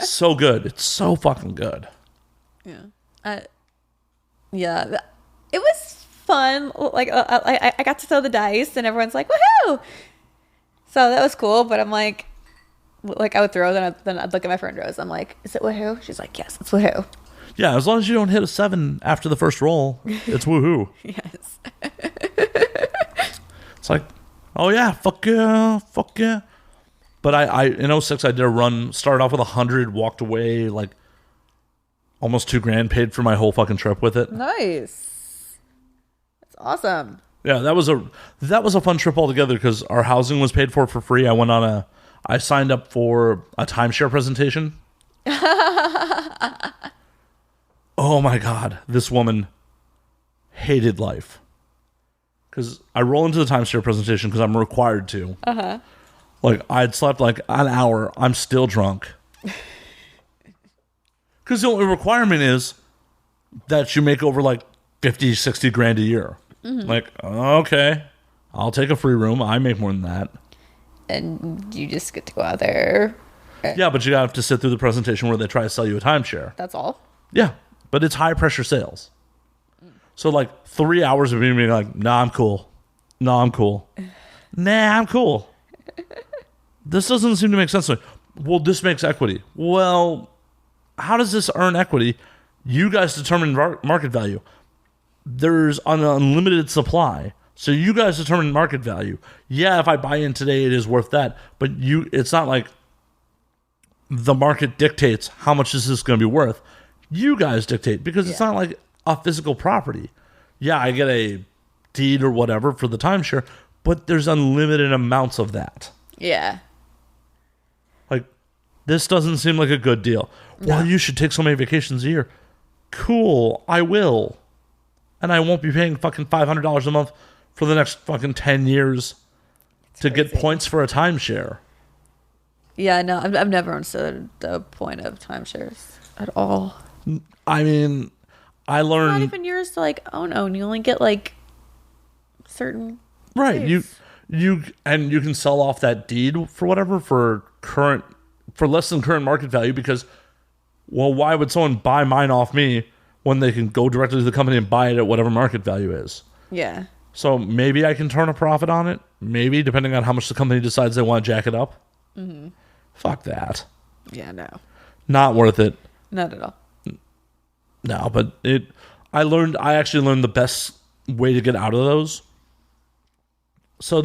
So good. It's so fucking good. Yeah. Yeah. It was fun. Like I got to throw the dice, and everyone's like, woohoo! So that was cool. But I'm like I would throw, then I'd look at my friend Rose. I'm like, is it woohoo? She's like, yes, it's woohoo. Yeah, as long as you don't hit a 7 after the first roll, it's woohoo. Yes. It's like, oh yeah, fuck yeah, fuck yeah. But I in '06 I did a run, started off with 100, walked away like almost $2,000, paid for my whole fucking trip with it. Nice. That's awesome. Yeah, that was a fun trip altogether because our housing was paid for free. I signed up for a timeshare presentation. Oh my god, this woman hated life. Because I roll into the timeshare presentation because I'm required to. Like, I'd slept like an hour. I'm still drunk. Because the only requirement is that you make over like 50, 60 grand a year. Like, okay, I'll take a free room. I make more than that. And you just get to go out there. Yeah, but you have to sit through the presentation where they try to sell you a timeshare. That's all. Yeah, but it's high pressure sales. So like 3 hours of me being like, nah, I'm cool. No, I'm cool. Nah, I'm cool. This doesn't seem to make sense to me. Well, this makes equity. Well, how does this earn equity? You guys determine market value. There's an unlimited supply. So you guys determine market value. Yeah, if I buy in today, it is worth that. But it's not like the market dictates how much is this going to be worth. You guys dictate because it's not like a physical property. Yeah, I get a deed or whatever for the timeshare, but there's unlimited amounts of that. Yeah. Like, this doesn't seem like a good deal. No. Well, you should take so many vacations a year. Cool, I will. And I won't be paying fucking $500 a month for the next fucking 10 years to get points for a timeshare. Yeah, no, I've never understood the point of timeshares at all. I mean, I learned... Not even yours to like own. You only get like certain... Right, days. you can sell off that deed for whatever for less than current market value because, well, why would someone buy mine off me when they can go directly to the company and buy it at whatever market value is? Yeah. So maybe I can turn a profit on it. Maybe, depending on how much the company decides they want to jack it up. Mm-hmm. Fuck that. Yeah, no. Not worth it. Not at all. No, but I actually learned the best way to get out of those. So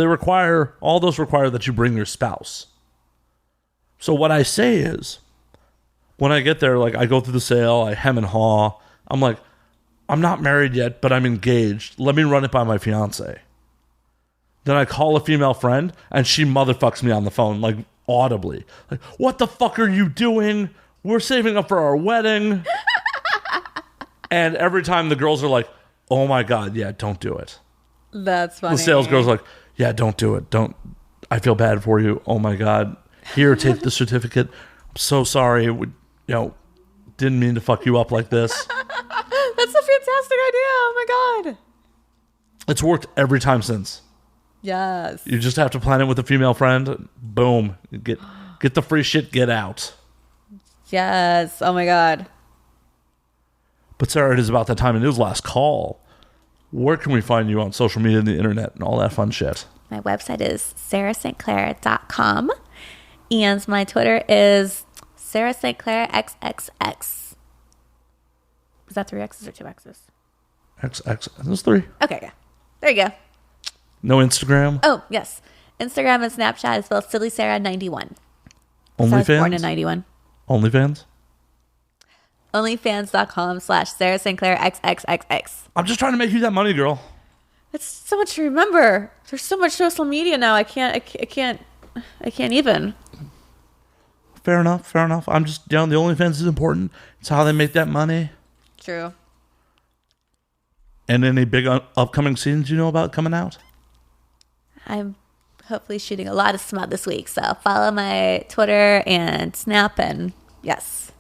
all those require that you bring your spouse. So what I say is, when I get there, like I go through the sale, I hem and haw. I'm like, I'm not married yet, but I'm engaged. Let me run it by my fiance. Then I call a female friend, and she motherfucks me on the phone, like audibly. Like, what the fuck are you doing? We're saving up for our wedding. And every time the girls are like, oh my God, yeah, don't do it. That's funny. The sales girl's like, yeah, don't do it. Don't. I feel bad for you. Oh my God. Here, take the certificate. I'm so sorry. Didn't mean to fuck you up like this. That's a fantastic idea. Oh my God. It's worked every time since. Yes. You just have to plan it with a female friend. Boom. Get the free shit, get out. Yes. Oh my God. But Sarah, it is about that time, and it was last call. Where can we find you on social media and the internet and all that fun shit? My website is sarastclair.com. And my Twitter is Sara St.Clair XXX. Is that 3 X's or 2 X's? XX. There's 3. Okay, yeah. There you go. No Instagram? Oh, yes. Instagram and Snapchat is spelled SillySarah91. I was born in OnlyFans? 91. OnlyFans? Onlyfans.com/Sara St.Clair XXXX. I'm just trying to make you that money, girl. It's so much to remember. There's so much social media now. I can't even. Fair enough. I'm just the OnlyFans is important. It's how they make that money. True. And any big upcoming scenes you know about coming out? I'm hopefully shooting a lot of smut this week, so follow my Twitter and Snap, and yes.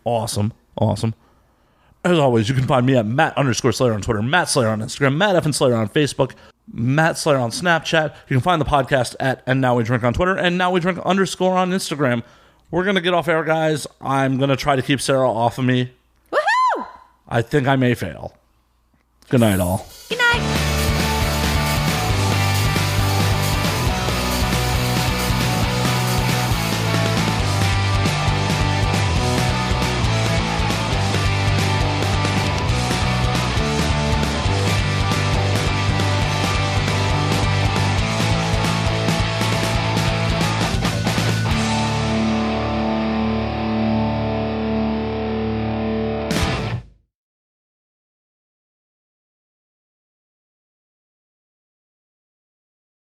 Awesome. As always, you can find me at Matt_Slayer on Twitter, Matt Slayer on Instagram, Matt F. Slayer on Facebook, Matt Slayer on Snapchat. You can find the podcast at And Now We Drink on Twitter, and Now We Drink _ on Instagram. We're going to get off air, guys. I'm going to try to keep Sarah off of me. Woohoo! I think I may fail. Good night, all. Good night.